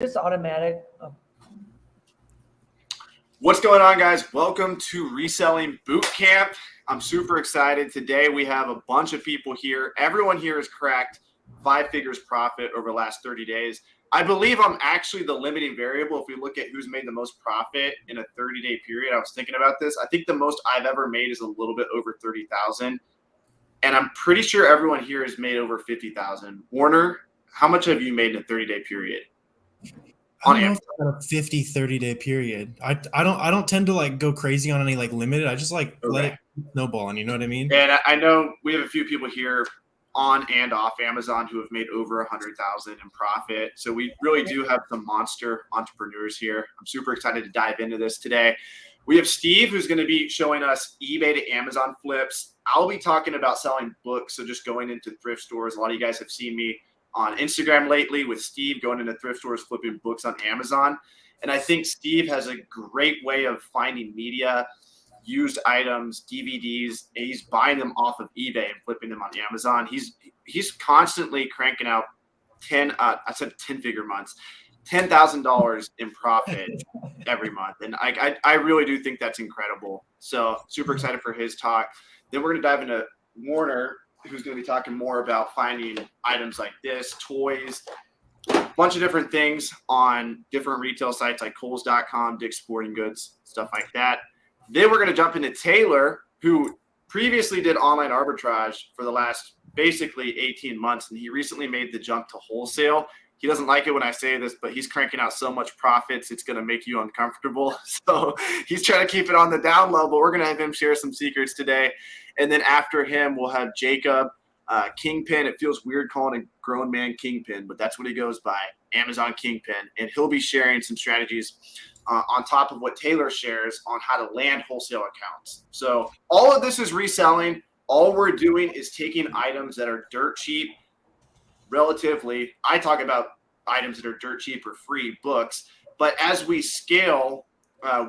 It's automatic. What's going on, guys? Welcome to Reselling Bootcamp. I'm super excited. Today we have a bunch of people here. Everyone here has cracked 5 figures profit over the last 30 days. I believe I'm actually the limiting variable if we look at who's made the most profit in a 30-day period. I was thinking about this. I think the most I've ever made is a little bit over 30,000. And I'm pretty sure everyone here has made over 50,000. Warner, how much have you made in a 30-day period? I don't know if it's a 50, 30-day period. I don't tend to like go crazy on any like limited. I just like let it snowball, and you know what I mean? And I know we have a few people here on and off Amazon who have made over 100,000 in profit. So we really do have some monster entrepreneurs here. I'm super excited to dive into this today. We have Steve, who's going to be showing us eBay to Amazon flips. I'll be talking about selling books, so just going into thrift stores. A lot of you guys have seen me on Instagram lately with Steve going into thrift stores, flipping books on Amazon. And I think Steve has a great way of finding media, used items, DVDs, and he's buying them off of eBay and flipping them on Amazon. He's constantly cranking out 10-figure months, $10,000 in profit every month. And I really do think that's incredible. So super excited for his talk. Then we're going to dive into Warner, who's going to be talking more about finding items like this, toys, a bunch of different things on different retail sites like Kohl's.com, Dick's Sporting Goods, stuff like that. Then we're going to jump into Taylor, who previously did online arbitrage for the last basically 18 months, and he recently made the jump to wholesale. He doesn't like it when I say this, but he's cranking out so much profits, it's going to make you uncomfortable. So he's trying to keep it on the down low, but we're going to have him share some secrets today. And then after him, we'll have Jacob, Kingpin. It feels weird calling a grown man Kingpin, but that's what he goes by, Amazon Kingpin. And he'll be sharing some strategies on top of what Taylor shares on how to land wholesale accounts. So all of this is reselling. All we're doing is taking items that are dirt cheap, relatively. I talk about items that are dirt cheap or free, books. But as we scale,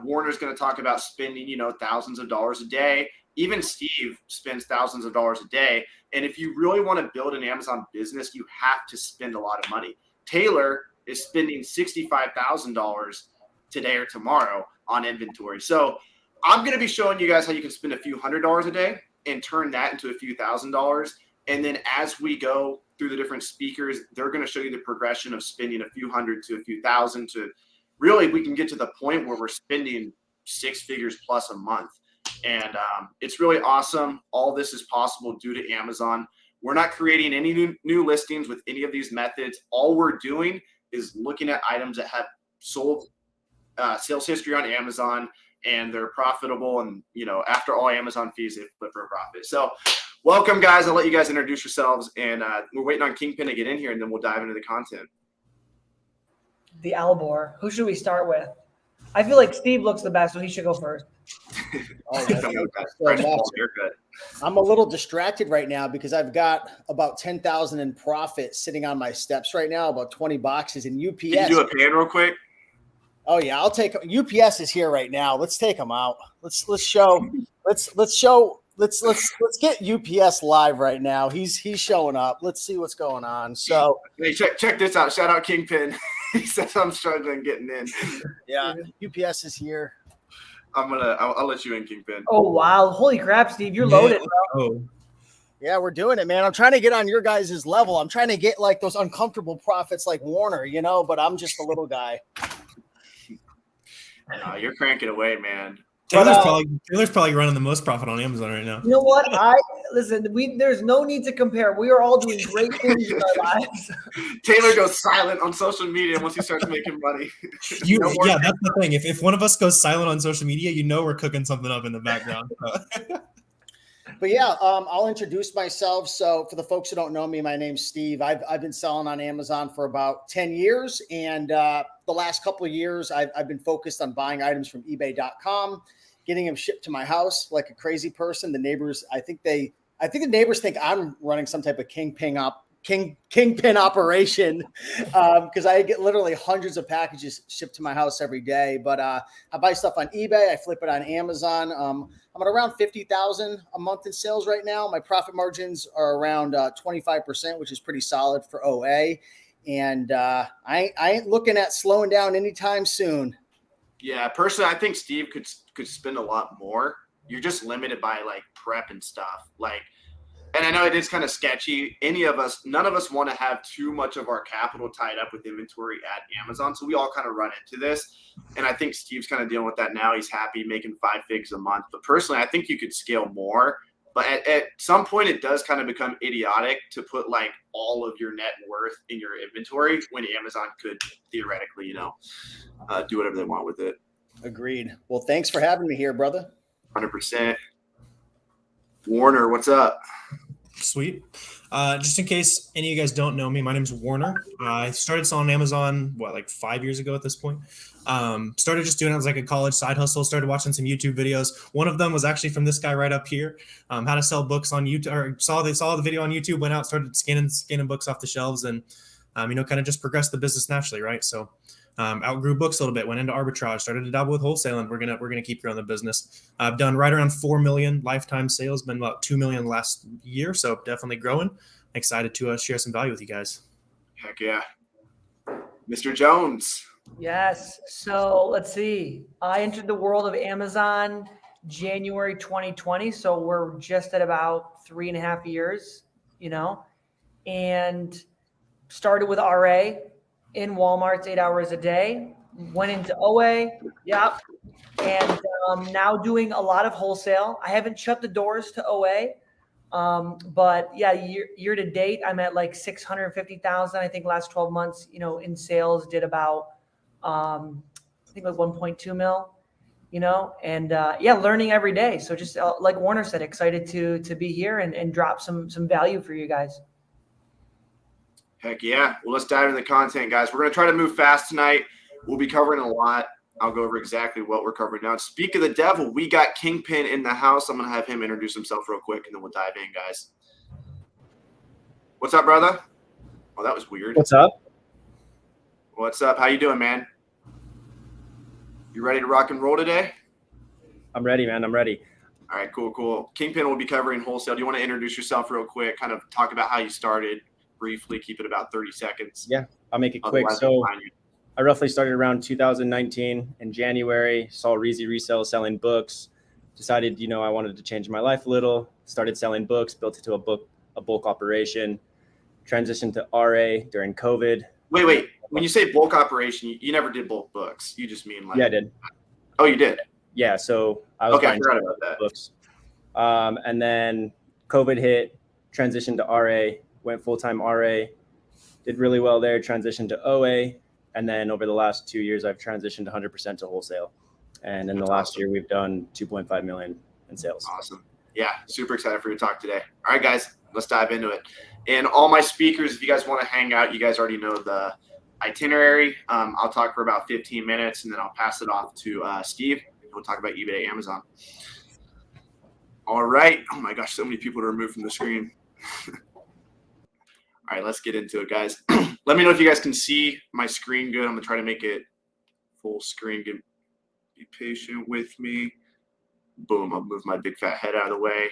Warner's going to talk about spending, thousands of dollars a day. Even Steve spends thousands of dollars a day. And if you really want to build an Amazon business, you have to spend a lot of money. Taylor is spending $65,000 today or tomorrow on inventory. So I'm going to be showing you guys how you can spend a few $100s a day and turn that into a few $1,000s. And then as we go through the different speakers, they're going to show you the progression of spending a few hundred to a few thousand to really we can get to the point where we're spending 6 figures plus a month. And it's really awesome. All this is possible due to Amazon. We're not creating any new listings with any of these methods. All we're doing is looking at items that have sold sales history on Amazon, and they're profitable. And, after all Amazon fees, they flip for a profit. So welcome, guys. I'll let you guys introduce yourselves. And we're waiting on Kingpin to get in here, and then we'll dive into the content. The Albor. Who should we start with? I feel like Steve looks the best, so he should go first. I'm a little distracted right now because I've got about 10,000 in profit sitting on my steps right now, about 20 boxes in UPS. Can you do a pan real quick? Oh yeah, I'll take UPS is here right now. Let's take them out. Let's get UPS live right now. He's showing up. Let's see what's going on. So hey, check this out. Shout out Kingpin. He says I'm struggling getting in. Yeah, UPS is here. I'll let you in, Kingpin. Oh wow! Holy crap, Steve, you're loaded, bro. Yeah, we're doing it, man. I'm trying to get on your guys' level. I'm trying to get like those uncomfortable profits like Warner, but I'm just a little guy. You're cranking away, man. Taylor's probably running the most profit on Amazon right now. You know what? There's no need to compare. We are all doing great things in our lives. Taylor goes silent on social media once he starts making money. That's the thing. If one of us goes silent on social media, we're cooking something up in the background. But yeah, I'll introduce myself. So for the folks who don't know me, my name's Steve. I've been selling on Amazon for about 10 years. And the last couple of years, I've been focused on buying items from eBay.com, getting them shipped to my house like a crazy person. The neighbors, I think the neighbors think I'm running some type of kingpin operation because I get literally hundreds of packages shipped to my house every day. But I buy stuff on eBay. I flip it on Amazon. I'm at around 50,000 a month in sales right now. My profit margins are around 25%, which is pretty solid for OA. And I ain't looking at slowing down anytime soon. Yeah, personally, I think Steve could spend a lot more. You're just limited by like prep and stuff. Like, and I know it is kind of sketchy. None of us want to have too much of our capital tied up with inventory at Amazon. So we all kind of run into this. And I think Steve's kind of dealing with that now. He's happy making 5 figs a month. But personally, I think you could scale more. But at some point, it does kind of become idiotic to put like all of your net worth in your inventory when Amazon could theoretically, do whatever they want with it. Agreed. Well, thanks for having me here, brother. 100%. Warner, what's up? Sweet. Just in case any of you guys don't know me, my name's Warner. I started selling on Amazon, like 5 years ago at this point. Started just doing it as like a college side hustle, started watching some YouTube videos. One of them was actually from this guy right up here, how to sell books on YouTube, or saw the video on YouTube, went out, started scanning books off the shelves, and, kind of just progressed the business naturally, right? So outgrew books a little bit, went into arbitrage, started to dabble with wholesale, and we're gonna keep growing the business. I've done right around 4 million lifetime sales, been about 2 million last year, so definitely growing. Excited to share some value with you guys. Heck yeah. Mr. Jones. Yes. So let's see. I entered the world of Amazon January 2020. So we're just at about 3.5 years, and started with RA in Walmart's 8 hours a day, went into OA. Yep. And now doing a lot of wholesale. I haven't shut the doors to OA. But yeah, year to date, I'm at like 650,000. I think last 12 months, in sales did about, I think like 1.2 mil, and learning every day. So just like Warner said, excited to be here and drop some value for you guys. Heck yeah. Well, let's dive into the content, guys. We're going to try to move fast tonight. We'll be covering a lot. I'll go over exactly what we're covering now. Speak of the devil, we got Kingpin in the house. I'm going to have him introduce himself real quick, and then we'll dive in, guys. What's up, brother? Oh, that was weird. What's up? What's up? How you doing, man? You ready to rock and roll today? I'm ready, man. I'm ready. All right, cool. Kingpin will be covering wholesale. Do you want to introduce yourself real quick, kind of talk about how you started briefly, keep it about 30 seconds? Yeah, I'll make it quick. Otherwise, So I roughly started around 2019 in January, saw Reezy Resell selling books, decided, I wanted to change my life a little, started selling books, built it to a bulk operation, transitioned to RA during COVID. Wait. When you say bulk operation, you never did bulk books. You just mean like... Yeah, I did. Oh, you did? Yeah, so I was I forgot about that. Books. And then COVID hit, transitioned to RA, went full-time RA, did really well there, transitioned to OA. And then over the last 2 years, I've transitioned 100% to wholesale. And in the last year, we've done 2.5 million in sales. Awesome. Yeah, super excited for your talk today. All right, guys, let's dive into it. And all my speakers, if you guys want to hang out, you guys already know the itinerary. I'll talk for about 15 minutes, and then I'll pass it off to Steve. We'll talk about eBay, Amazon. All right. Oh, my gosh, so many people to remove from the screen. All right, let's get into it, guys. Let me know if you guys can see my screen good. I'm going to try to make it full screen. Be patient with me. Boom, I'll move my big fat head out of the way.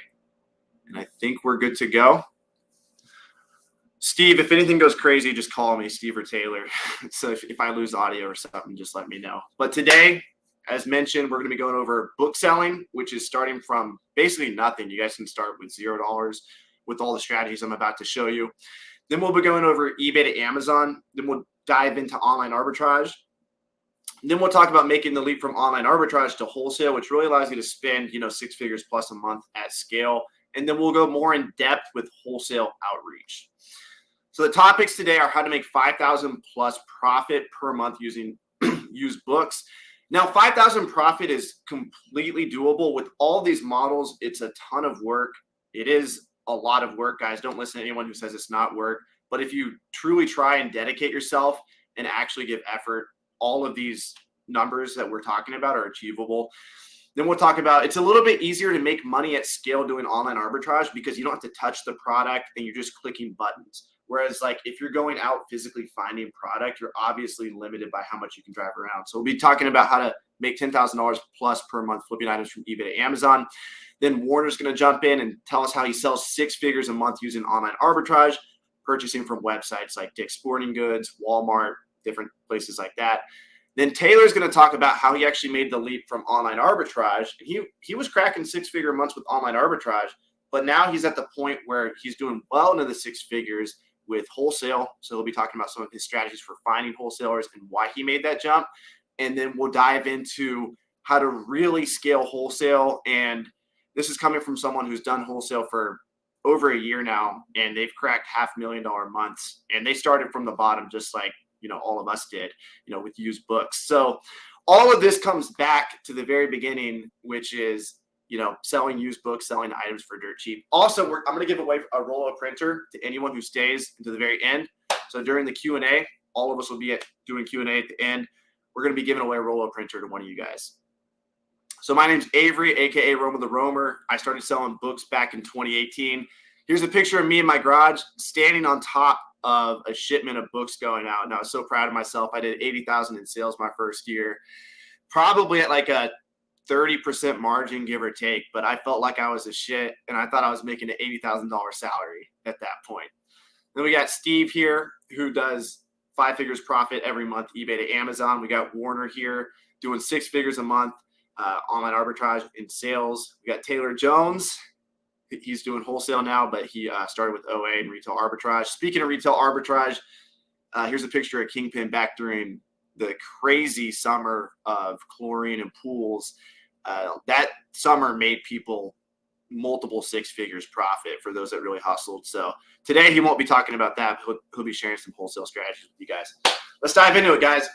And I think we're good to go. Steve, if anything goes crazy, just call me, Steve or Taylor. So if I lose audio or something, just let me know. But today, as mentioned, we're going to be going over book selling, which is starting from basically nothing. You guys can start with $0 with all the strategies I'm about to show you. Then we'll be going over eBay to Amazon. Then we'll dive into online arbitrage. And then we'll talk about making the leap from online arbitrage to wholesale, which really allows you to spend, 6 figures plus a month at scale. And then we'll go more in depth with wholesale outreach. So the topics today are how to make 5,000 plus profit per month using used books. Now, 5,000 profit is completely doable with all these models. It's a ton of work. It is a lot of work, guys. Don't listen to anyone who says it's not work. But if you truly try and dedicate yourself and actually give effort, all of these numbers that we're talking about are achievable. Then we'll talk about, it's a little bit easier to make money at scale doing online arbitrage because you don't have to touch the product and you're just clicking buttons. Whereas like if you're going out physically finding product, you're obviously limited by how much you can drive around. So we'll be talking about how to make $10,000 plus per month flipping items from eBay to Amazon. Then Warner's going to jump in and tell us how he sells 6 figures a month using online arbitrage. purchasing from websites like Dick's Sporting Goods, Walmart, different places like that. Then Taylor's going to talk about how he actually made the leap from online arbitrage. He was cracking six-figure months with online arbitrage, but now he's at the point where he's doing well into the six figures with wholesale. So he'll be talking about some of his strategies for finding wholesalers and why he made that jump. And then we'll dive into how to really scale wholesale. And this is coming from someone who's done wholesale for over a year now, and they've cracked $500,000 months. And they started from the bottom, just like, all of us did, with used books. So all of this comes back to the very beginning, which is, selling used books, selling items for dirt cheap. Also, I'm going to give away a roll of printer to anyone who stays into the very end. So during the Q&A, all of us will be doing Q&A at the end. We're going to be giving away a roll of printer to one of you guys. So my name's Avery, aka Roma the Roamer. I started selling books back in 2018. Here's a picture of me in my garage standing on top of a shipment of books going out. And I was so proud of myself. I did 80,000 in sales my first year, probably at like a 30% margin, give or take. But I felt like I was a shit, and I thought I was making an $80,000 salary at that point. Then we got Steve here, who does 5 figures profit every month, eBay to Amazon. We got Warner here doing 6 figures a month, online arbitrage in sales. We got Taylor Jones. He's doing wholesale now, but he started with OA and retail arbitrage. Speaking of retail arbitrage, here's a picture of Kingpin back during the crazy summer of chlorine and pools. That summer made people multiple 6 figures profit for those that really hustled. So today he won't be talking about that. He'll be sharing some wholesale strategies with you guys. Let's dive into it, guys.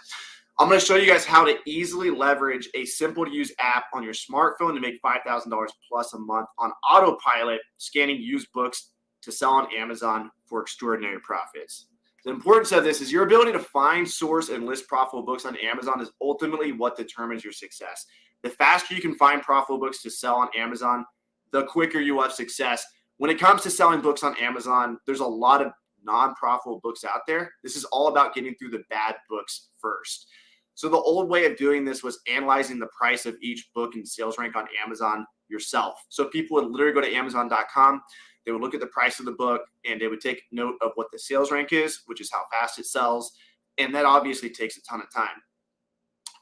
I'm going to show you guys how to easily leverage a simple to use app on your smartphone to make $5,000 plus a month on autopilot, scanning used books to sell on Amazon for extraordinary profits. The importance of this is your ability to find, source, and list profitable books on Amazon is ultimately what determines your success. The faster you can find profitable books to sell on Amazon, the quicker you will have success. When it comes to selling books on Amazon, there's a lot of non-profitable books out there. This is all about getting through the bad books first. So the old way of doing this was analyzing the price of each book and sales rank on Amazon yourself. So people would literally go to Amazon.com, they would look at the price of the book, and they would take note of what the sales rank is, which is how fast it sells. And that obviously takes a ton of time.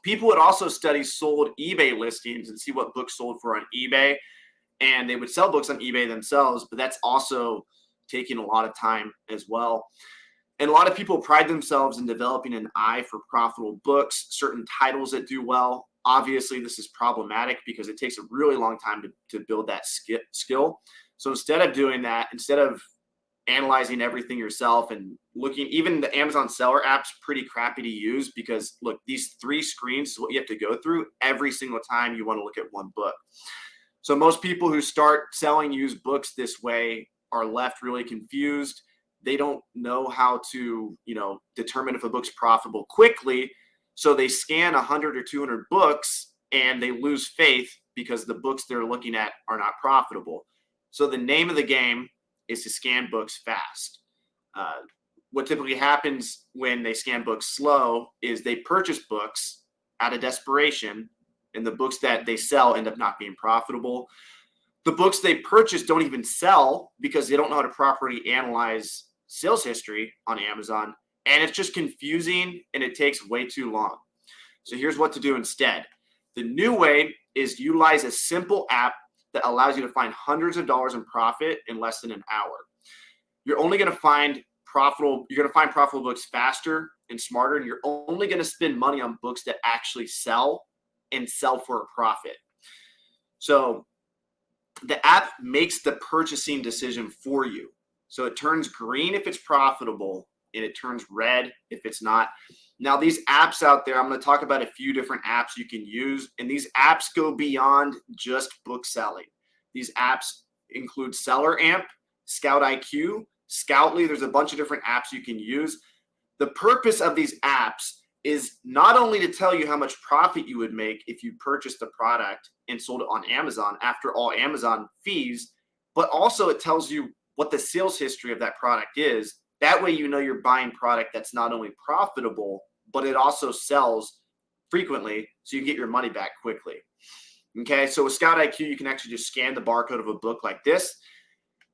People would also study sold eBay listings and see what books sold for on eBay. And they would sell books on eBay themselves, but that's also taking a lot of time as well. And a lot of people pride themselves in developing an eye for profitable books, certain titles that do well. Obviously, this is problematic because it takes a really long time to build that skill. So instead of doing that, instead of analyzing everything yourself and looking, even the Amazon seller app's pretty crappy to use because, look, these 3 screens is what you have to go through every single time you want to look at one book. So most people who start selling used books this way are left really confused. They don't know how to, determine if a book's profitable quickly. So they scan 100 or 200 books and they lose faith because the books they're looking at are not profitable. So the name of the game is to scan books fast. What typically happens when they scan books slow is they purchase books out of desperation, and the books that they sell end up not being profitable. The books they purchase don't even sell because they don't know how to properly analyze sales history on Amazon, and it's just confusing and it takes way too long. So here's what to do instead. The new way is to utilize a simple app that allows you to find hundreds of dollars in profit in less than an hour. You're only going to find profitable books faster and smarter, and you're only going to spend money on books that actually sell and sell for a profit. So the app makes the purchasing decision for you. So it turns green if it's profitable, and it turns red if it's not. Now, these apps out there, I'm going to talk about a few different apps you can use, and these apps go beyond just book selling. These apps include Seller Amp, Scout IQ, Scoutly. There's a bunch of different apps you can use. The purpose of these apps is not only to tell you how much profit you would make if you purchased the product and sold it on Amazon after all Amazon fees, but also it tells you what the sales history of that product is. That way, you're buying product that's not only profitable, but it also sells frequently, so you can get your money back quickly. Okay, so with Scout IQ, you can actually just scan the barcode of a book like this.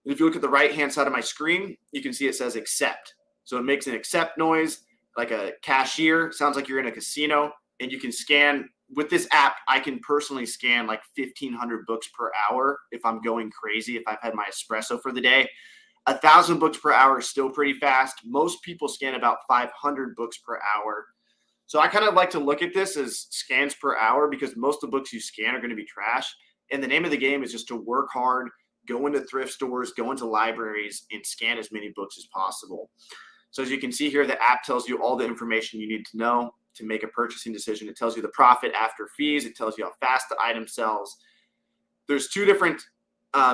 And if you look at the right-hand side of my screen, you can see it says accept. So it makes an accept noise, like a cashier. Sounds like you're in a casino, and you can scan. With this app, I can personally scan like 1,500 books per hour if I'm going crazy, if I've had my espresso for the day. 1,000 books per hour is still pretty fast. Most people scan about 500 books per hour. So I kind of like to look at this as scans per hour because most of the books you scan are going to be trash. And the name of the game is just to work hard, go into thrift stores, go into libraries, and scan as many books as possible. So as you can see here, the app tells you all the information you need to know to make a purchasing decision. It tells you the profit after fees. It tells you how fast the item sells. There's two different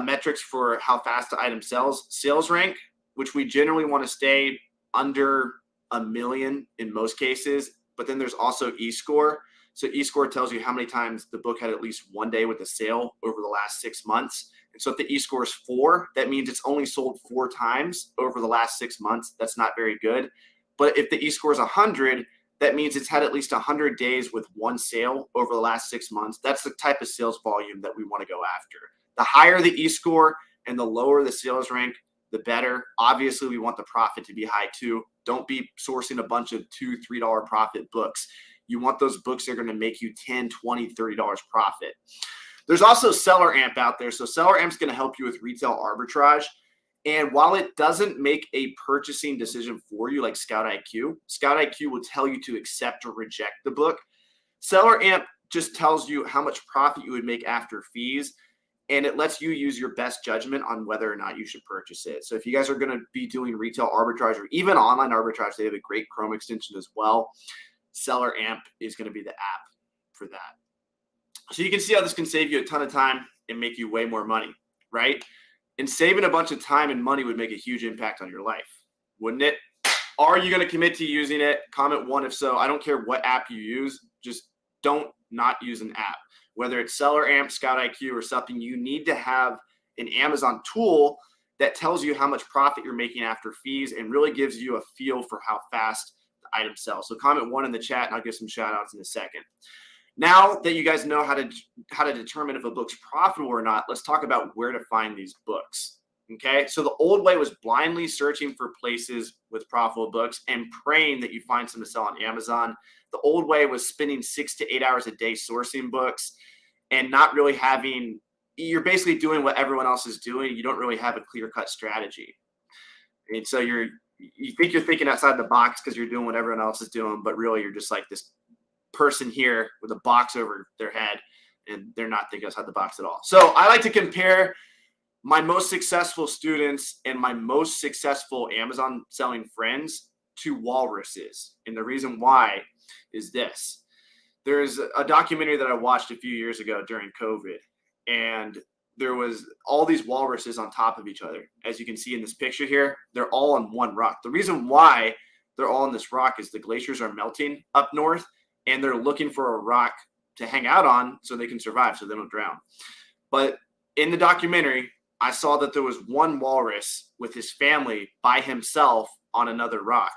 metrics for how fast the item sells. Sales rank, which we generally want to stay under 1 million in most cases. But then there's also e-score. So e-score tells you how many times the book had at least one day with a sale over the last 6 months. And so if the e-score is 4, that means it's only sold 4 times over the last 6 months. That's not very good. But if the e-score is 100, that means it's had at least 100 days with one sale over the last 6 months. That's the type of sales volume that we want to go after. The higher the e-score and the lower the sales rank, the better. Obviously, we want the profit to be high too. Don't be sourcing a bunch of $2, $3 profit books. You want those books that are going to make you $10, $20, $30 profit. There's also Seller Amp out there. So Seller Amp's going to help you with retail arbitrage. And while it doesn't make a purchasing decision for you like Scout IQ will tell you to accept or reject the book. Seller Amp just tells you how much profit you would make after fees, and it lets you use your best judgment on whether or not you should purchase it. So if you guys are going to be doing retail arbitrage or even online arbitrage, they have a great Chrome extension as well. Seller Amp is going to be the app for that. So you can see how this can save you a ton of time and make you way more money, right? And saving a bunch of time and money would make a huge impact on your life, wouldn't it? Are you going to commit to using it? Comment 1 if so. I don't care what app you use. Just don't not use an app. Whether it's Seller Amp, Scout IQ, or something, you need to have an Amazon tool that tells you how much profit you're making after fees and really gives you a feel for how fast the item sells. So comment 1 in the chat, and I'll give some shout outs in a second. Now that you guys know how to determine if a book's profitable or not, let's talk about where to find these books. Okay, so the old way was blindly searching for places with profitable books and praying that you find some to sell on Amazon. The old way was spending 6 to 8 hours a day sourcing books and not really having, you're basically doing what everyone else is doing. You don't really have a clear-cut strategy. And so you think you're thinking outside the box because you're doing what everyone else is doing, but really you're just like this person here with a box over their head, and they're not thinking outside the box at all. So I like to compare my most successful students and my most successful Amazon selling friends to walruses. And the reason why is this. There's a documentary that I watched a few years ago during COVID, and there was all these walruses on top of each other. As you can see in this picture here, they're all on one rock. The reason why they're all on this rock is the glaciers are melting up north, and they're looking for a rock to hang out on so they can survive, so they don't drown. But in the documentary, I saw that there was one walrus with his family by himself on another rock.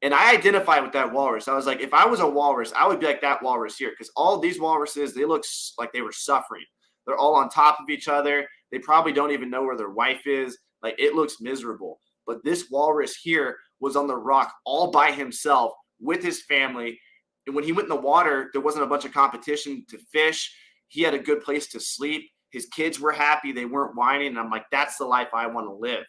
And I identified with that walrus. I was like, if I was a walrus, I would be like that walrus here, because all these walruses, they look like they were suffering. They're all on top of each other. They probably don't even know where their wife is. Like, it looks miserable. But this walrus here was on the rock all by himself with his family. And when he went in the water, there wasn't a bunch of competition to fish. He had a good place to sleep. His kids were happy. They weren't whining. And I'm like, that's the life I want to live.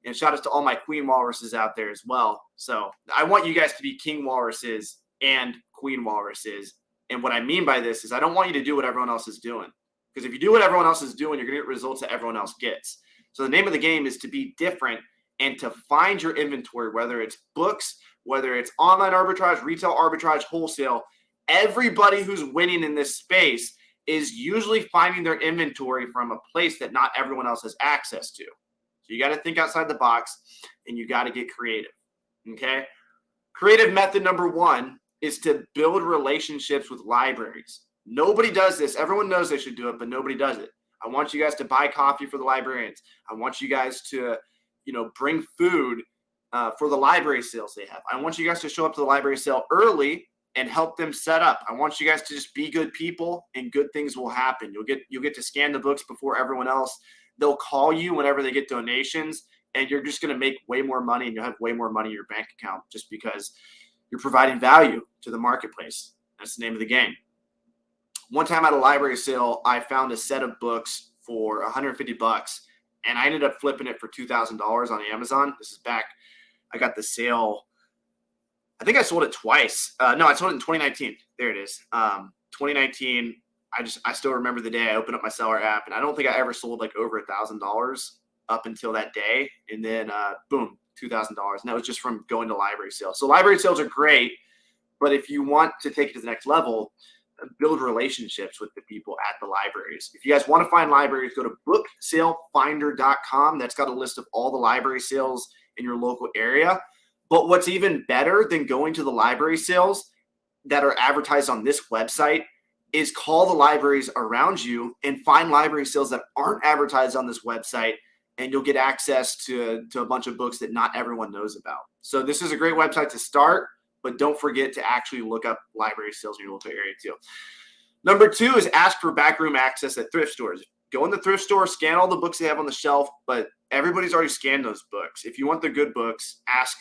And shout out to all my queen walruses out there as well. So I want you guys to be king walruses and queen walruses. And what I mean by this is I don't want you to do what everyone else is doing. Because if you do what everyone else is doing, you're going to get results that everyone else gets. So the name of the game is to be different and to find your inventory, whether it's books, whether it's online arbitrage, retail arbitrage, wholesale. Everybody who's winning in this space is usually finding their inventory from a place that not everyone else has access to. So you got to think outside the box, and you got to get creative, okay? Creative method number 1 is to build relationships with libraries. Nobody does this. Everyone knows they should do it, but nobody does it. I want you guys to buy coffee for the librarians. I want you guys to, bring food for the library sales they have. I want you guys to show up to the library sale early and help them set up. I want you guys to just be good people, and good things will happen. You'll get to scan the books before everyone else. they'll call you whenever they get donations, and you're just going to make way more money, and you'll have way more money in your bank account just because you're providing value to the marketplace. That's the name of the game. One time at a library sale, I found a set of books for $150, and I ended up flipping it for $2,000 on Amazon. This is back. I got the sale. I think I sold it twice. No, I sold it in 2019. There it is. 2019. I still remember the day I opened up my seller app, and I don't think I ever sold like over $1,000 up until that day. And then boom, $2,000. And that was just from going to library sales. So library sales are great, but if you want to take it to the next level, build relationships with the people at the libraries. If you guys want to find libraries, go to booksalefinder.com. That's got a list of all the library sales in your local area. But what's even better than going to the library sales that are advertised on this website is call the libraries around you and find library sales that aren't advertised on this website, and you'll get access to a bunch of books that not everyone knows about. So this is a great website to start, but don't forget to actually look up library sales in your local area too. Number 2 is ask for backroom access at thrift stores. Go in the thrift store, scan all the books they have on the shelf, but everybody's already scanned those books. If you want the good books, ask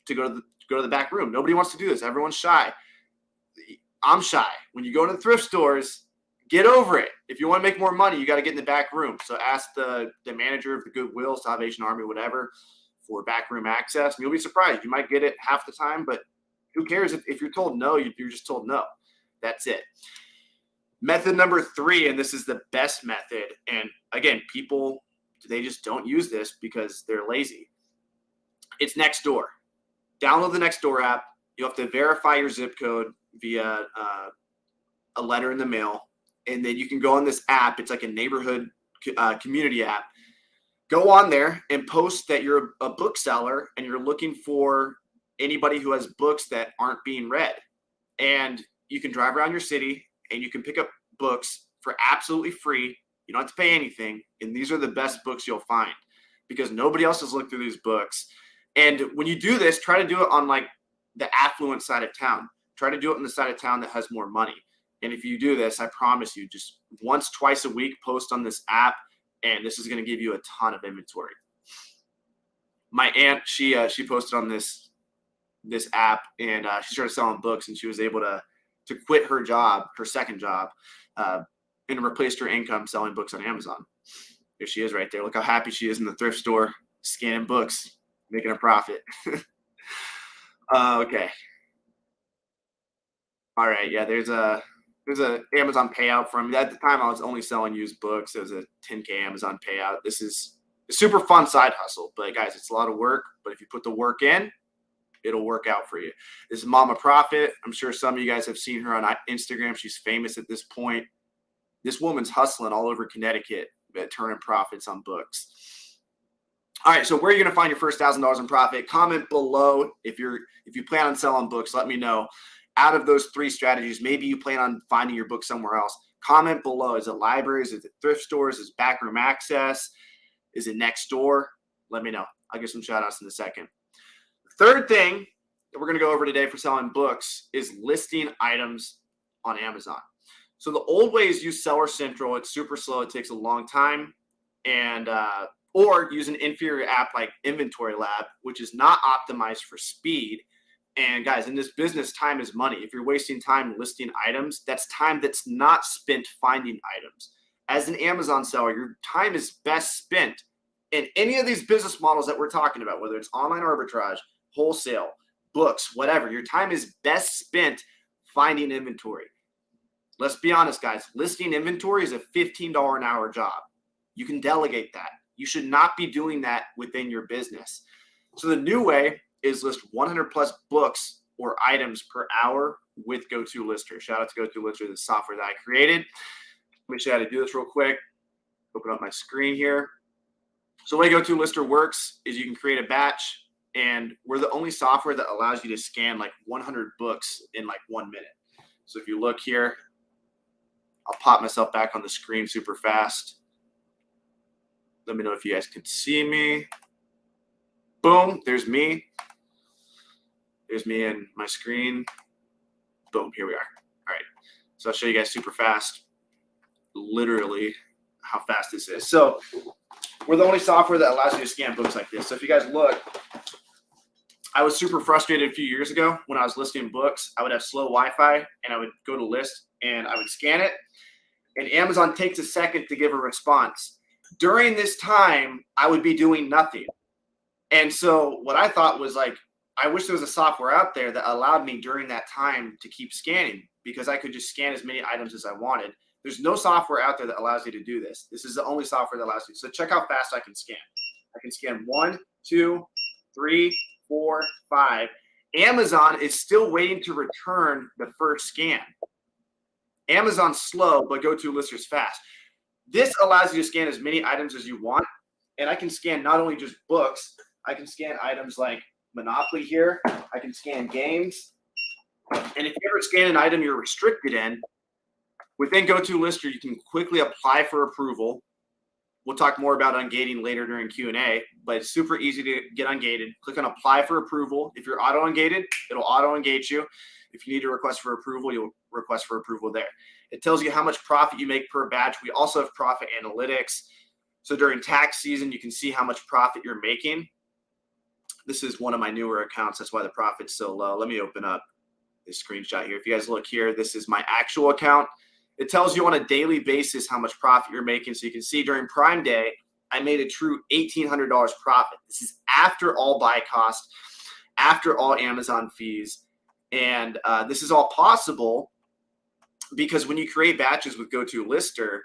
to go to the back room. Nobody wants to do this. Everyone's shy. I'm shy. When you go to the thrift stores, get over it. If you want to make more money, you got to get in the back room. So ask the manager of the Goodwill, Salvation Army, whatever, for backroom access. And you'll be surprised. You might get it half the time, but who cares if you're told no? You're just told no. That's it. Method number 3, and this is the best method. And again, people, they just don't use this because they're lazy. It's Nextdoor. Download the Nextdoor app. You have to verify your zip code via a letter in the mail. And then you can go on this app. It's like a neighborhood community app. Go on there and post that you're a bookseller and you're looking for anybody who has books that aren't being read. And you can drive around your city and you can pick up books for absolutely free. You don't have to pay anything. And these are the best books you'll find because nobody else has looked through these books. And when you do this, try to do it on like the affluent side of town. Try to do it on the side of town that has more money. And if you do this, I promise you, just once, twice a week, post on this app, and this is going to give you a ton of inventory. My aunt, she posted on this app, and she started selling books, and she was able to quit her job, her second job, and replaced her income selling books on Amazon. There she is right there. Look how happy she is in the thrift store, scanning books, making a profit. Okay. All right. Yeah, there's a Amazon payout from, at the time I was only selling used books. It was a $10K Amazon payout. This is a super fun side hustle, but guys, it's a lot of work, but if you put the work in, it'll work out for you. This is Mama Profit. I'm sure some of you guys have seen her on Instagram. She's famous at this point. This woman's hustling all over Connecticut, turning profits on books. All right, so where are you going to find your first $1,000 in profit? Comment below if you plan on selling books. Let me know. Out of those 3 strategies, maybe you plan on finding your book somewhere else. Comment below. Is it libraries? Is it thrift stores? Is it backroom access? Is it Nextdoor? Let me know. I'll give some shout outs in a second. The third thing that we're going to go over today for selling books is listing items on Amazon. So the old way is use Seller Central. It's super slow. It takes a long time. And or use an inferior app like Inventory Lab, which is not optimized for speed. And guys, in this business, time is money. If you're wasting time listing items, that's time that's not spent finding items. As an Amazon seller, your time is best spent in any of these business models that we're talking about, whether it's online arbitrage, wholesale, books, whatever. Your time is best spent finding inventory. Let's be honest, guys. Listing inventory is a $15 an hour job. You can delegate that. You should not be doing that within your business. So the new way is list 100 plus books or items per hour with GoToLister. Shout out to GoToLister, the software that I created. Let me show you how to do this real quick. Open up my screen here. So the way GoToLister works is you can create a batch, and we're the only software that allows you to scan like 100 books in like 1 minute. So if you look here, I'll pop myself back on the screen super fast. Let me know if you guys can see me. Boom, there's me. There's me and my screen. Boom, here we are. All right, so I'll show you guys super fast, literally how fast this is. So we're the only software that allows you to scan books like this. So if you guys look, I was super frustrated a few years ago when I was listing books. I would have slow Wi-Fi and I would go to list and I would scan it, and Amazon takes a second to give a response. During this time, I would be doing nothing. And so what I thought was like, I wish there was a software out there that allowed me during that time to keep scanning, because I could just scan as many items as I wanted. There's no software out there that allows you to do this. This is the only software that allows you. So check how fast I can scan. I can scan 1, 2, 3, 4, 5. Amazon is still waiting to return the first scan. Amazon's slow, but GoToLister's fast. This allows you to scan as many items as you want. And I can scan not only just books, I can scan items like Monopoly here. I can scan games. And if you ever scan an item you're restricted in, within GoToLister, you can quickly apply for approval. We'll talk more about ungating later during Q&A, but it's super easy to get ungated. Click on apply for approval. If you're auto-ungated, it'll auto-ungate you. If you need to request for approval, you'll request for approval there. It tells you how much profit you make per batch. We also have profit analytics. So during tax season, you can see how much profit you're making. This is one of my newer accounts. That's why the profit's so low. Let me open up this screenshot here. If you guys look here, this is my actual account. It tells you on a daily basis how much profit you're making. So you can see during Prime Day, I made a true $1,800 profit. This is after all buy cost, after all Amazon fees. And this is all possible because when you create batches with GoToLister,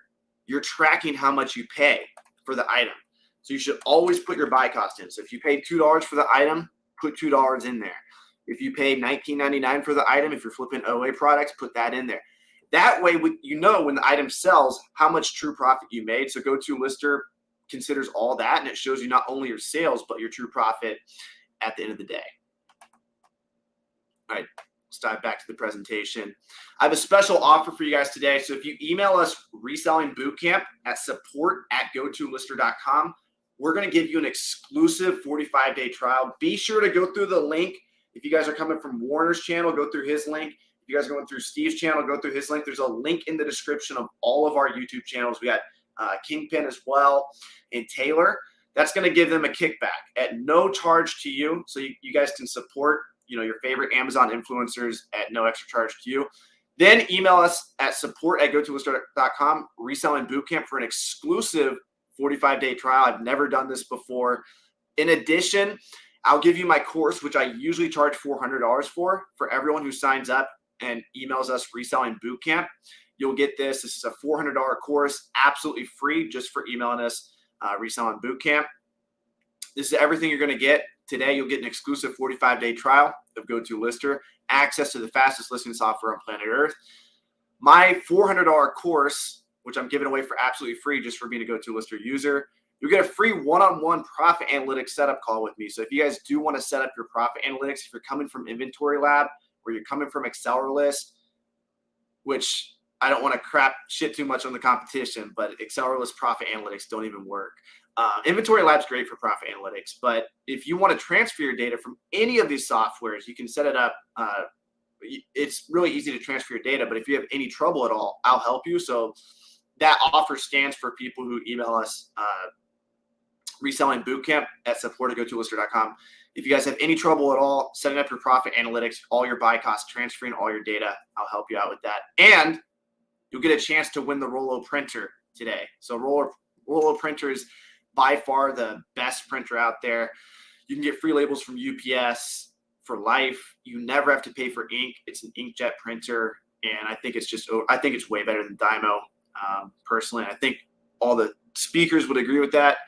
you're tracking how much you pay for the item. So you should always put your buy cost in. So if you paid $2 for the item, put $2 in there. If you paid $19.99 for the item, if you're flipping OA products, put that in there. That way, you know when the item sells how much true profit you made. So GoToLister considers all that, and it shows you not only your sales, but your true profit at the end of the day. All right, let's dive back to the presentation. I have a special offer for you guys today. So if you email us Reselling Bootcamp at support@gotolister.com, we're going to give you an exclusive 45-day trial. Be sure to go through the link. If you guys are coming from Warner's channel, go through his link. If you guys are going through Steve's channel, go through his link. There's a link in the description of all of our YouTube channels. We got Kingpin as well and Taylor. That's going to give them a kickback at no charge to you. So you guys can support, your favorite Amazon influencers at no extra charge to you. Then email us at support@gotolister.com, Reselling Bootcamp, for an exclusive 45-day trial. I've never done this before. In addition, I'll give you my course, which I usually charge $400 for everyone who signs up and emails us Reselling Bootcamp. You'll get this. This is a $400 course, absolutely free, just for emailing us Reselling Bootcamp. This is everything you're going to get. Today, you'll get an exclusive 45-day trial of GoToLister, access to the fastest listing software on planet Earth. My $400 course, which I'm giving away for absolutely free just for being a GoToLister user, you'll get a free one-on-one profit analytics setup call with me. So if you guys do want to set up your profit analytics, if you're coming from Inventory Lab or you're coming from AccelerList, which I don't want to crap shit too much on the competition, but AccelerList profit analytics don't even work. Inventory Lab's great for profit analytics, but if you want to transfer your data from any of these softwares, you can set it up. It's really easy to transfer your data, but if you have any trouble at all, I'll help you. So that offer stands for people who email us Reselling Bootcamp at support@gotolister.com. If you guys have any trouble at all setting up your profit analytics, all your buy costs, transferring all your data, I'll help you out with that. And you'll get a chance to win the Rollo printer today. So Rollo printer is by far the best printer out there. You can get free labels from UPS for life. You never have to pay for ink. It's an inkjet printer, and I think it's way better than Dymo. Personally, I think all the speakers would agree with that.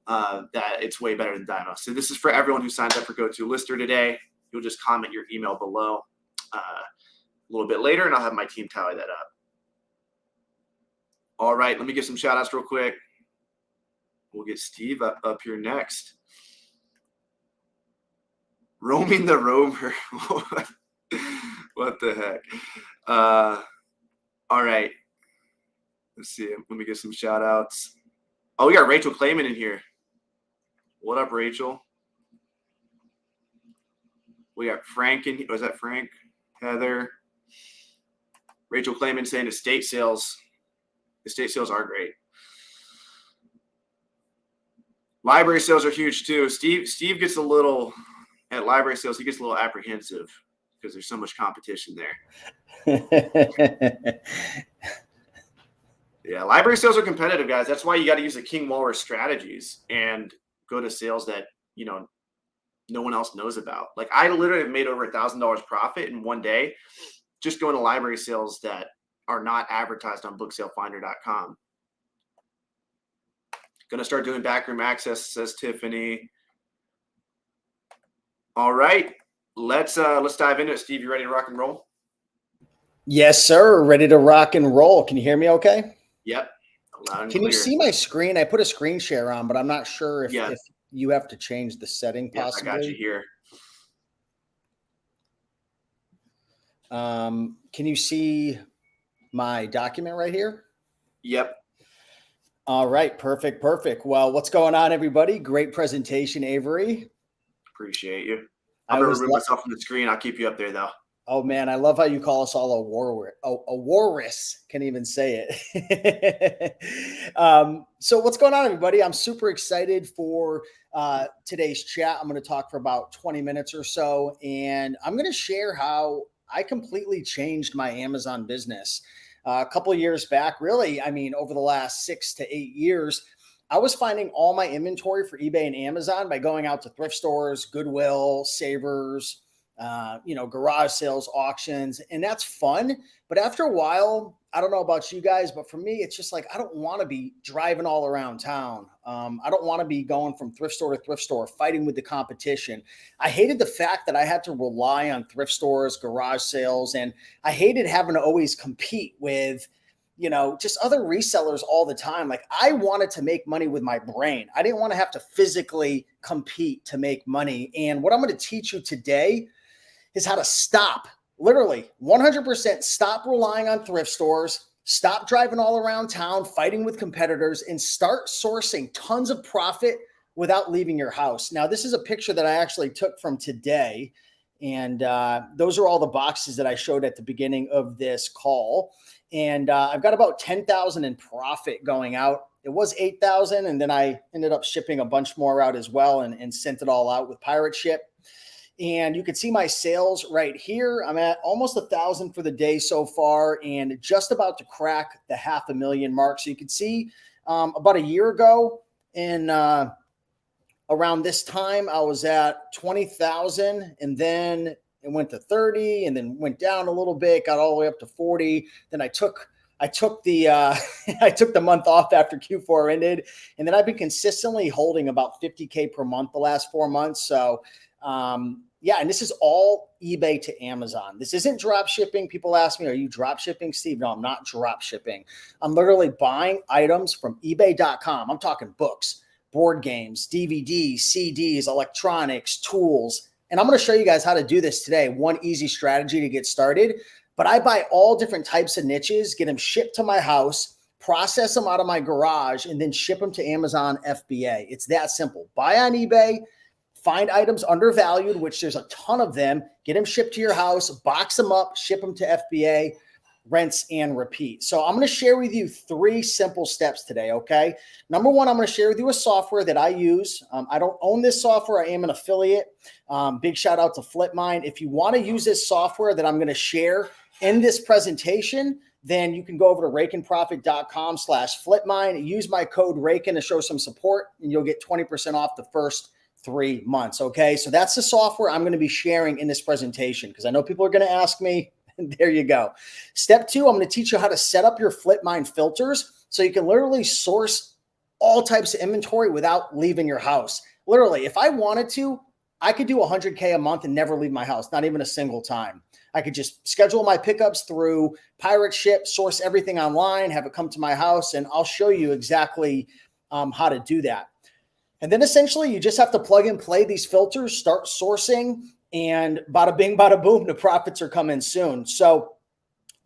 That it's way better than Dymo. So this is for everyone who signs up for GoToLister today. You'll just comment your email below a little bit later, and I'll have my team tally that up. All right, let me give some shout outs real quick. We'll get Steve up here next. Roaming the Rover. What the heck? All right. Let's see. Let me get some shout outs. Oh, we got Rachel Clayman in here. What up, Rachel? We got Frank in here. Was that Frank? Heather. Rachel Clayman saying estate sales are great. Library sales are huge too. Steve gets a little at library sales. He gets a little apprehensive because there's so much competition there. Yeah, library sales are competitive, guys. That's why you got to use the King Walrus strategies and go to sales that no one else knows about. Like I literally have made over $1,000 profit in one day just going to library sales that are not advertised on booksalefinder.com. Gonna start doing backroom access, says Tiffany. All right, let's dive into it. Steve, you ready to rock and roll? Yes, sir. Ready to rock and roll. Can you hear me okay? Yep. Loud and Can clear. you see my screen? I put a screen share on, but I'm not sure if, Yeah. if you have to change the setting Yes, possibly. I got you here. Can you see my document right here? Yep. All right. Perfect. Perfect. Well, what's going on, everybody? Great presentation, Avery. Appreciate you. I I'm gonna always remove lo- myself from the screen. I'll keep you up there though. Oh man, I love how you call us all a walrus. Can't even say it. So what's going on, everybody? I'm super excited for today's chat. I'm going to talk for about 20 minutes or so, and I'm going to share how I completely changed my Amazon business. A couple of years back, really, I mean, over the last 6 to 8 years, I was finding all my inventory for eBay and Amazon by going out to thrift stores, Goodwill, Savers, garage sales, auctions, and that's fun. But after a while, I don't know about you guys, but for me, it's just like, I don't want to be driving all around town. I don't want to be going from thrift store to thrift store, fighting with the competition. I hated the fact that I had to rely on thrift stores, garage sales, and I hated having to always compete with just other resellers all the time. Like I wanted to make money with my brain. I didn't want to have to physically compete to make money. And what I'm going to teach you today is how to stop, literally 100% stop relying on thrift stores, stop driving all around town, fighting with competitors, and start sourcing tons of profit without leaving your house. Now, this is a picture that I actually took from today. And those are all the boxes that I showed at the beginning of this call. And I've got about 10,000 in profit going out. It was 8,000. And then I ended up shipping a bunch more out as well and sent it all out with Pirate Ship. And you can see my sales right here. I'm at almost 1,000 for the day so far and just about to crack the 500,000 mark. So you can see about a year ago in around this time, I was at 20,000 and then it went to 30 and then went down a little bit, got all the way up to 40. Then I took the I took the month off after Q4 ended. And then I've been consistently holding about 50K per month the last 4 months. So yeah, and this is all eBay to Amazon. This isn't drop shipping. People ask me, are you drop shipping, Steve? No, I'm not drop shipping. I'm literally buying items from ebay.com. I'm talking books, board games, DVDs, CDs, electronics, tools. And I'm going to show you guys how to do this today. One easy strategy to get started. But I buy all different types of niches, get them shipped to my house, process them out of my garage, and then ship them to Amazon FBA. It's that simple. Buy on eBay. Find items undervalued, which there's a ton of them, get them shipped to your house, box them up, ship them to FBA, rinse and repeat. So I'm going to share with you 3 simple steps today, okay? Number one, I'm going to share with you a software that I use. I don't own this software. I am an affiliate. Big shout out to FlipMind. If you want to use this software that I'm going to share in this presentation, then you can go over to rakeandprofit.com/FlipMind. Use my code RAKEN to show some support, and you'll get 20% off the first 3 months. Okay. So that's the software I'm going to be sharing in this presentation because I know people are going to ask me. And there you go. Step 2, I'm going to teach you how to set up your FlipMind filters so you can literally source all types of inventory without leaving your house. Literally, if I wanted to, I could do 100K a month and never leave my house, not even a single time. I could just schedule my pickups through Pirate Ship, source everything online, have it come to my house, and I'll show you exactly how to do that. And then essentially you just have to plug and play these filters, start sourcing, and bada bing, bada boom, the profits are coming soon. So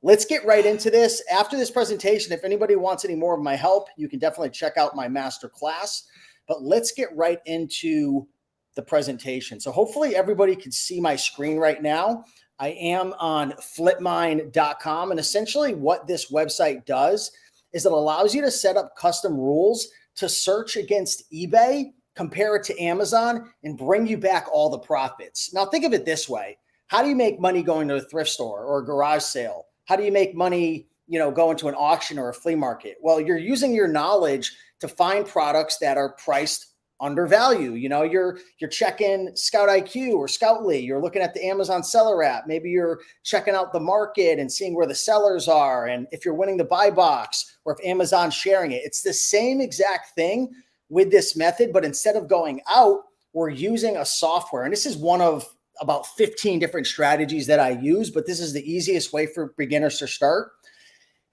let's get right into this. After this presentation, if anybody wants any more of my help, you can definitely check out my master class. But let's get right into the presentation. So hopefully everybody can see my screen right now. I am on flipmind.com. And essentially what this website does is it allows you to set up custom rules to search against eBay compare it to Amazon, and bring you back all the profits. Now, think of it this way. How do you make money going to a thrift store or a garage sale? How do you make money, going to an auction or a flea market? Well, you're using your knowledge to find products that are priced under value. You're checking Scout IQ or Scoutly. You're looking at the Amazon seller app. Maybe you're checking out the market and seeing where the sellers are. And if you're winning the buy box or if Amazon's sharing it, it's the same exact thing with this method. But instead of going out, we're using a software. And this is one of about 15 different strategies that I use, but this is the easiest way for beginners to start.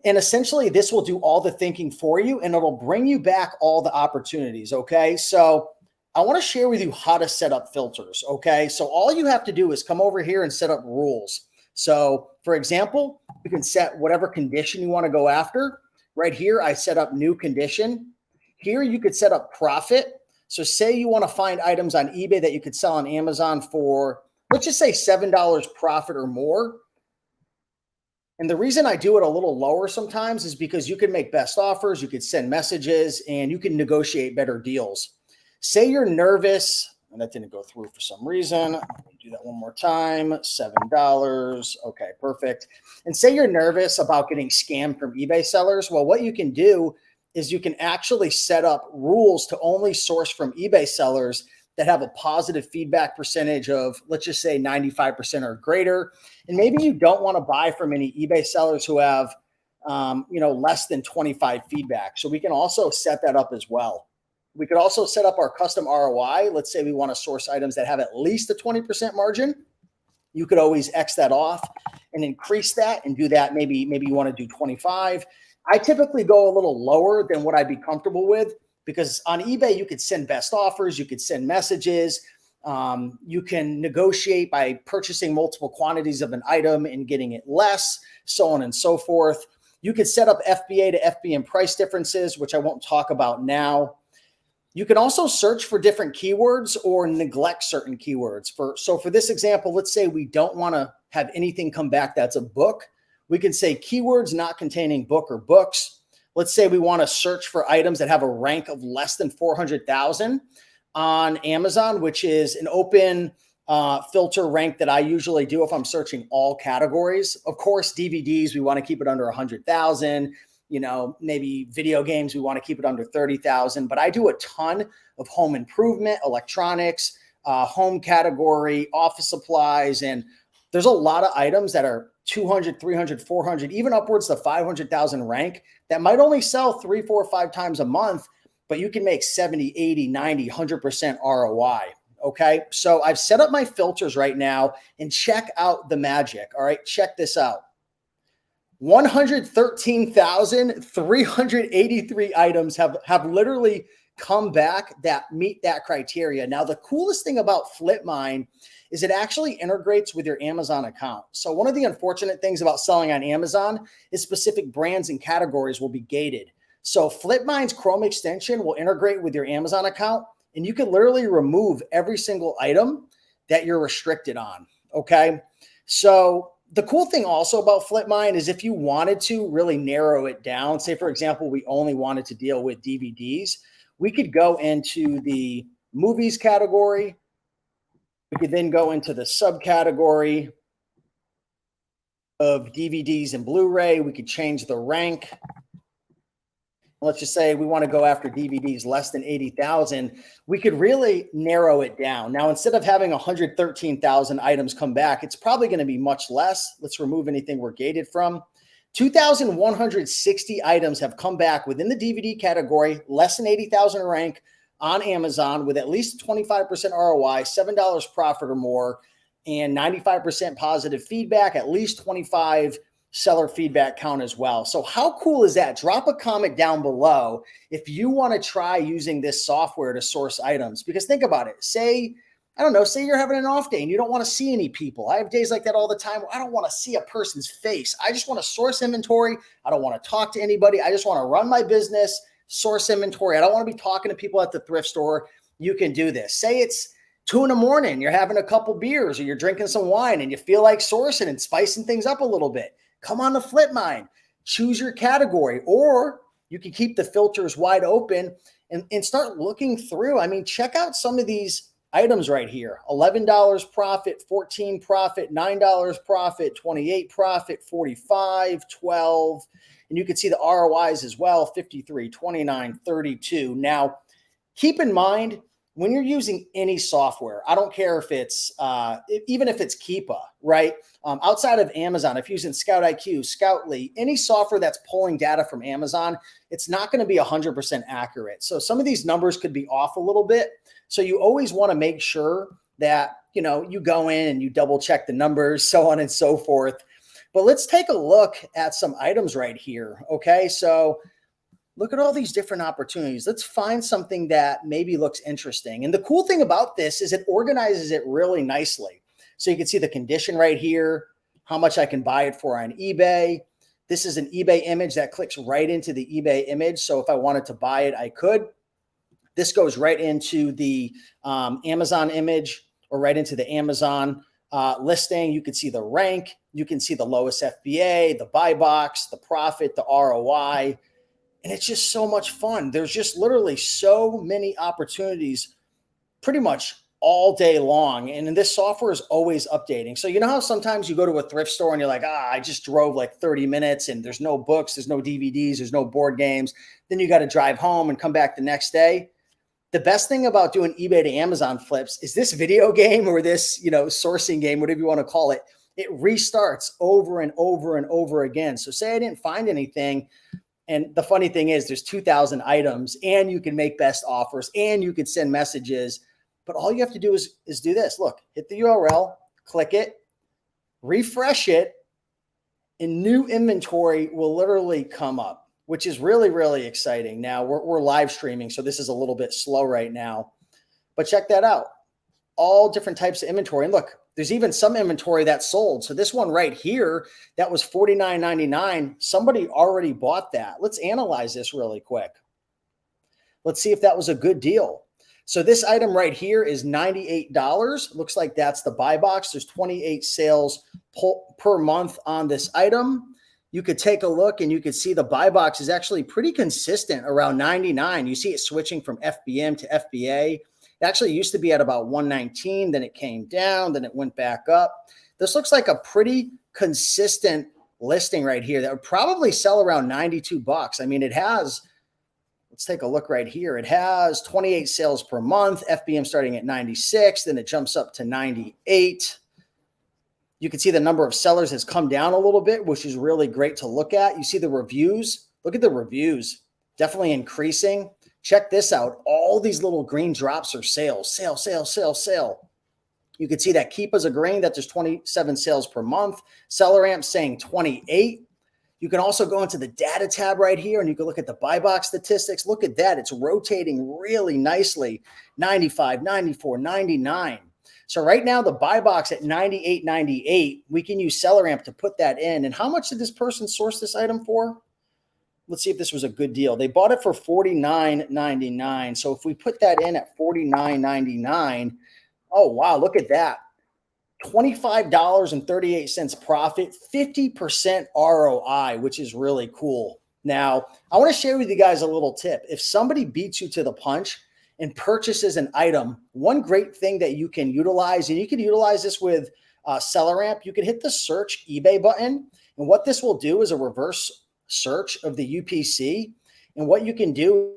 And essentially, this will do all the thinking for you, and it'll bring you back all the opportunities, okay? So I want to share with you how to set up filters, okay? So all you have to do is come over here and set up rules. So for example, you can set whatever condition you want to go after. Right here, I set up new condition. Here, you could set up profit. So say you want to find items on eBay that you could sell on Amazon for, let's just say $7 profit or more. And the reason I do it a little lower sometimes is because you can make best offers, you could send messages, and you can negotiate better deals. Say you're nervous, and that didn't go through for some reason. Let me do that one more time. $7. Okay, perfect. And say you're nervous about getting scammed from eBay sellers. Well, what you can do is you can actually set up rules to only source from eBay sellers that have a positive feedback percentage of, let's just say 95% or greater. And maybe you don't want to buy from any eBay sellers who have, less than 25 feedback. So we can also set that up as well. We could also set up our custom ROI. Let's say we want to source items that have at least a 20% margin. You could always X that off and increase that and do that. Maybe you want to do 25. I typically go a little lower than what I'd be comfortable with, because on eBay, you could send best offers, you could send messages, you can negotiate by purchasing multiple quantities of an item and getting it less, so on and so forth. You could set up FBA to FBM price differences, which I won't talk about now. You can also search for different keywords or neglect certain keywords. So for this example, let's say we don't want to have anything come back that's a book. We can say keywords not containing book or books. Let's say we want to search for items that have a rank of less than 400,000 on Amazon, which is an open filter rank that I usually do if I'm searching all categories. Of course, DVDs, we want to keep it under 100,000. Maybe video games, we want to keep it under 30,000. But I do a ton of home improvement, electronics, home category, office supplies, and there's a lot of items that are 200, 300, 400, even upwards to 500,000 rank that might only sell 3, 4, 5 times a month, but you can make 70, 80, 90, 100% ROI. Okay. So I've set up my filters right now and check out the magic. All right. Check this out. 113,383 items have literally come back that meet that criteria. Now, the coolest thing about FlipMine is it actually integrates with your Amazon account. So one of the unfortunate things about selling on Amazon is specific brands and categories will be gated. So FlipMine's Chrome extension will integrate with your Amazon account, and you can literally remove every single item that you're restricted on. Okay. So the cool thing also about FlipMine is if you wanted to really narrow it down, say, for example, we only wanted to deal with DVDs, we could go into the movies category. We could then go into the subcategory of DVDs and Blu-ray. We could change the rank. Let's just say we want to go after DVDs less than 80,000. We could really narrow it down. Now, instead of having 113,000 items come back, it's probably going to be much less. Let's remove anything we're gated from. 2,160 items have come back within the DVD category, less than 80,000 rank on Amazon with at least 25% ROI, $7 profit or more, and 95% positive feedback, at least 25 seller feedback count as well. So how cool is that? Drop a comment down below if you want to try using this software to source items, because think about it. Say you're having an off day and you don't want to see any people. I have days like that all the time where I don't want to see a person's face. I just want to source inventory. I don't want to talk to anybody. I just want to run my business, source inventory. I don't want to be talking to people at the thrift store. You can do this. Say it's 2 a.m, you're having a couple beers or you're drinking some wine and you feel like sourcing and spicing things up a little bit. Come on to FlipMine, choose your category, or you can keep the filters wide open and start looking through. I mean, check out some of these items right here. $11 profit, $14 profit, $9 profit, $28 profit, $45, $12. And you can see the ROIs as well, 53, 29, 32. Now, keep in mind, when you're using any software, I don't care if it's, even if it's Keepa, right? Outside of Amazon, if you're using Scout IQ, Scoutly, any software that's pulling data from Amazon, it's not going to be 100% accurate. So some of these numbers could be off a little bit. So you always want to make sure that, you know, you go in and you double check the numbers, so on and so forth. But let's take a look at some items right here. Okay, so look at all these different opportunities. Let's find something that maybe looks interesting. And the cool thing about this is it organizes it really nicely. So you can see the condition right here, how much I can buy it for on eBay. This is an eBay image that clicks right into the eBay image. So if I wanted to buy it, I could. This goes right into the Amazon image or right into the Amazon listing. You can see the rank. You can see the lowest FBA, the buy box, the profit, the ROI. And it's just so much fun. There's just literally so many opportunities pretty much all day long. And this software is always updating. So you know how sometimes you go to a thrift store and you're like, I just drove like 30 minutes and there's no books, there's no DVDs, there's no board games. Then you got to drive home and come back the next day. The best thing about doing eBay to Amazon flips is this video game or this, you know, sourcing game, whatever you want to call it, it restarts over and over and over again. So say I didn't find anything. And the funny thing is there's 2,000 items and you can make best offers and you can send messages. But all you have to do is do this. Look, hit the URL, click it, refresh it, and new inventory will literally come up, which is really, really exciting. Now we're live streaming, so this is a little bit slow right now, but check that out. All different types of inventory. And look, there's even some inventory that's sold. So this one right here, that was $49.99. Somebody already bought that. Let's analyze this really quick. Let's see if that was a good deal. So this item right here is $98. Looks like that's the buy box. There's 28 sales per month on this item. You could take a look and you could see the buy box is actually pretty consistent around 99. You see it switching from FBM to FBA. It actually used to be at about 119. Then it came down. Then it went back up. This looks like a pretty consistent listing right here that would probably sell around 92 bucks. I mean, it has, let's take a look right here. It has 28 sales per month, FBM starting at 96. Then it jumps up to 98. You can see the number of sellers has come down a little bit, which is really great to look at. You see the reviews. Look at the reviews. Definitely increasing. Check this out. All these little green drops are sales. Sale, sale, sale, sale. You can see that Keepa's agreeing that there's 27 sales per month. SellerAmp saying 28. You can also go into the data tab right here and you can look at the buy box statistics. Look at that. It's rotating really nicely. 95, 94, 99. So right now the buy box at 98.98, we can use SellerAmp to put that in. And how much did this person source this item for? Let's see if this was a good deal. They bought it for $49.99. So if we put that in at $49.99, oh, wow, look at that. $25.38 profit, 50% ROI, which is really cool. Now, I want to share with you guys a little tip. If somebody beats you to the punch and purchases an item, one great thing that you can utilize, and you can utilize this with SellerAmp, you can hit the search eBay button. And what this will do is a reverse search of the UPC. And what you can do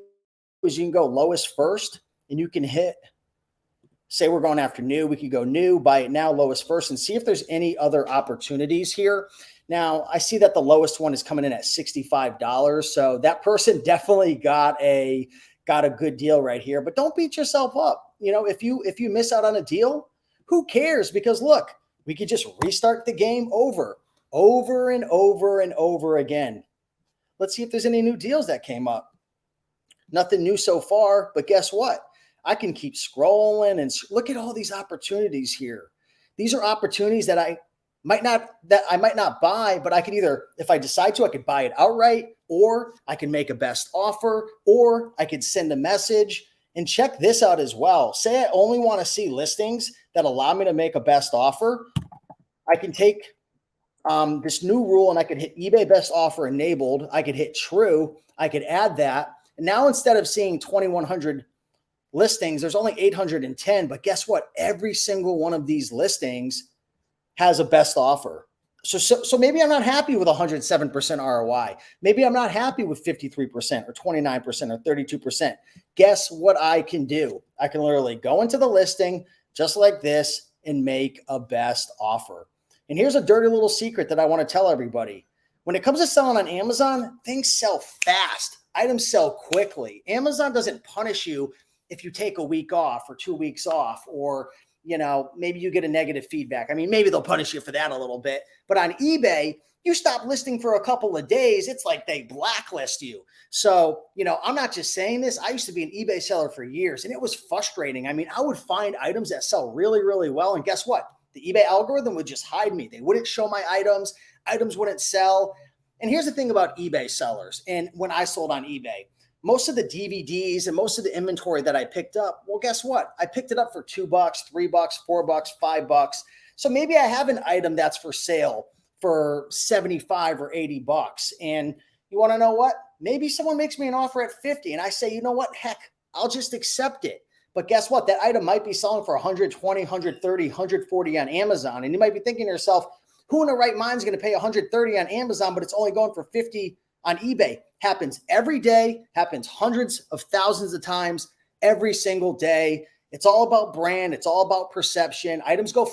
is you can go lowest first and you can hit, say we're going after new, we could go new, buy it now, lowest first, and see if there's any other opportunities here. Now, I see that the lowest one is coming in at $65. So that person definitely got a good deal right here, but don't beat yourself up. You know, if you miss out on a deal, who cares? Because look, we could just restart the game over and over and over again. Let's see if there's any new deals that came up. Nothing new so far, but guess what? I can keep scrolling and look at all these opportunities here. These are opportunities that I might not buy, but I could either, if I decide to, I could buy it outright, or I can make a best offer, or I could send a message. And check this out as well. Say I only want to see listings that allow me to make a best offer. I can take this new rule and I could hit eBay best offer enabled. I could hit true. I could add that. And now instead of seeing 2,100 listings, there's only 810. But guess what? Every single one of these listings has a best offer. So maybe I'm not happy with 107% ROI. Maybe I'm not happy with 53% or 29% or 32%. Guess what I can do? I can literally go into the listing just like this and make a best offer. And here's a dirty little secret that I want to tell everybody. When it comes to selling on Amazon, things sell fast. Items sell quickly. Amazon doesn't punish you if you take a week off or 2 weeks off, or maybe you get a negative feedback. I mean, maybe they'll punish you for that a little bit. But on eBay, you stop listing for a couple of days, it's like they blacklist you. So, I'm not just saying this. I used to be an eBay seller for years, and it was frustrating. I mean, I would find items that sell really, really well. And guess what? The eBay algorithm would just hide me. They wouldn't show my items. Items wouldn't sell. And here's the thing about eBay sellers. And when I sold on eBay, most of the DVDs and most of the inventory that I picked up, well, guess what? I picked it up for $2, $3, $4, $5. So maybe I have an item that's for sale for 75 or 80 bucks. And you want to know what? Maybe someone makes me an offer at 50 and I say, you know what? Heck, I'll just accept it. But guess what? That item might be selling for 120, 130, 140 on Amazon. And you might be thinking to yourself, who in their right mind is going to pay 130 on Amazon, but it's only going for 50 on eBay? Happens every day, happens hundreds of thousands of times every single day. It's all about brand. It's all about perception. Items go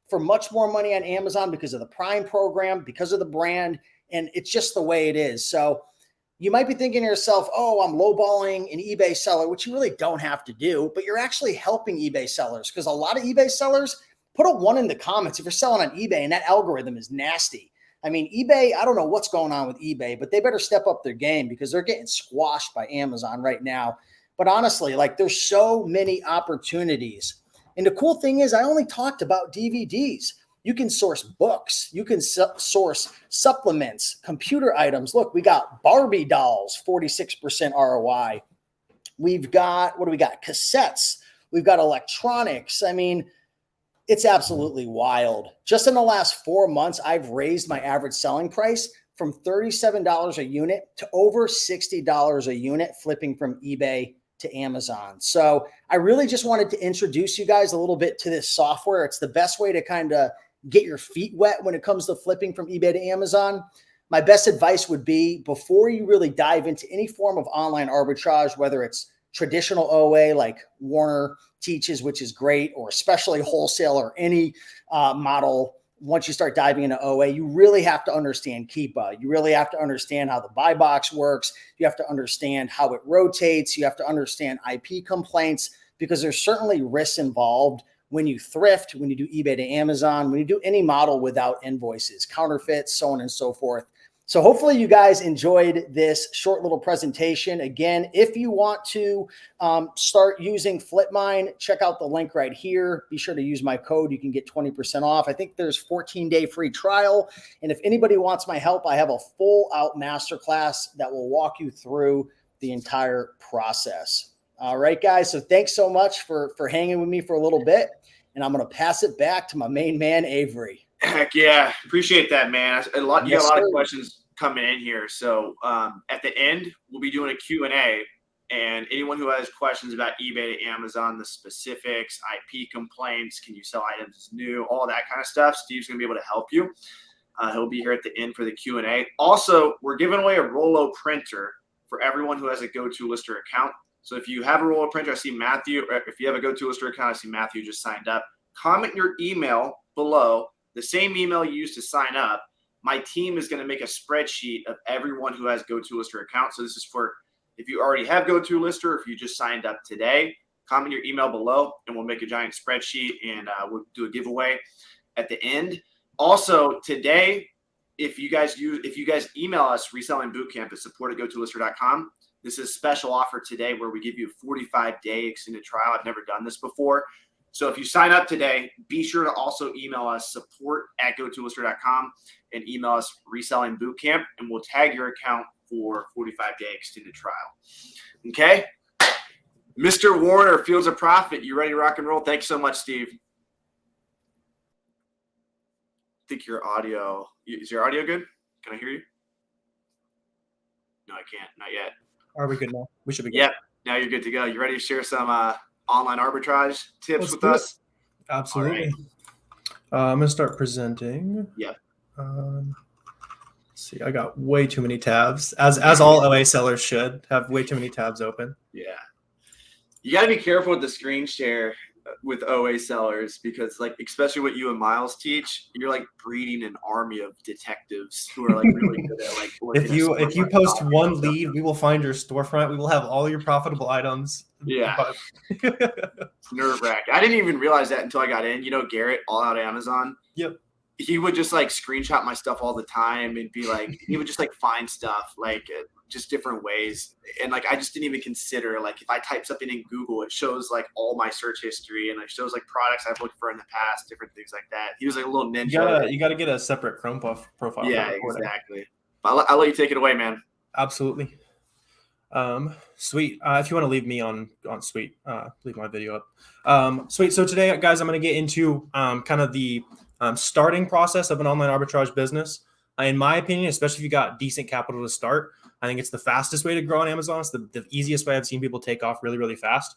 for much more money on Amazon because of the Prime program, because of the brand, and it's just the way it is. So you might be thinking to yourself, oh, I'm lowballing an eBay seller, which you really don't have to do, but you're actually helping eBay sellers, because a lot of eBay sellers, put a 1 in the comments if you're selling on eBay and that algorithm is nasty. I mean, eBay, I don't know what's going on with eBay, but they better step up their game because they're getting squashed by Amazon right now. But honestly, there's so many opportunities. And the cool thing is I only talked about DVDs. You can source books. You can source supplements, computer items. Look, we got Barbie dolls, 46% ROI. We've got, what do we got? Cassettes. We've got electronics. I mean, it's absolutely wild. Just in the last 4 months, I've raised my average selling price from $37 a unit to over $60 a unit, flipping from eBay to Amazon. So I really just wanted to introduce you guys a little bit to this software. It's the best way to kind of get your feet wet when it comes to flipping from eBay to Amazon. My best advice would be, before you really dive into any form of online arbitrage, whether it's traditional OA like Warner teaches, which is great, or especially wholesale or any model, once you start diving into OA, you really have to understand Keepa. You really have to understand how the buy box works. You have to understand how it rotates. You have to understand IP complaints, because there's certainly risks involved when you thrift, when you do eBay to Amazon, when you do any model without invoices, counterfeits, so on and so forth. So hopefully you guys enjoyed this short little presentation. Again, if you want to start using FlipMine, check out the link right here. Be sure to use my code. You can get 20% off. I think there's 14-day free trial. And if anybody wants my help, I have a full out masterclass that will walk you through the entire process. All right, guys. So thanks so much for hanging with me for a little bit. And I'm going to pass it back to my main man, Avery. Heck yeah. Appreciate that, man. You got Yes, a lot sir. of questions coming in here. So at the end, we'll be doing a Q&A. And anyone who has questions about eBay to Amazon, the specifics, IP complaints, can you sell items as new, all that kind of stuff, Steve's going to be able to help you. He'll be here at the end for the Q&A. Also, we're giving away a Rollo printer for everyone who has a GoToLister account. So if you have a Rollo printer, I see Matthew, or if you have a GoToLister account, I see Matthew just signed up. Comment your email below, the same email you used to sign up. My team is going to make a spreadsheet of everyone who has GoToLister account. So this is for if you already have GoToLister, or if you just signed up today. Comment your email below, and we'll make a giant spreadsheet, and we'll do a giveaway at the end. Also today, if you guys email us resellingbootcamp at support@gotolister.com. This is a special offer today where we give you a 45-day extended trial. I've never done this before. So if you sign up today, be sure to also email us support@gotolister.com and email us reselling bootcamp, and we'll tag your account for 45-day extended trial. Okay. Mr. Warner, Fields of Profit, you ready to rock and roll? Thanks so much, Steve. I think is your audio good? Can I hear you? No, I can't. Not yet. Are we good now? We should be good. Yep. Now you're good to go. You ready to share some online arbitrage tips Let's with do it. us? Absolutely. All right. I'm gonna start presenting. Yeah. Let's see, I got way too many tabs, as all OA sellers should have way too many tabs open. Yeah. You got to be careful with the screen share with OA sellers because, like, especially what you and Miles teach, you're like breeding an army of detectives who are like really good at like. If you post one lead, we will find your storefront. We will have all your profitable items. Yeah. It's nerve-wracking. I didn't even realize that until I got in. You know, Garrett, all out Amazon. Yep. He would just like screenshot my stuff all the time and be like, he would just like find stuff like just different ways. And like, I just didn't even consider, like, if I type something in Google, it shows like all my search history and it shows like products I've looked for in the past, different things like that. He was like a little ninja. You gotta get a separate Chrome profile. Yeah, exactly. I'll let you take it away, man. Absolutely. Sweet. If you want to leave me on sweet, leave my video up. Sweet. So today, guys, I'm going to get into kind of the starting process of an online arbitrage business. In my opinion, especially if you got decent capital to start, I think it's the fastest way to grow on Amazon. It's the easiest way I've seen people take off really, really fast.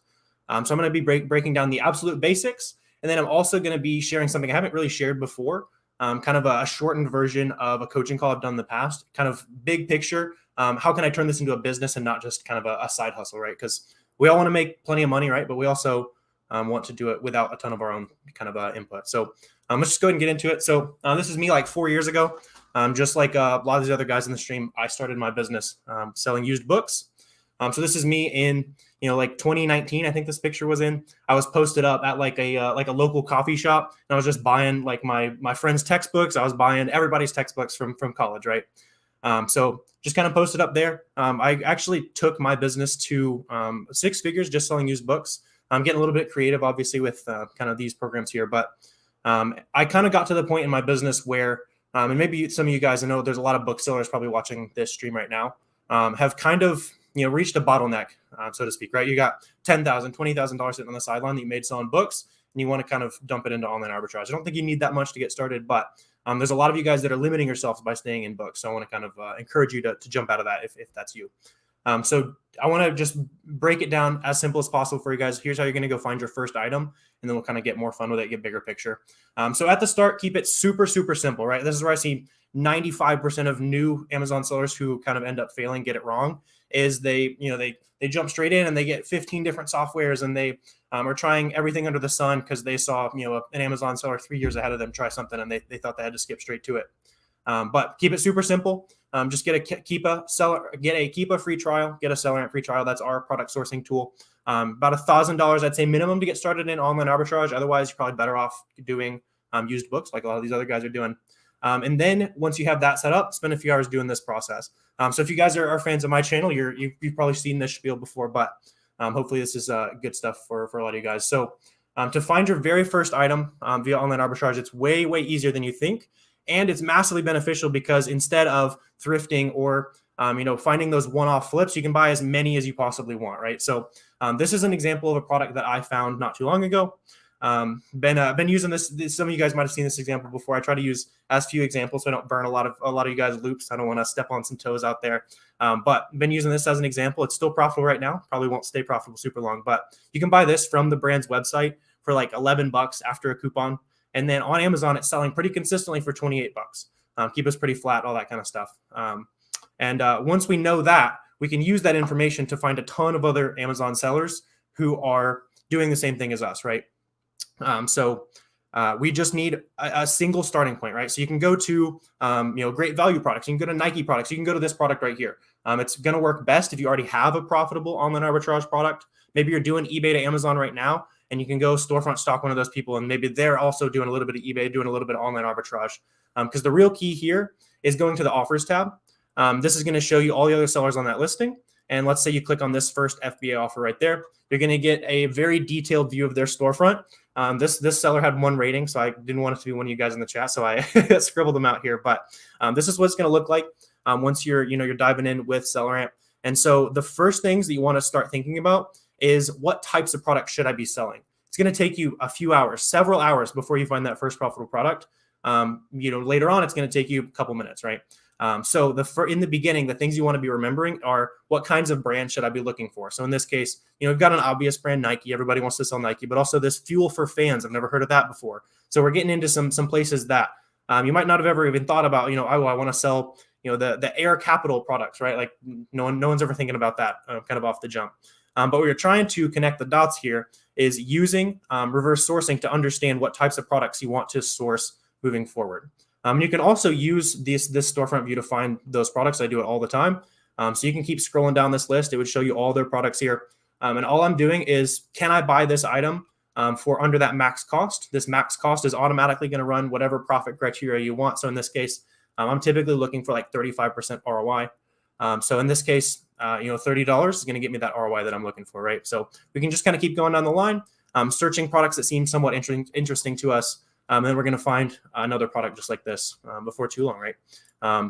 So I'm going to be breaking down the absolute basics. And then I'm also going to be sharing something I haven't really shared before, kind of a shortened version of a coaching call I've done in the past, kind of big picture. How can I turn this into a business and not just kind of a side hustle, right? Because we all want to make plenty of money, right? But we also want to do it without a ton of our own kind of input. So let's just go ahead and get into it. So this is me like 4 years ago. Just like a lot of these other guys in the stream, I started my business selling used books. So this is me in, like 2019, I think this picture was in. I was posted up at like a local coffee shop, and I was just buying like my friends' textbooks. I was buying everybody's textbooks from college, right? So just kind of posted up there. I actually took my business to 6 figures just selling used books. I'm getting a little bit creative, obviously, with kind of these programs here, but I kind of got to the point in my business where, and maybe some of you guys, I know there's a lot of booksellers probably watching this stream right now, have kind of reached a bottleneck, so to speak, right? You got $10,000, $20,000 sitting on the sideline that you made selling books, and you want to kind of dump it into online arbitrage. I don't think you need that much to get started, but there's a lot of you guys that are limiting yourselves by staying in books. So I want to kind of encourage you to jump out of that if that's you. So I want to just break it down as simple as possible for you guys. Here's how you're going to go find your first item, and then we'll kind of get more fun with it, get bigger picture. So at the start, keep it super, super simple, right? This is where I see 95% of new Amazon sellers who kind of end up failing, get it wrong, is they jump straight in and they get 15 different softwares, and they are trying everything under the sun because they saw, an Amazon seller 3 years ahead of them try something, and they thought they had to skip straight to it. But keep it super simple. Just get a Keepa free trial, get a SellerAmp free trial. That's our product sourcing tool. About $1,000, I'd say minimum to get started in online arbitrage. Otherwise, you're probably better off doing used books like a lot of these other guys are doing. And then once you have that set up, spend a few hours doing this process. So if you guys are fans of my channel, you've probably seen this spiel before, but hopefully this is good stuff for a lot of you guys. So to find your very first item via online arbitrage, it's way, way easier than you think. And it's massively beneficial because instead of thrifting or finding those one-off flips, you can buy as many as you possibly want, right? So this is an example of a product that I found not too long ago. Been using this. Some of you guys might have seen this example before. I try to use as few examples so I don't burn a lot of you guys' loops. I don't want to step on some toes out there. But been using this as an example. It's still profitable right now. Probably won't stay profitable super long, but you can buy this from the brand's website for like $11 after a coupon. And then on Amazon, it's selling pretty consistently for $28. Keep us pretty flat, all that kind of stuff. And once we know that, we can use that information to find a ton of other Amazon sellers who are doing the same thing as us, right? So we just need a single starting point, right? So you can go to, great value products. You can go to Nike products. You can go to this product right here. It's going to work best if you already have a profitable online arbitrage product. Maybe you're doing eBay to Amazon right now, and you can go storefront stock one of those people, and maybe they're also doing a little bit of eBay, doing a little bit of online arbitrage. Because the real key here is going to the offers tab. This is going to show you all the other sellers on that listing. And let's say you click on this first FBA offer right there. You're going to get a very detailed view of their storefront. This seller had 1 rating, so I didn't want it to be one of you guys in the chat, so I scribbled them out here. But this is what it's going to look like once you're diving in with SellerAmp. And so the first things that you want to start thinking about is what types of products should I be selling? It's going to take you a few hours, several hours before you find that first profitable product. Later on, it's going to take you a couple minutes, right? So in the beginning, the things you want to be remembering are what kinds of brands should I be looking for? So in this case, we've got an obvious brand, Nike. Everybody wants to sell Nike, but also this fuel for fans. I've never heard of that before. So we're getting into some places that you might not have ever even thought about. I want to sell the Air Capital products, right? Like no one's ever thinking about that kind of off the jump. But we're trying to connect the dots here is using reverse sourcing to understand what types of products you want to source moving forward. You can also use this storefront view to find those products. I do it all the time. So you can keep scrolling down this list. It would show you all their products here. And all I'm doing is, can I buy this item for under that max cost? This max cost is automatically going to run whatever profit criteria you want. So in this case, I'm typically looking for like 35% ROI. So in this case, $30 is going to get me that ROI that I'm looking for, right? So we can just kind of keep going down the line, searching products that seem somewhat interesting to us. And then we're going to find another product just like this before too long, right?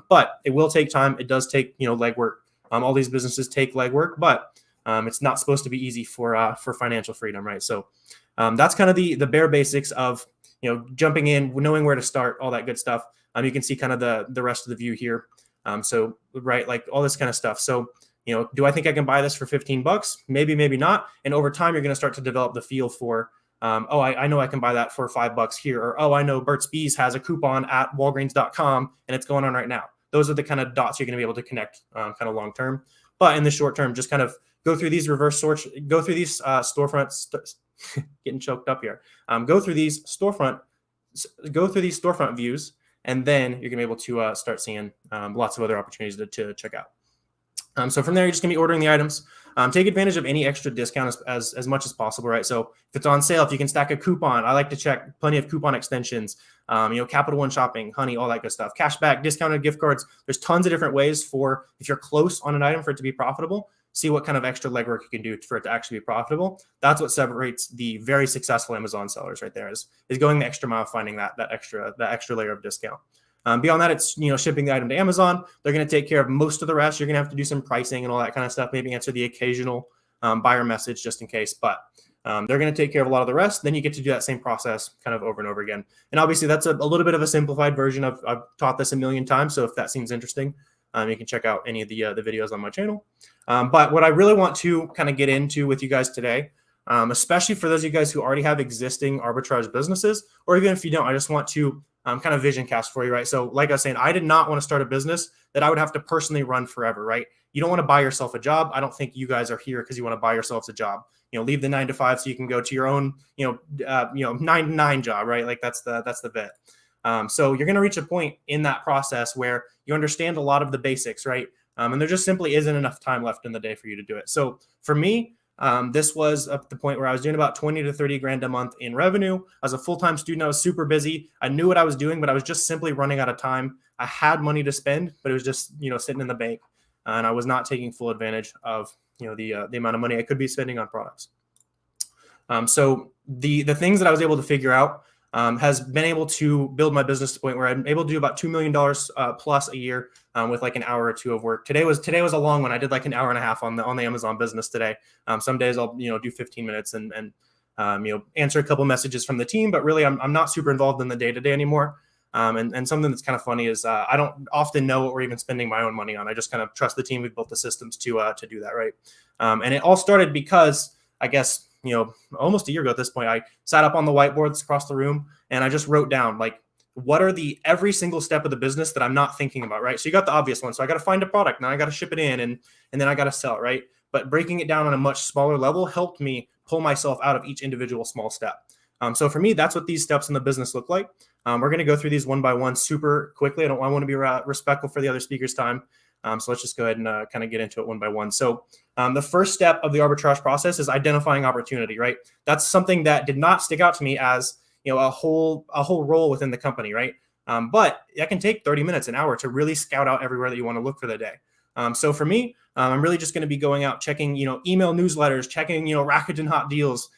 But it will take time. It does take, legwork. All these businesses take legwork, but it's not supposed to be easy for financial freedom, right? So that's kind of the bare basics of, jumping in, knowing where to start, all that good stuff. You can see kind of the rest of the view here. So, right, like all this kind of stuff. So, do I think I can buy this for $15? Maybe, maybe not. And over time, you're going to start to develop the feel for, I know I can buy that for $5 here. Or, I know Burt's Bees has a coupon at Walgreens.com and it's going on right now. Those are the kind of dots you're going to be able to connect kind of long term. But in the short term, just kind of go through these storefronts, getting choked up here. Go through these storefront views, and then you're going to be able to start seeing lots of other opportunities to check out. So from there, you're just going to be ordering the items. Take advantage of any extra discount as much as possible, right? So if it's on sale, if you can stack a coupon, I like to check plenty of coupon extensions, Capital One Shopping, Honey, all that good stuff. Cashback, discounted gift cards. There's tons of different ways for, if you're close on an item for it to be profitable, see what kind of extra legwork you can do for it to actually be profitable. That's what separates the very successful Amazon sellers right there is going the extra mile, finding that extra layer of discount. Beyond that, it's shipping the item to Amazon. They're going to take care of most of the rest. You're going to have to do some pricing and all that kind of stuff. Maybe answer the occasional buyer message just in case, but they're going to take care of a lot of the rest. Then you get to do that same process kind of over and over again. And obviously, that's a little bit of a simplified version. I've taught this a million times, so if that seems interesting, you can check out any of the videos on my channel. But what I really want to kind of get into with you guys today, especially for those of you guys who already have existing arbitrage businesses, or even if you don't, I just want to kind of vision cast for you, right? So like I was saying, I did not want to start a business that I would have to personally run forever, right? You don't want to buy yourself a job. I don't think you guys are here because you want to buy yourselves a job. Leave the 9 to 5 so you can go to your own, 9 to 9 job, right? Like that's the bit. So you're going to reach a point in that process where you understand a lot of the basics, right? And there just simply isn't enough time left in the day for you to do it. So for me, this was at the point where I was doing about 20 to 30 grand a month in revenue. As a full-time student, I was super busy. I knew what I was doing, but I was just simply running out of time. I had money to spend, but it was just, sitting in the bank, and I was not taking full advantage of, the amount of money I could be spending on products. So the things that I was able to figure out has been able to build my business to the point where I'm able to do about $2 million plus a year with like an hour or two of work. Today was a long one. I did like an hour and a half on the Amazon business today. Some days I'll do 15 minutes and answer a couple messages from the team, but really I'm not super involved in the day to day anymore. And something that's kind of funny is I don't often know what we're even spending my own money on. I just kind of trust the team. We've built the systems to do that, right? And it all started because I guess almost a year ago at this point, I sat up on the whiteboards across the room and I just wrote down like, what are every single step of the business that I'm not thinking about, right? So you got the obvious one. So I got to find a product. Now I got to ship it in and then I got to sell it, right? But breaking it down on a much smaller level helped me pull myself out of each individual small step. So for me, that's what these steps in the business look like. We're going to go through these one by one super quickly. I want to be respectful for the other speakers' time. So let's just go ahead and kind of get into it one by one. So the first step of the arbitrage process is identifying opportunity, right? That's something that did not stick out to me as a whole role within the company, right? But that can take 30 minutes, an hour to really scout out everywhere that you want to look for the day. So for me, I'm really just going to be going out, checking, email newsletters, checking, Rakuten hot deals,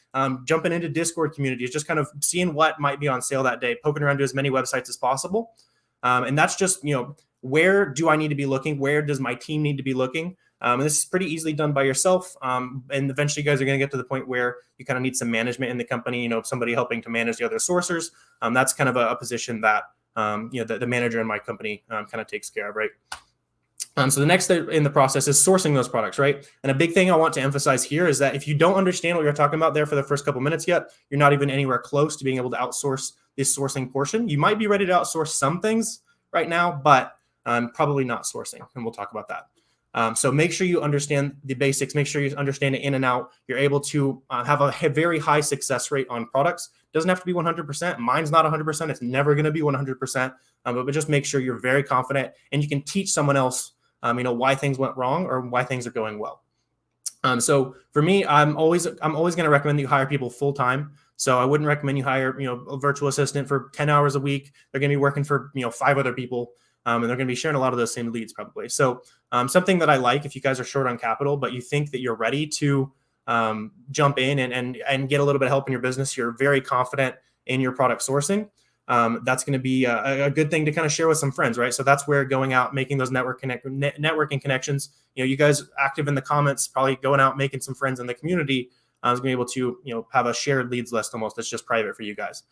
jumping into Discord communities, just kind of seeing what might be on sale that day, poking around to as many websites as possible. And that's just, where do I need to be looking? Where does my team need to be looking? And this is pretty easily done by yourself. And eventually you guys are going to get to the point where you kind of need some management in the company, somebody helping to manage the other sourcers. That's kind of a position that the manager in my company kind of takes care of, right? So the next thing in the process is sourcing those products, right? And a big thing I want to emphasize here is that if you don't understand what you're talking about there for the first couple minutes yet, you're not even anywhere close to being able to outsource this sourcing portion. You might be ready to outsource some things right now, but probably not sourcing, and we'll talk about that. So make sure you understand the basics. Make sure you understand it in and out. You're able to have a very high success rate on products. Doesn't have to be 100%. Mine's not 100%. It's never going to be 100%. But just make sure you're very confident and you can teach someone else, why things went wrong or why things are going well. So for me, I'm always going to recommend that you hire people full time. So I wouldn't recommend you hire, a virtual assistant for 10 hours a week. They're going to be working for, 5 other people. And they're going to be sharing a lot of those same leads probably. So something that I like, if you guys are short on capital, but you think that you're ready to jump in and get a little bit of help in your business, you're very confident in your product sourcing. That's going to be a good thing to kind of share with some friends, right? So that's where going out, making those networking connections, you guys active in the comments, probably going out, making some friends in the community is going to be able to, have a shared leads list almost that's just private for you guys.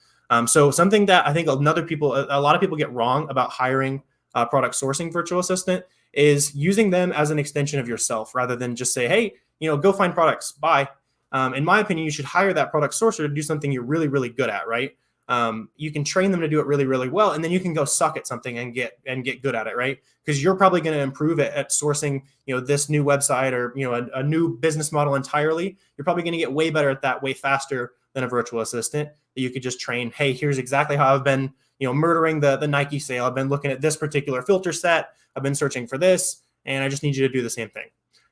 So something that I think a lot of people get wrong about hiring a product sourcing virtual assistant is using them as an extension of yourself rather than just say, hey, go find products, bye. In my opinion, you should hire that product sourcer to do something you're really, really good at, right? You can train them to do it really, really well, and then you can go suck at something and get good at it, right? Because you're probably going to improve at sourcing, this new website or a new business model entirely. You're probably going to get way better at that way faster than a virtual assistant that you could just train. Hey, here's exactly how I've been, murdering the Nike sale. I've been looking at this particular filter set. I've been searching for this, and I just need you to do the same thing.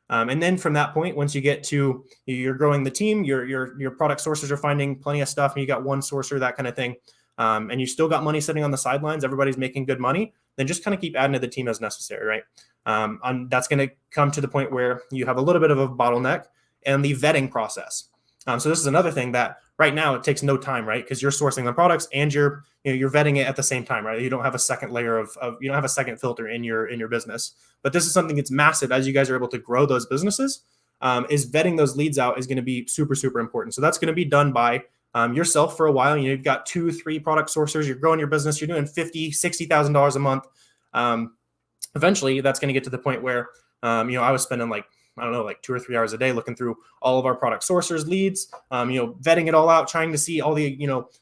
And then from that point, once you get to you're growing the team, your product sourcers are finding plenty of stuff, and you got one sourcer, that kind of thing, and you still got money sitting on the sidelines, everybody's making good money, then just kind of keep adding to the team as necessary, right? And that's going to come to the point where you have a little bit of a bottleneck and the vetting process. So this is another thing that right now it takes no time, right? Because you're sourcing the products and you're vetting it at the same time, right? You don't have a second layer of you don't have a second filter in your business. But this is something that's massive as you guys are able to grow those businesses. Is vetting those leads out is going to be super, super important. So that's going to be done by yourself for a while. You've got 2-3 product sourcers. You're growing your business. You're doing $50,000, $60,000 a month. Eventually, that's going to get to the point where I was spending like 2 or 3 hours a day looking through all of our product sourcers leads, vetting it all out, trying to see all the,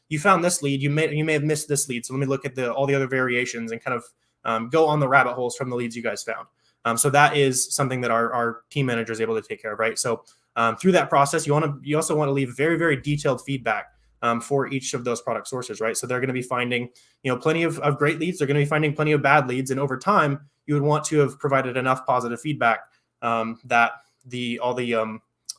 you found this lead, you may have missed this lead. So let me look at all the other variations and kind of go on the rabbit holes from the leads you guys found. So that is something that our team manager is able to take care of, right? So through that process, you also want to leave very, very detailed feedback for each of those product sources, right? So they're going to be finding, plenty of great leads. They're going to be finding plenty of bad leads. And over time, you would want to have provided enough positive feedback that the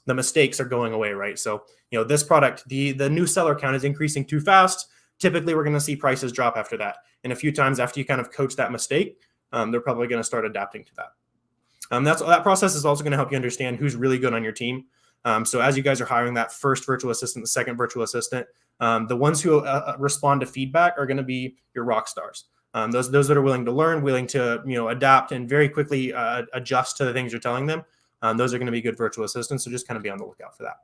mistakes are going away, right? So, this product, the new seller count is increasing too fast. Typically, we're going to see prices drop after that. And a few times after you kind of coach that mistake, they're probably going to start adapting to that. That process is also going to help you understand who's really good on your team. So as you guys are hiring that first virtual assistant, the second virtual assistant, the ones who respond to feedback are going to be your rock stars. Those that are willing to learn, willing to adapt and very quickly adjust to the things you're telling them. Those are going to be good virtual assistants. So just kind of be on the lookout for that.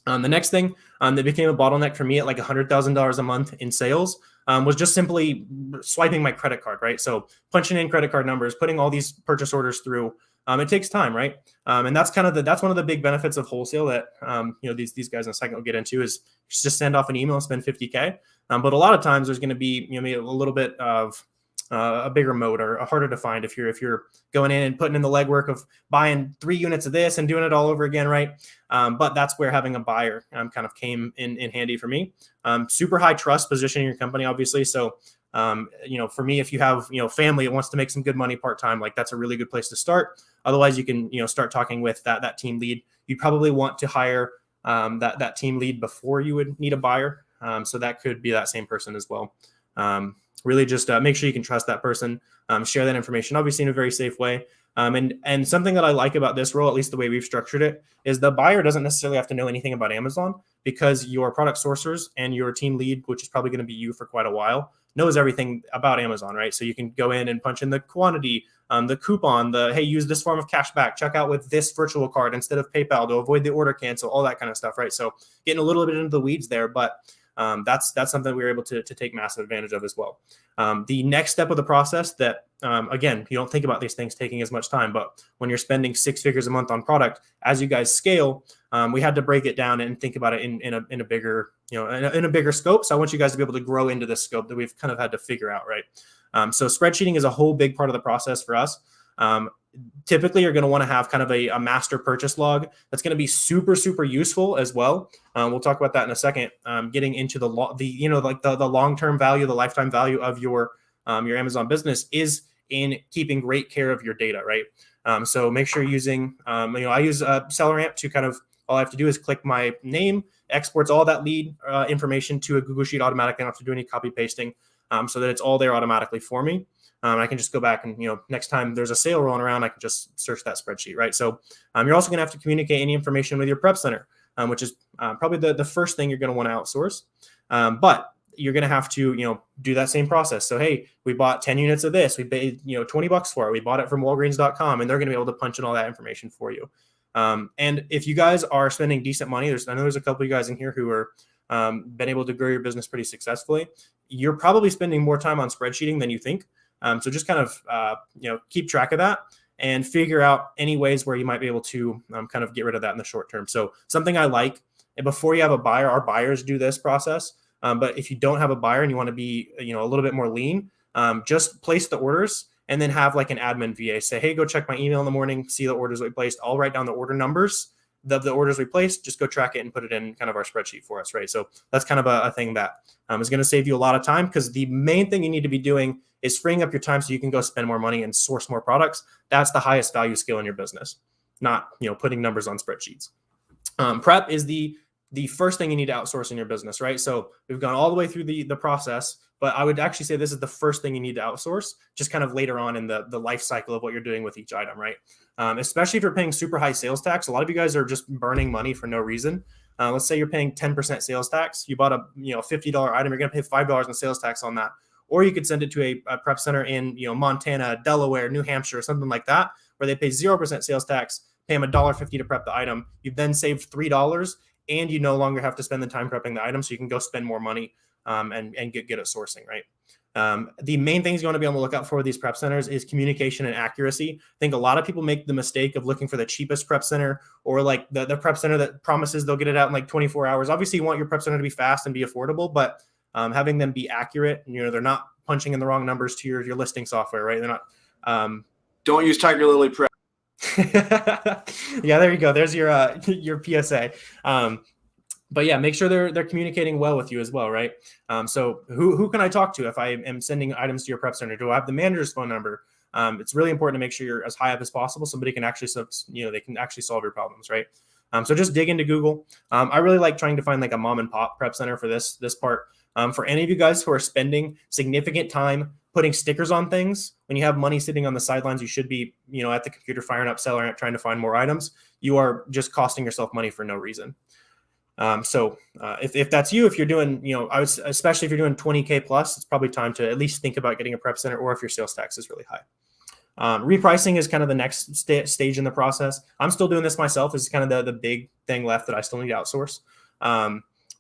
The next thing that became a bottleneck for me at like $100,000 a month in sales was just simply swiping my credit card, right? So punching in credit card numbers, putting all these purchase orders through. It takes time, right? And that's kind of that's one of the big benefits of wholesale that these guys in a second will get into is just send off an email and spend $50K. But a lot of times there's going to be maybe a little bit of a bigger moat or harder to find if you're going in and putting in the legwork of buying 3 units of this and doing it all over again, right? But that's where having a buyer kind of came in handy for me. Super high trust position in your company, obviously. So for me, if you have family that wants to make some good money part time, like that's a really good place to start. Otherwise, you can start talking with that team lead. You probably want to hire that team lead before you would need a buyer. So that could be that same person as well. Really just make sure you can trust that person, share that information, obviously in a very safe way. And something that I like about this role, at least the way we've structured it, is the buyer doesn't necessarily have to know anything about Amazon because your product sourcers and your team lead, which is probably going to be you for quite a while, knows everything about Amazon, right? So you can go in and punch in the quantity, the coupon, hey, use this form of cash back, check out with this virtual card instead of PayPal to avoid the order cancel, all that kind of stuff, right? So getting a little bit into the weeds there, but That's something we were able to take massive advantage of as well. The next step of the process that, again, you don't think about these things taking as much time, but when you're spending 6 figures a month on product, as you guys scale, we had to break it down and think about it in a bigger, in a bigger scope. So I want you guys to be able to grow into this scope that we've kind of had to figure out, right? So spreadsheeting is a whole big part of the process for us. Typically, you're going to want to have kind of a master purchase log that's going to be super, super useful as well. We'll talk about that in a second. Getting into the long-term value, the lifetime value of your Amazon business is in keeping great care of your data, right? So make sure you're using, I use SellerAmp to kind of, all I have to do is click my name, exports all that lead information to a Google Sheet automatically. I don't have to do any copy pasting, so that it's all there automatically for me. I can just go back and, next time there's a sale rolling around, I can just search that spreadsheet, right? So you're also going to have to communicate any information with your prep center, which is probably the first thing you're going to want to outsource. But you're going to have to, do that same process. So, hey, we bought 10 units of this. We paid, $20 for it. We bought it from Walgreens.com, and they're going to be able to punch in all that information for you. And if you guys are spending decent money, I know there's a couple of you guys in here who are been able to grow your business pretty successfully. You're probably spending more time on spreadsheeting than you think. So just kind of, keep track of that and figure out any ways where you might be able to kind of get rid of that in the short term. So something I like, and before you have a buyer, our buyers do this process. But if you don't have a buyer and you want to be, a little bit more lean, just place the orders and then have like an admin VA say, hey, go check my email in the morning, see the orders we placed. I'll write down the order numbers of the orders we placed, just go track it and put it in kind of our spreadsheet for us, right? So that's kind of a thing that is going to save you a lot of time, because the main thing you need to be doing is freeing up your time so you can go spend more money and source more products. That's the highest value skill in your business, not putting numbers on spreadsheets. Prep is the first thing you need to outsource in your business, right? So we've gone all the way through the process, but I would actually say this is the first thing you need to outsource, just kind of later on in the life cycle of what you're doing with each item, right? Especially if you're paying super high sales tax. A lot of you guys are just burning money for no reason. Let's say you're paying 10% sales tax. You bought a $50 item, you're going to pay $5 in sales tax on that. Or you could send it to a prep center in Montana, Delaware, New Hampshire, or something like that, where they pay 0% sales tax, pay them $1.50 to prep the item. You've then saved $3, and you no longer have to spend the time prepping the item, so you can go spend more money and get good at sourcing, right? The main things you want to be able to look out for with these prep centers is communication and accuracy. I think a lot of people make the mistake of looking for the cheapest prep center, or like the prep center that promises they'll get it out in like 24 hours. Obviously, you want your prep center to be fast and be affordable, but having them be accurate, they're not punching in the wrong numbers to your listing software, right? They're not. Don't use Tiger Lily Prep. Yeah, there you go. There's your PSA. But yeah, make sure they're communicating well with you as well, right? So who can I talk to if I am sending items to your prep center? Do I have the manager's phone number? It's really important to make sure you're as high up as possible. Somebody can actually, they can actually solve your problems, right? So just dig into Google. I really like trying to find like a mom and pop prep center for this part. For any of you guys who are spending significant time putting stickers on things, when you have money sitting on the sidelines, you should be, at the computer firing up SellerAmp trying to find more items. You are just costing yourself money for no reason. So if that's you, if you're doing, especially if you're doing 20K plus, it's probably time to at least think about getting a prep center, or if your sales tax is really high. Repricing is kind of the next stage in the process. I'm still doing this myself. This is kind of the big thing left that I still need to outsource.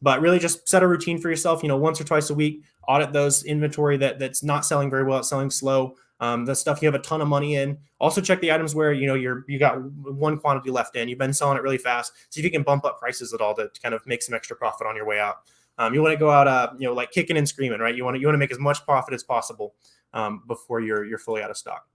But really just set a routine for yourself, once or twice a week, audit those inventory that's not selling very well, it's selling slow. The stuff you have a ton of money in. Also check the items where, you got one quantity left in, you've been selling it really fast. See if you can bump up prices at all to kind of make some extra profit on your way out. You want to go out, like kicking and screaming, right? You want to make as much profit as possible before you're fully out of stock.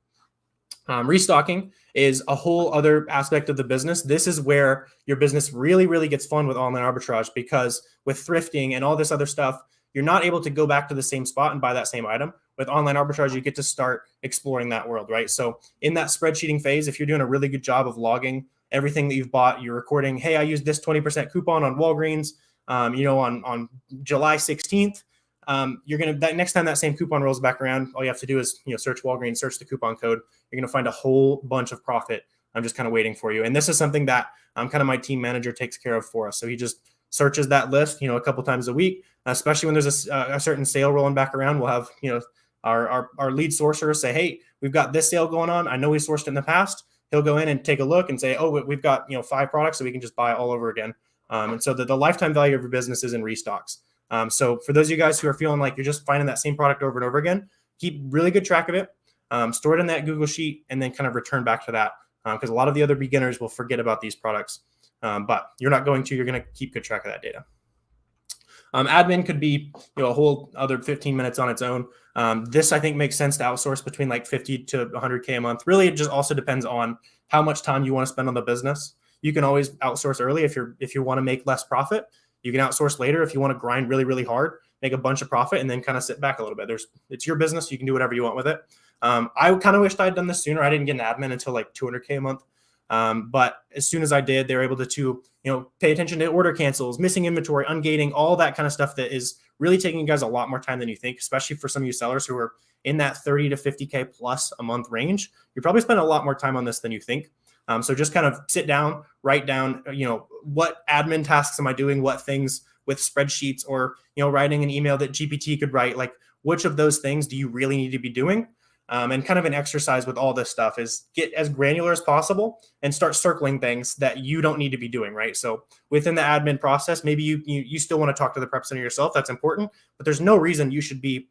Restocking is a whole other aspect of the business. This is where your business really, really gets fun with online arbitrage, because with thrifting and all this other stuff, you're not able to go back to the same spot and buy that same item. With online arbitrage, you get to start exploring that world, right? So in that spreadsheeting phase, if you're doing a really good job of logging everything that you've bought, you're recording, hey, I used this 20% coupon on Walgreens, on July 16th. You're going to, that next time that same coupon rolls back around, all you have to do is, search Walgreens, search the coupon code. You're going to find a whole bunch of profit. I'm just kind of waiting for you. And this is something that kind of my team manager takes care of for us. So he just searches that list, a couple times a week, especially when there's a certain sale rolling back around. We'll have, our lead sourcer say, hey, we've got this sale going on. I know we sourced it in the past. He'll go in and take a look and say, oh, we've got, 5 products, so we can just buy all over again. And so the lifetime value of your business is in restocks. So for those of you guys who are feeling like you're just finding that same product over and over again, keep really good track of it, store it in that Google Sheet, and then kind of return back to that, because a lot of the other beginners will forget about these products, but you're not going to. You're going to keep good track of that data. Admin could be a whole other 15 minutes on its own. This I think makes sense to outsource between like 50 to 100K a month. Really, it just also depends on how much time you want to spend on the business. You can always outsource early if you want to make less profit. You can outsource later if you want to grind really, really hard, make a bunch of profit, and then kind of sit back a little bit. It's your business. You can do whatever you want with it. I kind of wished I'd done this sooner. I didn't get an admin until like 200K a month. But as soon as I did, they were able to pay attention to order cancels, missing inventory, ungating, all that kind of stuff that is really taking you guys a lot more time than you think, especially for some of you sellers who are in that 30 to 50K plus a month range. You're probably spending a lot more time on this than you think. So just kind of sit down, write down, what admin tasks am I doing? What things with spreadsheets or, writing an email that GPT could write, like which of those things do you really need to be doing? And kind of an exercise with all this stuff is get as granular as possible and start circling things that you don't need to be doing, right? So within the admin process, maybe you still want to talk to the prep center yourself. That's important, but there's no reason you should be,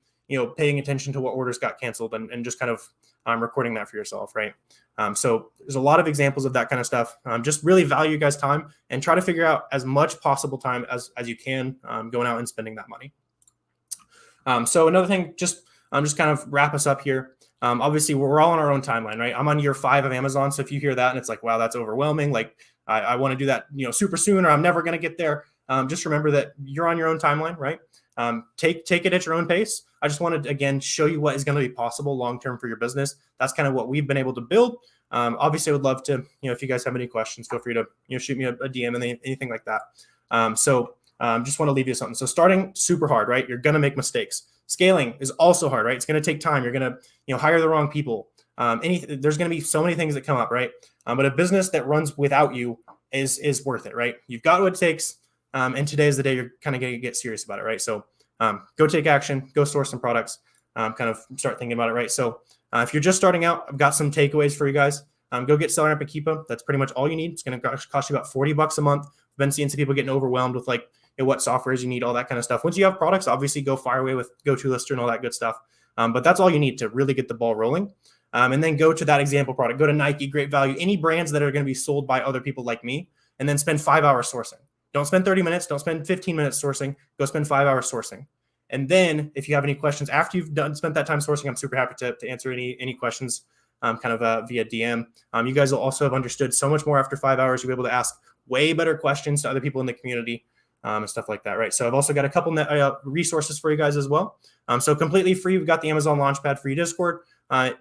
paying attention to what orders got canceled and just kind of recording that for yourself, right? So there's a lot of examples of that kind of stuff. Just really value you guys' time and try to figure out as much possible time as you can going out and spending that money. So another thing, just kind of wrap us up here. Obviously, we're all on our own timeline, right? I'm on year 5 of Amazon. So if you hear that and it's like, wow, that's overwhelming. Like I want to do that, super soon, or I'm never going to get there. Just remember that you're on your own timeline, right? Take it at your own pace. I just wanted to, again, show you what is going to be possible long-term for your business. That's kind of what we've been able to build. Obviously, I would love to, if you guys have any questions, feel free to, shoot me a DM and anything like that. Just want to leave you something. So starting super hard, right? You're going to make mistakes. Scaling is also hard, right? It's going to take time. You're going to, hire the wrong people. There's going to be so many things that come up, right? But a business that runs without you is worth it, right? You've got what it takes. And today is the day you're kind of going to get serious about it, right? So go take action, go source some products, kind of start thinking about it, right? So if you're just starting out, I've got some takeaways for you guys. Go get SellerApp and Keepa. That's pretty much all you need. It's going to cost you about $40 a month. I've been seeing some people getting overwhelmed with like, what softwares you need, all that kind of stuff. Once you have products, obviously go fire away with GoToLister and all that good stuff. But that's all you need to really get the ball rolling. And then go to that example product. Go to Nike, Great Value, any brands that are going to be sold by other people like me, and then spend 5 hours sourcing. Don't spend 30 minutes. Don't spend 15 minutes sourcing. Go spend 5 hours sourcing. And then if you have any questions after you've spent that time sourcing, I'm super happy to answer any questions via DM. You guys will also have understood so much more after 5 hours. You'll be able to ask way better questions to other people in the community. And stuff like that, right? So I've also got a couple resources for you guys as well. So completely free. We've got the Amazon Launchpad free Discord. I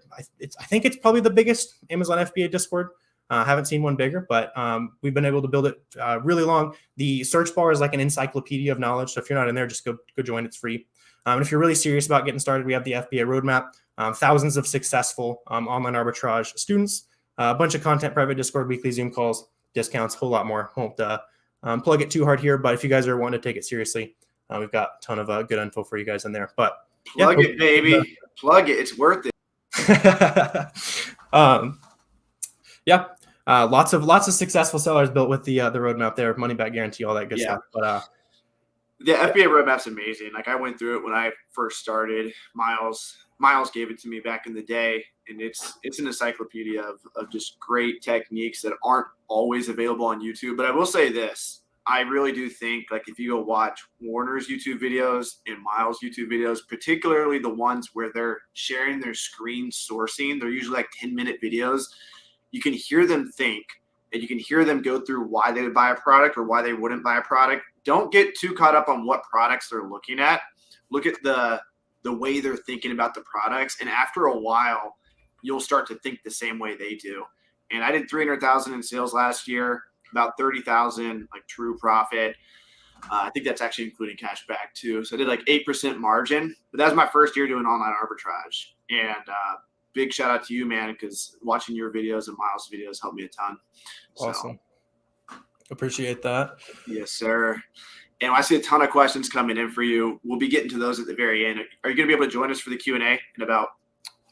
think it's probably the biggest Amazon FBA Discord. I haven't seen one bigger, but we've been able to build it really long. The search bar is like an encyclopedia of knowledge. So if you're not in there, just go join. It's free. And if you're really serious about getting started, we have the FBA roadmap. Thousands of successful online arbitrage students, a bunch of content, private Discord, weekly Zoom calls, discounts, a whole lot more. Won't plug it too hard here, but if you guys are wanting to take it seriously, we've got a ton of good info for you guys in there. But plug it, baby, plug it. It's worth it. Lots of successful sellers built with the roadmap there, money back guarantee, all that good stuff. But the FBA roadmap's amazing. Like I went through it when I first started. Miles gave it to me back in the day, and it's an encyclopedia of just great techniques that aren't always available on YouTube. But I will say this. I really do think, like, if you go watch Warner's YouTube videos and Miles' YouTube videos, particularly the ones where they're sharing their screen sourcing, they're usually like 10-minute videos. You can hear them think, and you can hear them go through why they would buy a product or why they wouldn't buy a product. Don't get too caught up on what products they're looking at. Look at the way they're thinking about the products. And after a while, you'll start to think the same way they do. And I did 300,000 in sales last year, about 30,000 like true profit. I think that's actually including cash back too. So I did like 8% margin, but that was my first year doing online arbitrage. And big shout out to you, man, because watching your videos and Miles' videos helped me a ton. Awesome. Appreciate that. Yes, sir. And I see a ton of questions coming in for you. We'll be getting to those at the very end. Are you going to be able to join us for the Q&A in about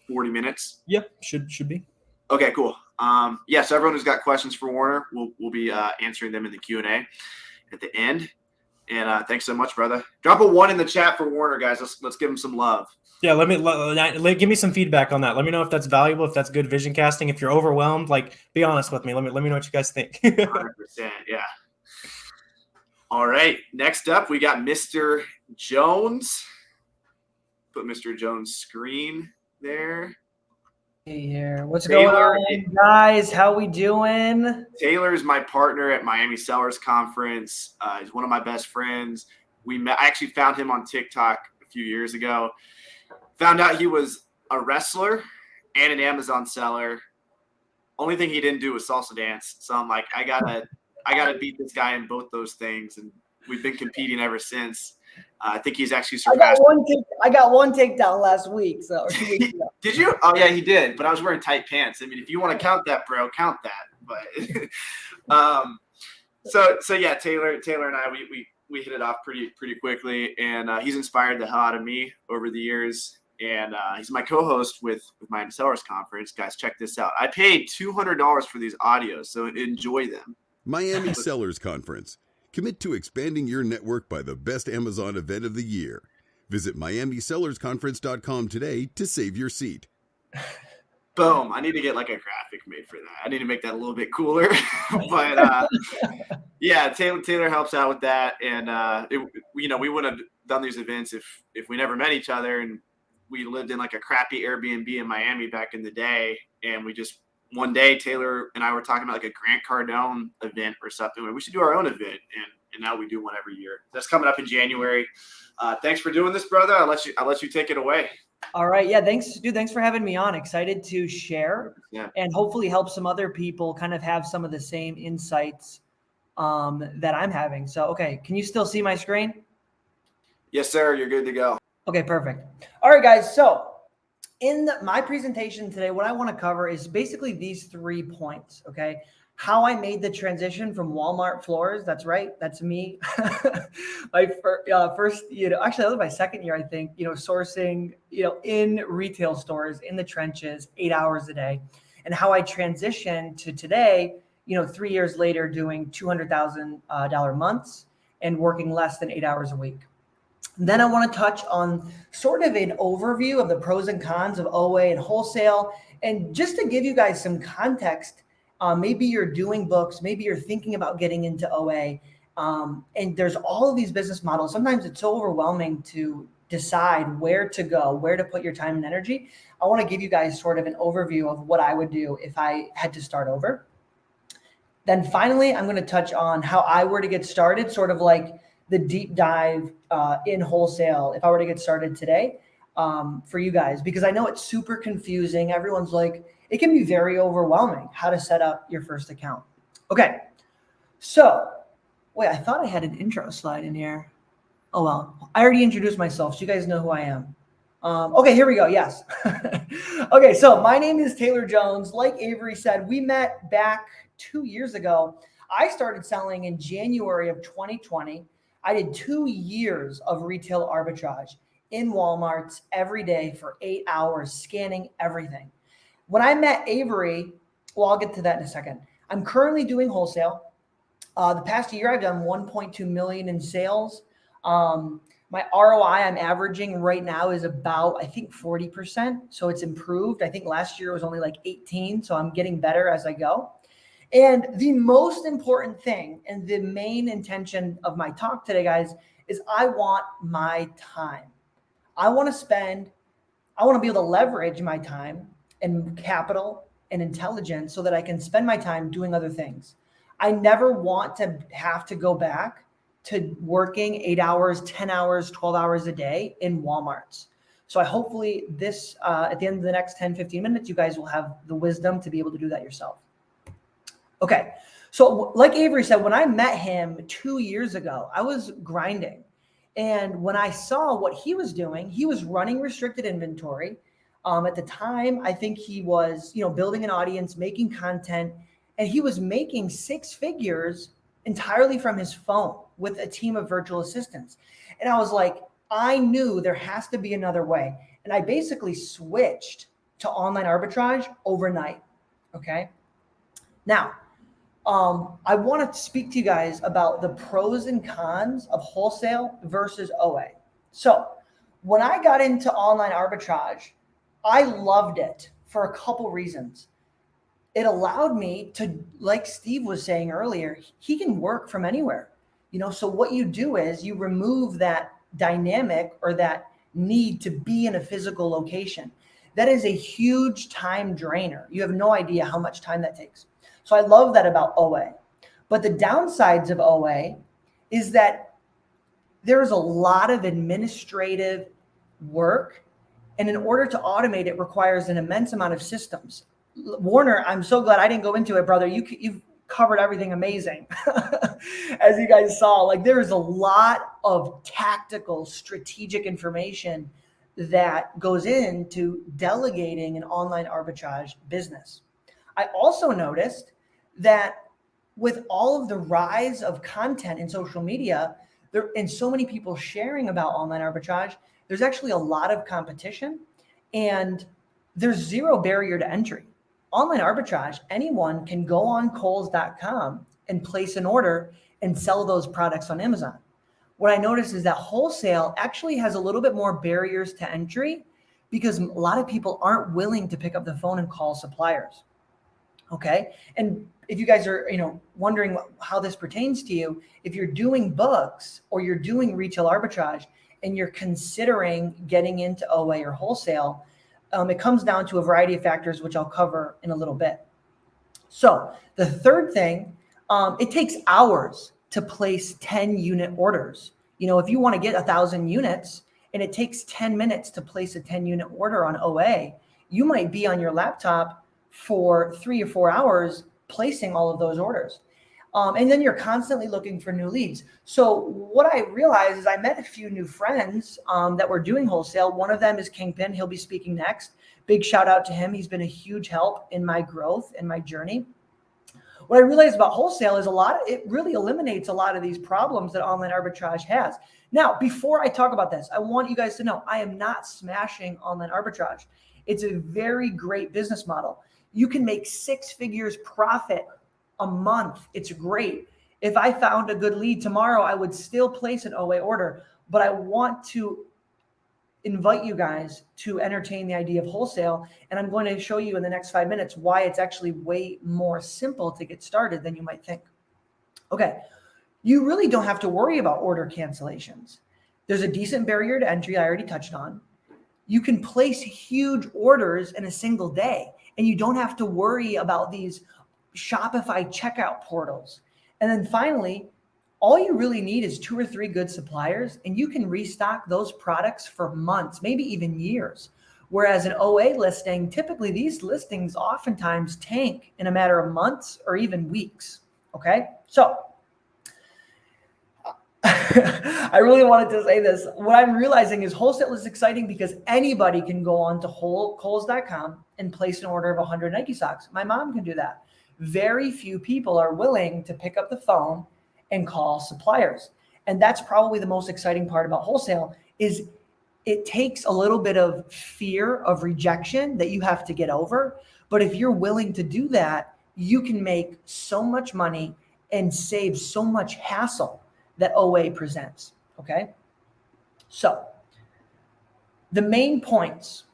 40 minutes? Yeah, should be. Okay, cool. So everyone who's got questions for Warner, we'll be answering them in the Q&A at the end. And thanks so much, brother. Drop a 1 in the chat for Warner, guys. Let's give him some love. Yeah, give me some feedback on that. Let me know if that's valuable, if that's good vision casting. If you're overwhelmed, like, be honest with me. Let me know what you guys think. 100%, yeah. All right, next up we got Mr. Jones. Put Mr. Jones' screen there. Hey here, what's Taylor, going on, guys? How we doing? Taylor's my partner at Miami Sellers Conference. He's one of my best friends. I actually found him on TikTok a few years ago. Found out he was a wrestler and an Amazon seller. Only thing he didn't do was salsa dance. So I'm like, I gotta beat this guy in both those things, and we've been competing ever since. I think he's actually surpassed. I got one takedown last week. So Did you? Oh yeah, he did. But I was wearing tight pants. I mean, if you want to count that, bro, count that. But so yeah, Taylor and I we hit it off pretty quickly, and he's inspired the hell out of me over the years. And he's my co-host with Miami Sellers Conference. Guys, check this out. I paid $200 for these audios, so enjoy them. Miami Sellers Conference. Commit to expanding your network by the best Amazon event of the year. Visit MiamiSellersConference.com today to save your seat. Boom. I need to get like a graphic made for that. I need to make that a little bit cooler. But yeah, Taylor helps out with that. And we wouldn't have done these events if we never met each other, and we lived in like a crappy Airbnb in Miami back in the day. And one day Taylor and I were talking about like a Grant Cardone event or something. We should do our own event, and now we do one every year. That's coming up in January. Thanks for doing this, brother. I'll let you take it away. All right. Yeah. Thanks, dude. Thanks for having me on. Excited to share and hopefully help some other people kind of have some of the same insights that I'm having. So, okay. Can you still see my screen? Yes, sir. You're good to go. Okay, perfect. All right, guys. So in my presentation today, what I want to cover is basically these 3 points. Okay. How I made the transition from Walmart floors. That's right. That's me. My first, actually that was my second year, I think, sourcing, in retail stores, in the trenches, 8 hours a day, and how I transitioned to today, 3 years later, doing $200,000 months and working less than 8 hours a week. Then I want to touch on sort of an overview of the pros and cons of OA and wholesale. And just to give you guys some context, maybe you're doing books, maybe you're thinking about getting into OA, and there's all of these business models. Sometimes it's so overwhelming to decide where to go, where to put your time and energy. I want to give you guys sort of an overview of what I would do if I had to start over. Then finally, I'm going to touch on how I were to get started, sort of like the deep dive in wholesale if I were to get started today for you guys, because I know it's super confusing. Everyone's like, it can be very overwhelming how to set up your first account. Okay, so wait, I thought I had an intro slide in here. Oh, well, I already introduced myself, so you guys know who I am. Okay, here we go. Yes. Okay, so my name is Taylor Jones. Like Avery said, we met back 2 years ago. I started selling in January of 2020. I did 2 years of retail arbitrage in Walmarts every day for 8 hours, scanning everything. When I met Avery, well, I'll get to that in a second. I'm currently doing wholesale. The past year, I've done 1.2 million in sales. My ROI I'm averaging right now is about, I think, 40%. So it's improved. I think last year was only like 18. So I'm getting better as I go. And the most important thing and the main intention of my talk today, guys, is I want my time. I want to be able to leverage my time and capital and intelligence so that I can spend my time doing other things. I never want to have to go back to working 8 hours, 10 hours, 12 hours a day in Walmarts. So I hopefully this, at the end of the next 10, 15 minutes, you guys will have the wisdom to be able to do that yourself. Okay. So like Avery said, when I met him 2 years ago, I was grinding. And when I saw what he was doing, he was running restricted inventory. At the time, I think he was, building an audience, making content, and he was making 6 figures entirely from his phone with a team of virtual assistants. And I was like, I knew there has to be another way. And I basically switched to online arbitrage overnight. Okay. Now, I want to speak to you guys about the pros and cons of wholesale versus OA. So when I got into online arbitrage, I loved it for a couple reasons. It allowed me to, like Steve was saying earlier, he can work from anywhere. So what you do is you remove that dynamic or that need to be in a physical location. That is a huge time drainer. You have no idea how much time that takes. So I love that about OA. But the downsides of OA is that there's a lot of administrative work, and in order to automate it requires an immense amount of systems. Warner, I'm so glad I didn't go into it, brother. You've covered everything amazing. As you guys saw, like there is a lot of tactical, strategic information that goes into delegating an online arbitrage business. I also noticed that with all of the rise of content in social media, there and so many people sharing about online arbitrage, there's actually a lot of competition and there's zero barrier to entry. Online arbitrage, anyone can go on Kohl's.com and place an order and sell those products on Amazon. What I noticed is that wholesale actually has a little bit more barriers to entry because a lot of people aren't willing to pick up the phone and call suppliers. Okay. And if you guys are, wondering how this pertains to you, if you're doing books or you're doing retail arbitrage and you're considering getting into OA or wholesale, it comes down to a variety of factors, which I'll cover in a little bit. So the third thing, it takes hours to place 10 unit orders. If you want to get 1,000 units and it takes 10 minutes to place a 10 unit order on OA, you might be on your laptop for 3 or 4 hours placing all of those orders. And then you're constantly looking for new leads. So what I realized is I met a few new friends that were doing wholesale. One of them is Kingpin. He'll be speaking next. Big shout out to him. He's been a huge help in my growth and my journey. What I realized about wholesale is it really eliminates a lot of these problems that online arbitrage has. Now, before I talk about this, I want you guys to know I am not smashing online arbitrage. It's a very great business model. You can make 6 figures profit a month. It's great. If I found a good lead tomorrow, I would still place an OA order, but I want to invite you guys to entertain the idea of wholesale. And I'm going to show you in the next 5 minutes why it's actually way more simple to get started than you might think. Okay. You really don't have to worry about order cancellations. There's a decent barrier to entry I already touched on. You can place huge orders in a single day, and you don't have to worry about these Shopify checkout portals. And then finally, all you really need is 2 or 3 good suppliers, and you can restock those products for months, maybe even years. Whereas an OA listing, typically these listings oftentimes tank in a matter of months or even weeks. Okay. So I really wanted to say this. What I'm realizing is wholesale is exciting because anybody can go on to Kohl's.com and place an order of 100 Nike socks. My mom can do that. Very few people are willing to pick up the phone and call suppliers. And that's probably the most exciting part about wholesale is it takes a little bit of fear of rejection that you have to get over. But if you're willing to do that, you can make so much money and save so much hassle that OA presents. Okay. So the main points,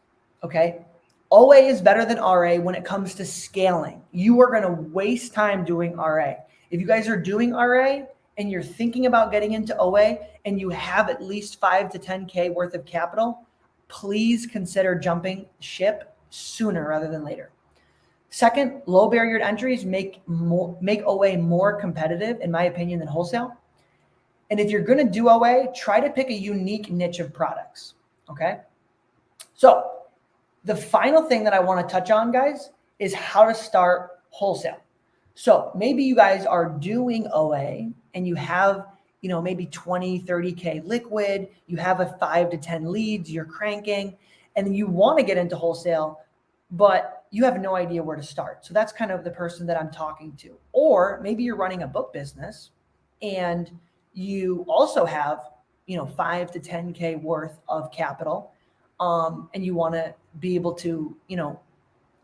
okay. OA is better than RA when it comes to scaling. You are going to waste time doing RA. If you guys are doing RA and you're thinking about getting into OA and you have at least 5 to 10K worth of capital, please consider jumping ship sooner rather than later. Second, low barrier to entries make OA more competitive, in my opinion, than wholesale. And if you're going to do OA, try to pick a unique niche of products. Okay. So the final thing that I want to touch on, guys, is how to start wholesale. So maybe you guys are doing OA and you have, maybe 20, 30K liquid, you have a 5 to 10 leads, you're cranking, and you want to get into wholesale, but you have no idea where to start. So that's kind of the person that I'm talking to. Or maybe you're running a book business and you also have, 5 to 10K worth of capital. And you want to be able to,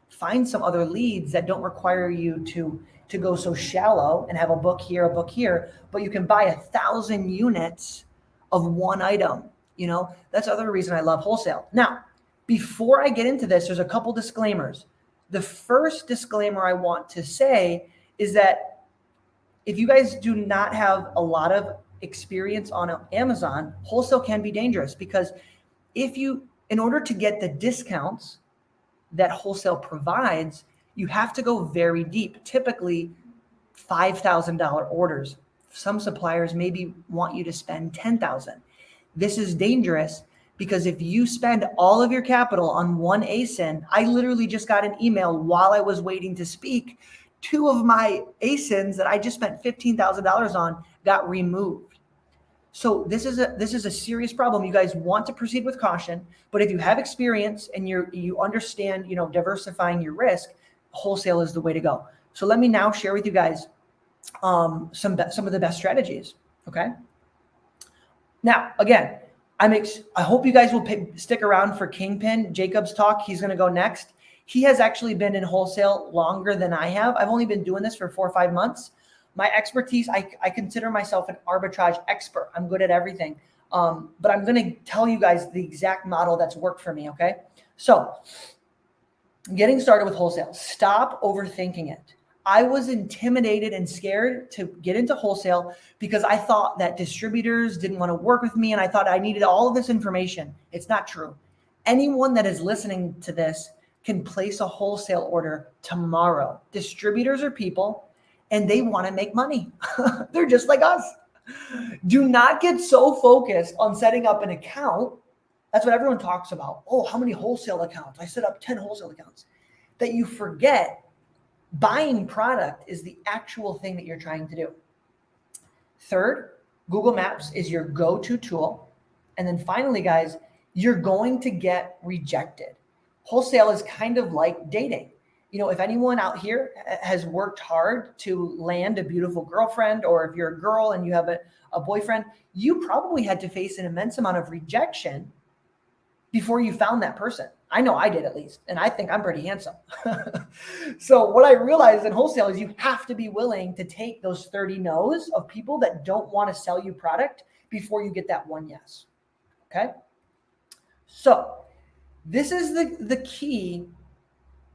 find some other leads that don't require you to go so shallow and have a book here, but you can buy 1,000 units of one item. That's the other reason I love wholesale. Now, before I get into this, there's a couple disclaimers. The first disclaimer I want to say is that if you guys do not have a lot of experience on Amazon, wholesale can be dangerous, because in order to get the discounts that wholesale provides, you have to go very deep, typically $5,000 orders. Some suppliers maybe want you to spend $10,000. This is dangerous because if you spend all of your capital on one ASIN, I literally just got an email while I was waiting to speak. 2 of my ASINs that I just spent $15,000 on got removed. So this is a serious problem. You guys want to proceed with caution, but if you have experience and you understand, diversifying your risk, wholesale is the way to go. So let me now share with you guys some of the best strategies. Okay. Now, again, I hope you guys will stick around for Kingpin Jacob's talk. He's going to go next. He has actually been in wholesale longer than I have. I've only been doing this for 4 or 5 months. My expertise, I consider myself an arbitrage expert. I'm good at everything. But I'm going to tell you guys the exact model that's worked for me. Okay. So getting started with wholesale, stop overthinking it. I was intimidated and scared to get into wholesale because I thought that distributors didn't want to work with me. And I thought I needed all of this information. It's not true. Anyone that is listening to this can place a wholesale order tomorrow. Distributors are people and they want to make money. They're just like us. Do not get so focused on setting up an account. That's what everyone talks about. Oh, how many wholesale accounts? I set up 10 wholesale accounts. That you forget buying product is the actual thing that you're trying to do. Third, Google Maps is your go-to tool. And then finally, guys, you're going to get rejected. Wholesale is kind of like dating. If anyone out here has worked hard to land a beautiful girlfriend, or if you're a girl and you have a boyfriend, you probably had to face an immense amount of rejection before you found that person. I know I did, at least, and I think I'm pretty handsome. So what I realized in wholesale is you have to be willing to take those 30 no's of people that don't want to sell you product before you get that one yes. Okay. So this is the key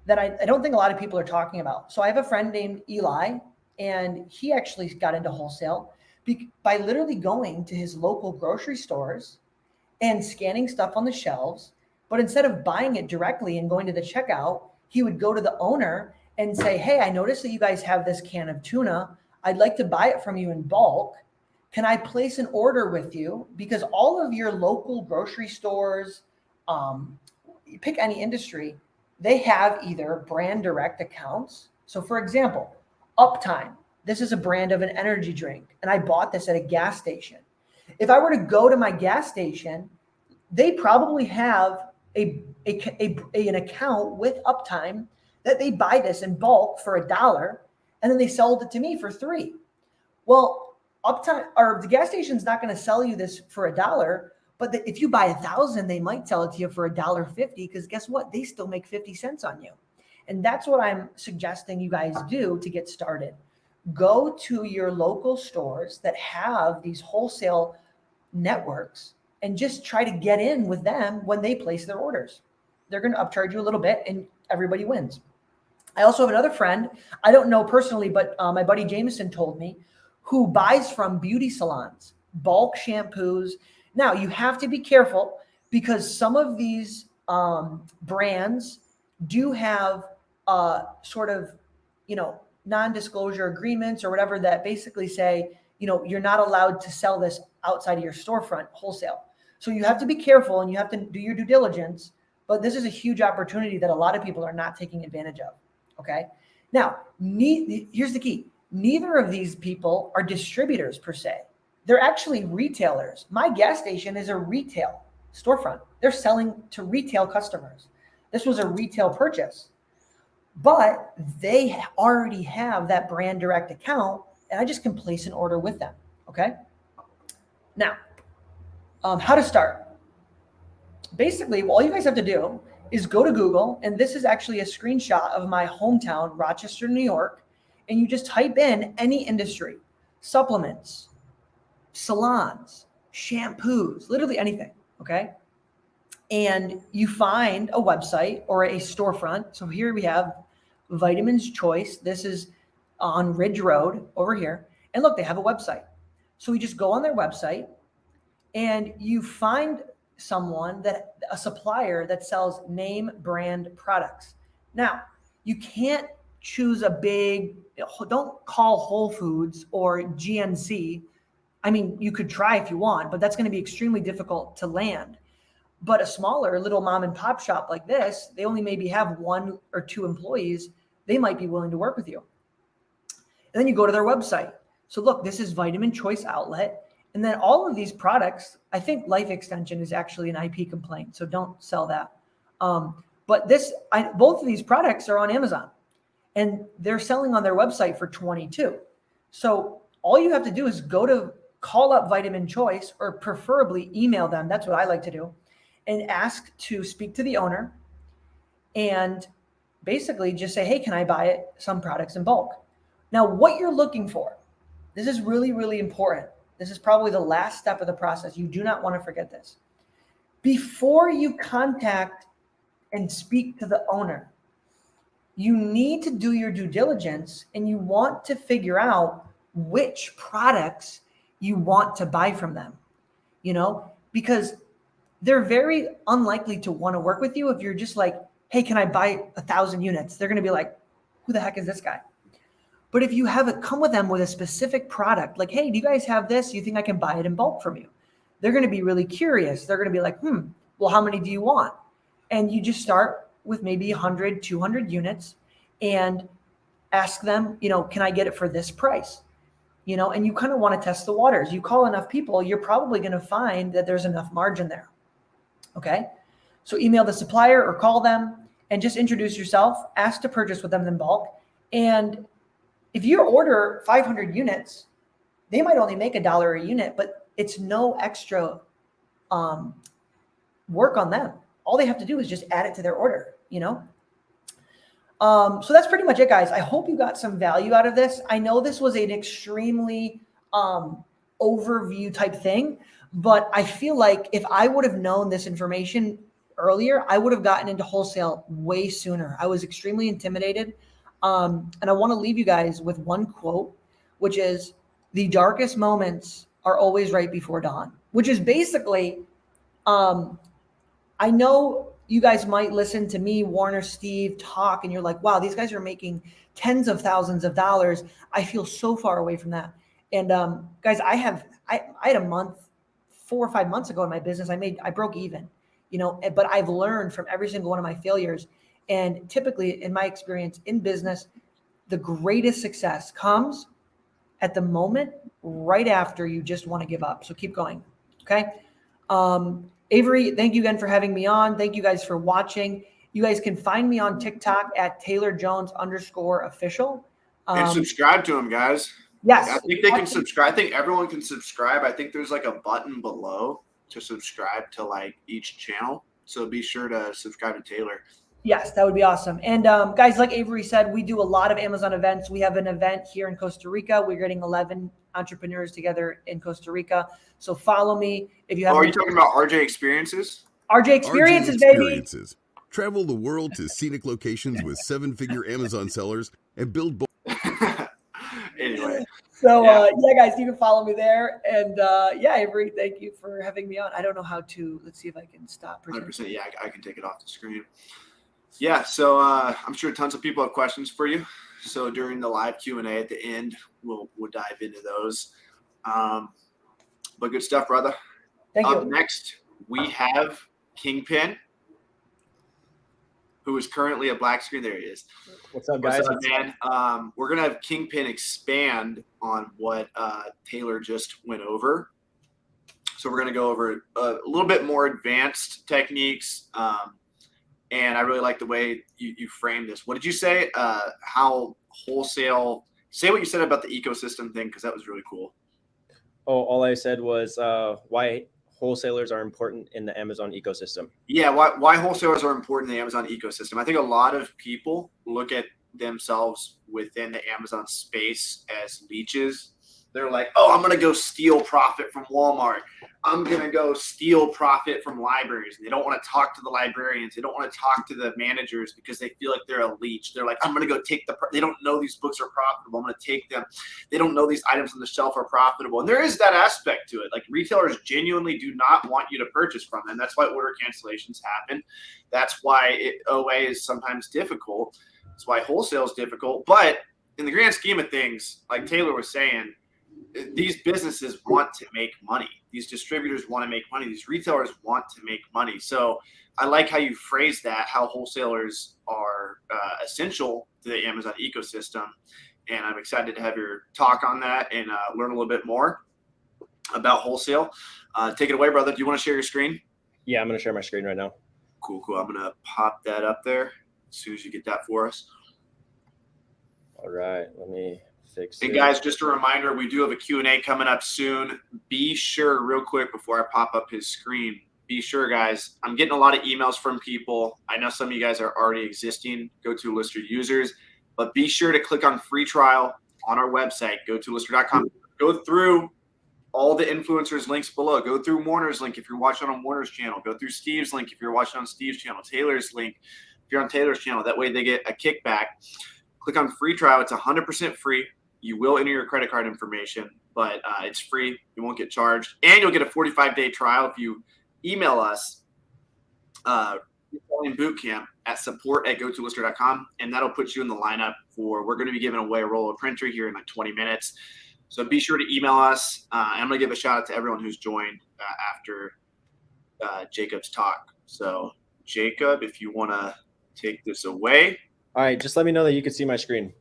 that I don't think a lot of people are talking about. So I have a friend named Eli, and he actually got into wholesale by literally going to his local grocery stores and scanning stuff on the shelves. But instead of buying it directly and going to the checkout, he would go to the owner and say, hey, I noticed that you guys have this can of tuna. I'd like to buy it from you in bulk. Can I place an order with you? Because all of your local grocery stores, pick any industry, they have either brand direct accounts. So for example, Uptime, this is a brand of an energy drink, and I bought this at a gas station. If I were to go to my gas station, they probably have an account with Uptime that they buy this in bulk for $1, and then they sold it to me for $3. Well, Uptime or the gas station's not going to sell you this for $1, but if you buy 1,000, they might sell it to you for $1.50, because guess what? They still make 50 cents on you. And that's what I'm suggesting you guys do to get started. Go to your local stores that have these wholesale networks and just try to get in with them when they place their orders. They're going to upcharge you a little bit and everybody wins. I also have another friend, I don't know personally, but my buddy Jameson told me, who buys from beauty salons, bulk shampoos. Now, you have to be careful because some of these brands do have sort of, non-disclosure agreements or whatever that basically say, you're not allowed to sell this outside of your storefront wholesale. So you have to be careful and you have to do your due diligence, but this is a huge opportunity that a lot of people are not taking advantage of. Okay. Now, here's the key. Neither of these people are distributors per se. They're actually retailers. My gas station is a retail storefront. They're selling to retail customers. This was a retail purchase, but they already have that brand direct account, and I just can place an order with them. Okay. Now, how to start. Basically, all you guys have to do is go to Google, and this is actually a screenshot of my hometown, Rochester, New York, and you just type in any industry, supplements, salons, shampoos, literally anything, okay? And you find a website or a storefront. So here we have Vitamins Choice. This is on Ridge Road over here. And look, they have a website. So we just go on their website and you find a supplier that sells name brand products. Now, you can't choose don't call Whole Foods or GNC. I mean, you could try if you want, but that's going to be extremely difficult to land. But a smaller little mom and pop shop like this, they only maybe have 1 or 2 employees. They might be willing to work with you. And then you go to their website. So look, this is Vitamin Choice Outlet. And then all of these products, I think Life Extension is actually an IP complaint, so don't sell that. But both of these products are on Amazon, and they're selling on their website for $22. So all you have to do is call up Vitamin Choice, or preferably email them. That's what I like to do, and ask to speak to the owner, and basically just say, hey, can I buy some products in bulk? Now, what you're looking for, this is really, really important. This is probably the last step of the process. You do not want to forget this. Before you contact and speak to the owner, you need to do your due diligence, and you want to figure out which products you want to buy from them, because they're very unlikely to want to work with you if you're just like, hey, can I buy 1,000 units? They're going to be like, who the heck is this guy? But if you come with them with a specific product, like, hey, do you guys have this? You think I can buy it in bulk from you? They're going to be really curious. They're going to be like, well, how many do you want? And you just start with maybe 100, 200 units and ask them, can I get it for this price? And you kind of want to test the waters. You call enough people, you're probably going to find that there's enough margin there. Okay. So email the supplier or call them and just introduce yourself, ask to purchase with them in bulk. And if you order 500 units, they might only make $1 a unit, but it's no extra work on them. All they have to do is just add it to their order, So that's pretty much it, guys. I hope you got some value out of this. I know this was an extremely overview type thing, but I feel like if I would have known this information earlier, I would have gotten into wholesale way sooner. I was extremely intimidated. And I want to leave you guys with one quote, which is, the darkest moments are always right before dawn, which is basically, I know you guys might listen to me, Warner, Steve talk, and you're like, wow, these guys are making tens of thousands of dollars. I feel so far away from that. And guys, I had a month, 4 or 5 months ago in my business, I broke even, but I've learned from every single one of my failures. And typically, in my experience in business, the greatest success comes at the moment right after you just want to give up. So keep going. Okay. Avery, thank you again for having me on. Thank you guys for watching. You guys can find me on TikTok at TaylorJones_official. And subscribe to him, guys. Yes. I think they can subscribe. I think everyone can subscribe. I think there's like a button below to subscribe to like each channel. So be sure to subscribe to Taylor. Yes, that would be awesome. And guys, like Avery said, we do a lot of Amazon events. We have an event here in Costa Rica. We're getting 11 entrepreneurs together in Costa Rica. So follow me if you have. Are you talking about RJ Experiences? RJ Experiences, baby. Travel the world to scenic locations with 7-figure Amazon sellers and build. Anyway. So yeah, guys, you can follow me there. And yeah, Avery, thank you for having me on. I don't know how to. Let's see if I can stop. 100%. Yeah, I can take it off the screen. Yeah, so I'm sure tons of people have questions for you. So during the live Q&A at the end, we'll dive into those. But good stuff, brother. Thank you. Up next, we have Kingpin, who is currently a black screen. There he is. What's up, guys? What's up, man? We're going to have Kingpin expand on what Taylor just went over. So we're going to go over a little bit more advanced techniques. And I really like the way you framed this. What did you say? How wholesale – say what you said about the ecosystem thing, because that was really cool. Oh, all I said was why wholesalers are important in the Amazon ecosystem. Yeah, why wholesalers are important in the Amazon ecosystem. I think a lot of people look at themselves within the Amazon space as leeches. They're like, oh, I'm going to go steal profit from Walmart. I'm going to go steal profit from libraries. And they don't want to talk to the librarians. They don't want to talk to the managers because they feel like they're a leech. They're like, I'm going to go take they don't know these books are profitable. I'm going to take them. They don't know these items on the shelf are profitable. And there is that aspect to it. Like retailers genuinely do not want you to purchase from them. That's why order cancellations happen. That's why OA is sometimes difficult. That's why wholesale is difficult. But in the grand scheme of things, like Taylor was saying, these businesses want to make money. These distributors want to make money. These retailers want to make money. So I like how you phrase that, how wholesalers are essential to the Amazon ecosystem. And I'm excited to have your talk on that and learn a little bit more about wholesale. Take it away, brother. Do you want to share your screen? Yeah, I'm going to share my screen right now. Cool. I'm going to pop that up there as soon as you get that for us. All right, let me fix it. And guys, just a reminder, we do have a Q&A coming up soon. Be sure, real quick, before I pop up his screen, be sure, guys, I'm getting a lot of emails from people. I know some of you guys are already existing GoToLister users, but be sure to click on free trial on our website, GoToLister.com. Go through all the influencers links below. Go through Warner's link if you're watching on Warner's channel. Go through Steve's link if you're watching on Steve's channel. Taylor's link if you're on Taylor's channel. That way they get a kickback. Click on free trial. It's 100% free. You will enter your credit card information, but it's free. You won't get charged. And you'll get a 45-day trial if you email us bootcamp at support@gotolister.com, and that'll put you in the lineup for, we're going to be giving away a roll of printer here in like 20 minutes. So be sure to email us. I'm going to give a shout out to everyone who's joined after Jacob's talk. So Jacob, if you want to take this away. All right, just let me know that you can see my screen.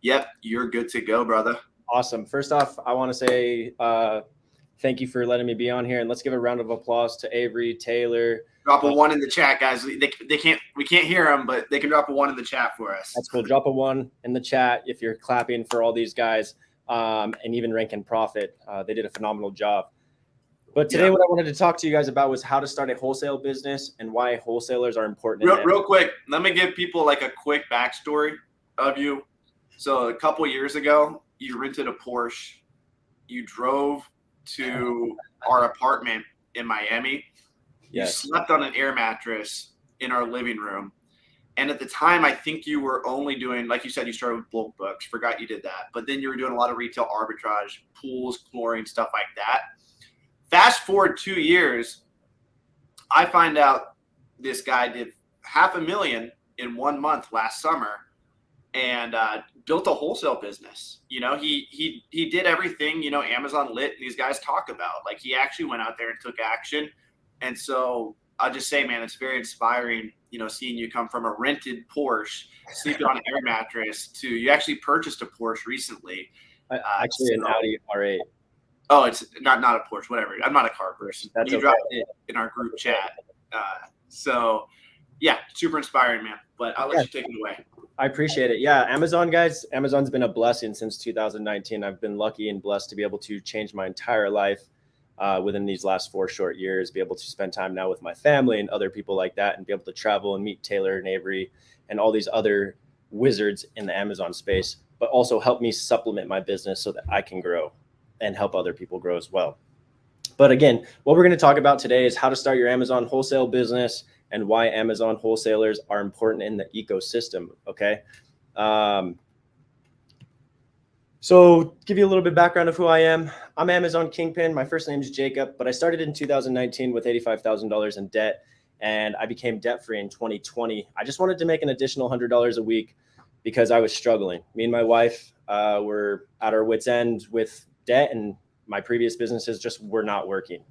Yep, you're good to go, brother. Awesome. First off, I want to say thank you for letting me be on here, and let's give a round of applause to Avery, Taylor. Drop a 1 in the chat, guys. We can't hear them, but they can drop a 1 in the chat for us. That's cool. Drop a 1 in the chat if you're clapping for all these guys, and even Rank and Profit. They did a phenomenal job. But today, what I wanted to talk to you guys about was how to start a wholesale business and why wholesalers are important. Real quick, let me give people like a quick backstory of you. So a couple years ago, you rented a Porsche. You drove to our apartment in Miami. Yes. You slept on an air mattress in our living room. And at the time, I think you were only doing, like you said, you started with bulk books. Forgot you did that. But then you were doing a lot of retail arbitrage, pools, flooring, stuff like that. Fast forward 2 years, I find out this guy did $500,000 in 1 month last summer and built a wholesale business. You know, he did everything, you know, Amazon Lit and these guys talk about. Like he actually went out there and took action. And so I'll just say, man, it's very inspiring, you know, seeing you come from a rented Porsche, sleeping on an air mattress, to you actually purchased a Porsche recently. Actually, an Audi R8. Oh, it's not a Porsche, whatever. I'm not a car person. That's you okay. dropped it in our group chat. So, yeah, super inspiring, man. But I'll let you take it away. I appreciate it. Yeah, Amazon, guys. Amazon's been a blessing since 2019. I've been lucky and blessed to be able to change my entire life within these last 4 short years, be able to spend time now with my family and other people like that, and be able to travel and meet Taylor and Avery and all these other wizards in the Amazon space, but also help me supplement my business so that I can grow and help other people grow as well. But again, what we're going to talk about today is how to start your Amazon wholesale business and why Amazon wholesalers are important in the ecosystem. Okay. So give you a little bit of background of who I am. I'm Amazon Kingpin. My first name is Jacob, but I started in 2019 with $85,000 in debt, and I became debt-free in 2020. I just wanted to make an additional $100 a week because I was struggling. Me and my wife were at our wits' end with debt, and my previous businesses just were not working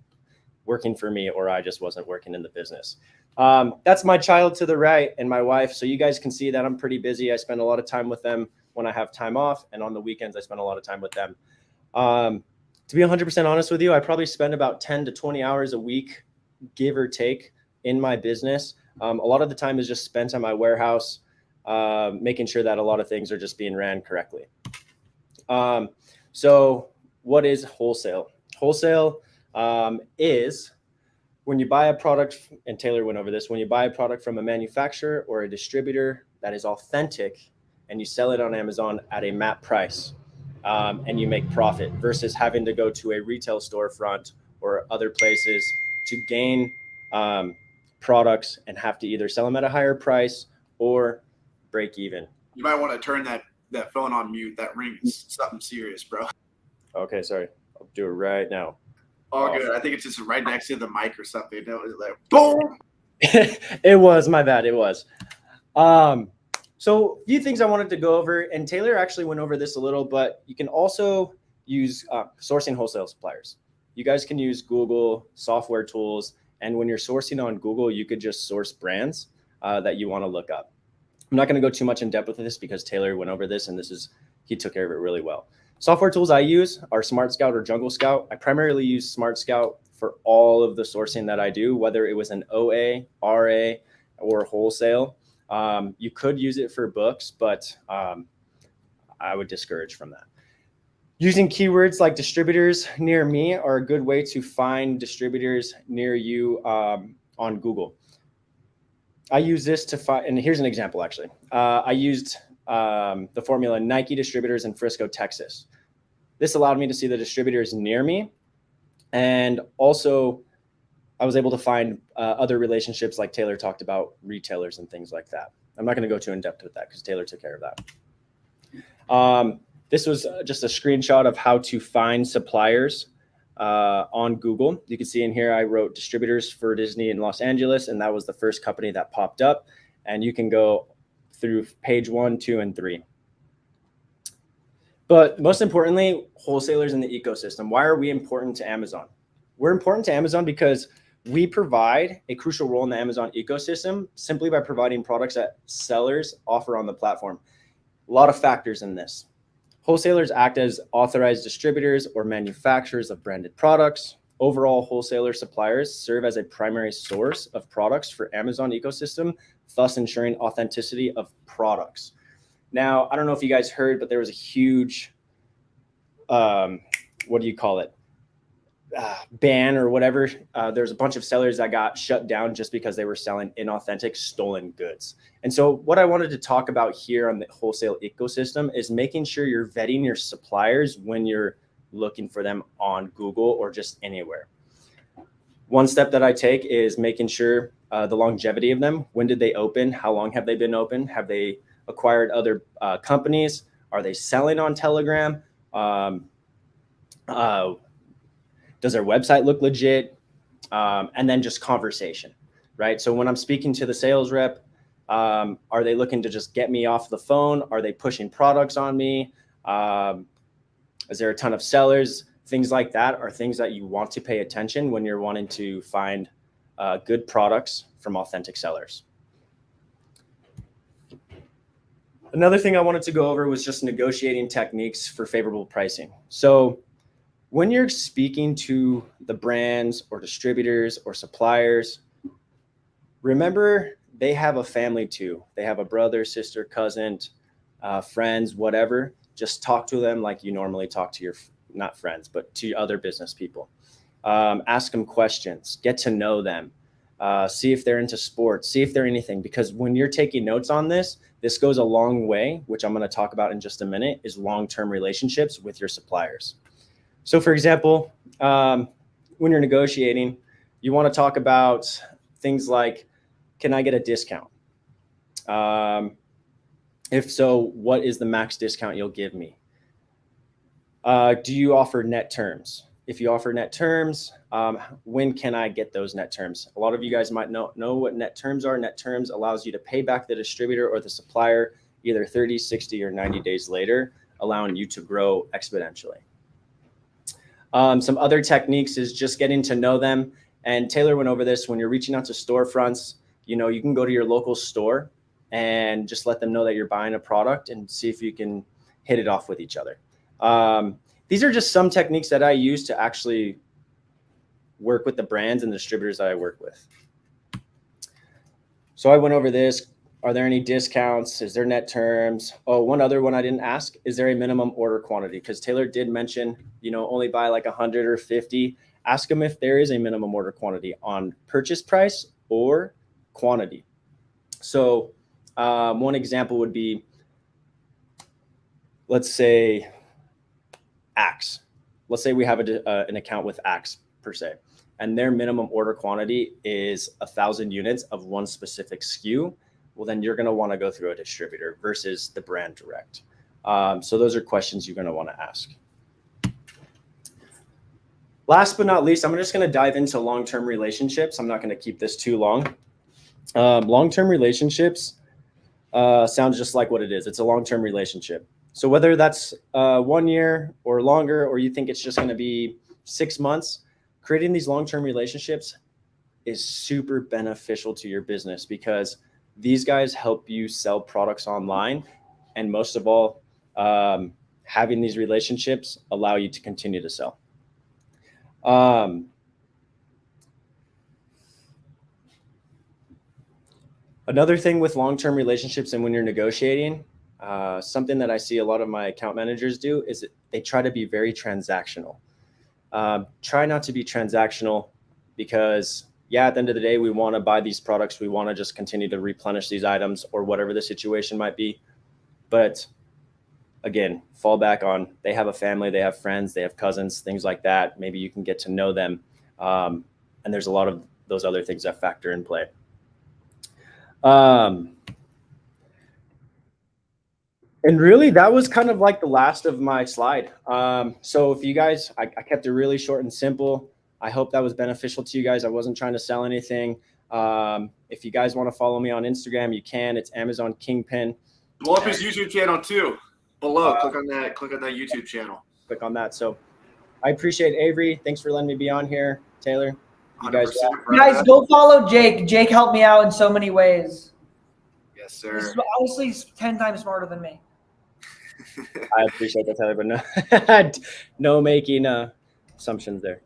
for me, or I just wasn't working in the business. That's my child to the right and my wife. So you guys can see that I'm pretty busy. I spend a lot of time with them when I have time off, and on the weekends, I spend a lot of time with them. To be 100% honest with you, I probably spend about 10 to 20 hours a week, give or take, in my business. A lot of the time is just spent at my warehouse, making sure that a lot of things are just being ran correctly. So what is wholesale? Wholesale is when you buy a product, and Taylor went over this, when you buy a product from a manufacturer or a distributor that is authentic and you sell it on Amazon at a MAP price, and you make profit versus having to go to a retail storefront or other places to gain products and have to either sell them at a higher price or break even. You might want to turn that phone on mute. That ring is something serious, bro. Okay, sorry. I'll do it right now. All good. I think it's just right next to the mic or something. It was like boom. It was, my bad. It was. So a few things I wanted to go over, and Taylor actually went over this a little, but you can also use sourcing wholesale suppliers. You guys can use Google software tools, and when you're sourcing on Google, you could just source brands that you want to look up. I'm not going to go too much in depth with this because Taylor went over this, and he took care of it really well. Software tools I use are Smart Scout or Jungle Scout. I primarily use Smart Scout for all of the sourcing that I do, whether it was an OA, RA, or wholesale. You could use it for books, but I would discourage from that. Using keywords like distributors near me are a good way to find distributors near you on Google. I use this to find, and here's an example actually. I used the formula Nike distributors in Frisco, Texas. This allowed me to see the distributors near me. And also I was able to find other relationships like Taylor talked about, retailers and things like that. I'm not going to go too in depth with that because Taylor took care of that. This was just a screenshot of how to find suppliers on Google. You can see in here, I wrote distributors for Disney in Los Angeles, and that was the first company that popped up. And you can go through page 1, 2, and 3. But most importantly, wholesalers in the ecosystem. Why are we important to Amazon? We're important to Amazon because we provide a crucial role in the Amazon ecosystem simply by providing products that sellers offer on the platform. A lot of factors in this. Wholesalers act as authorized distributors or manufacturers of branded products. Overall, wholesaler suppliers serve as a primary source of products for Amazon ecosystem, thus ensuring authenticity of products. Now, I don't know if you guys heard, but there was a huge, ban or whatever. There's a bunch of sellers that got shut down just because they were selling inauthentic, stolen goods. And so what I wanted to talk about here on the wholesale ecosystem is making sure you're vetting your suppliers when you're looking for them on Google or just anywhere. One step that I take is making sure the longevity of them. When did they open? How long have they been open? Have they acquired other companies? Are they selling on Telegram? Does their website look legit? And then just conversation, right? So when I'm speaking to the sales rep, are they looking to just get me off the phone? Are they pushing products on me? Is there a ton of sellers? Things like that are things that you want to pay attention when you're wanting to find good products from authentic sellers. Another thing I wanted to go over was just negotiating techniques for favorable pricing. So when you're speaking to the brands or distributors or suppliers, remember they have a family too. They have a brother, sister, cousin, friends, whatever. Just talk to them like you normally talk to your, not friends, but to other business people. Ask them questions, get to know them, see if they're into sports, see if they're anything. Because when you're taking notes on this, this goes a long way, which I'm going to talk about in just a minute, is long-term relationships with your suppliers. So for example, when you're negotiating, you want to talk about things like, can I get a discount? If so, what is the max discount you'll give me? Do you offer net terms? If you offer net terms, when can I get those net terms? A lot of you guys might know what net terms are. Net terms allows you to pay back the distributor or the supplier either 30, 60, or 90 days later, allowing you to grow exponentially. Some other techniques is just getting to know them. And Taylor went over this. When you're reaching out to storefronts, you can go to your local store and just let them know that you're buying a product and see if you can hit it off with each other. These are just some techniques that I use to actually work with the brands and distributors that I work with. So I went over this. Are there any discounts? Is there net terms? Oh, one other one I didn't ask. Is there a minimum order quantity? Because Taylor did mention, only buy like 100 or 50 ask them if there is a minimum order quantity on purchase price or quantity. So one example would be, let's say Axe. Let's say we have an account with Axe per se, and their minimum order quantity is 1,000 units of one specific SKU. Well, then you're going to want to go through a distributor versus the brand direct. So those are questions you're going to want to ask. Last but not least, I'm just going to dive into long-term relationships. I'm not going to keep this too long. Long-term relationships sounds just like what it is. It's a long-term relationship. So whether that's 1 year or longer, or you think it's just going to be 6 months, creating these long-term relationships is super beneficial to your business, because these guys help you sell products online. And most of all, having these relationships allow you to continue to sell. Another thing with long-term relationships and when you're negotiating, something that I see a lot of my account managers do is they try to be very transactional. Try not to be transactional, because at the end of the day, we want to buy these products. We want to just continue to replenish these items or whatever the situation might be. But again, fall back on, they have a family, they have friends, they have cousins, things like that. Maybe you can get to know them. And there's a lot of those other things that factor in play. And really, that was kind of like the last of my slide. So if you guys, I kept it really short and simple. I hope that was beneficial to you guys. I wasn't trying to sell anything. If you guys want to follow me on Instagram, you can. It's Amazon Kingpin. Blow up his YouTube channel too. Below, click on that YouTube channel. Click on that. So I appreciate Avery. Thanks for letting me be on here. Taylor, you guys. Guys, go follow Jake. Jake helped me out in so many ways. Yes, sir. He's honestly 10 times smarter than me. I appreciate that, Taylor, but no making assumptions there.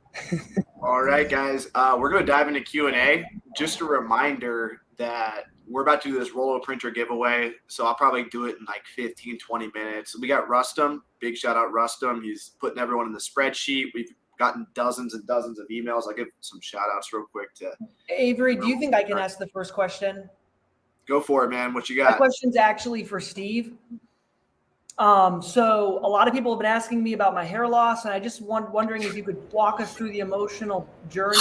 All right, guys. We're going to dive into Q&A. Just a reminder that we're about to do this Rollo printer giveaway, so I'll probably do it in like 15, 20 minutes. We got Rustum. Big shout out Rustum. He's putting everyone in the spreadsheet. We've gotten dozens and dozens of emails. I'll give some shout outs real quick to Avery, do you think I can ask the first question? Go for it, man. What you My got? question's actually for Steve. So a lot of people have been asking me about my hair loss, and I just wondering if you could walk us through the emotional journey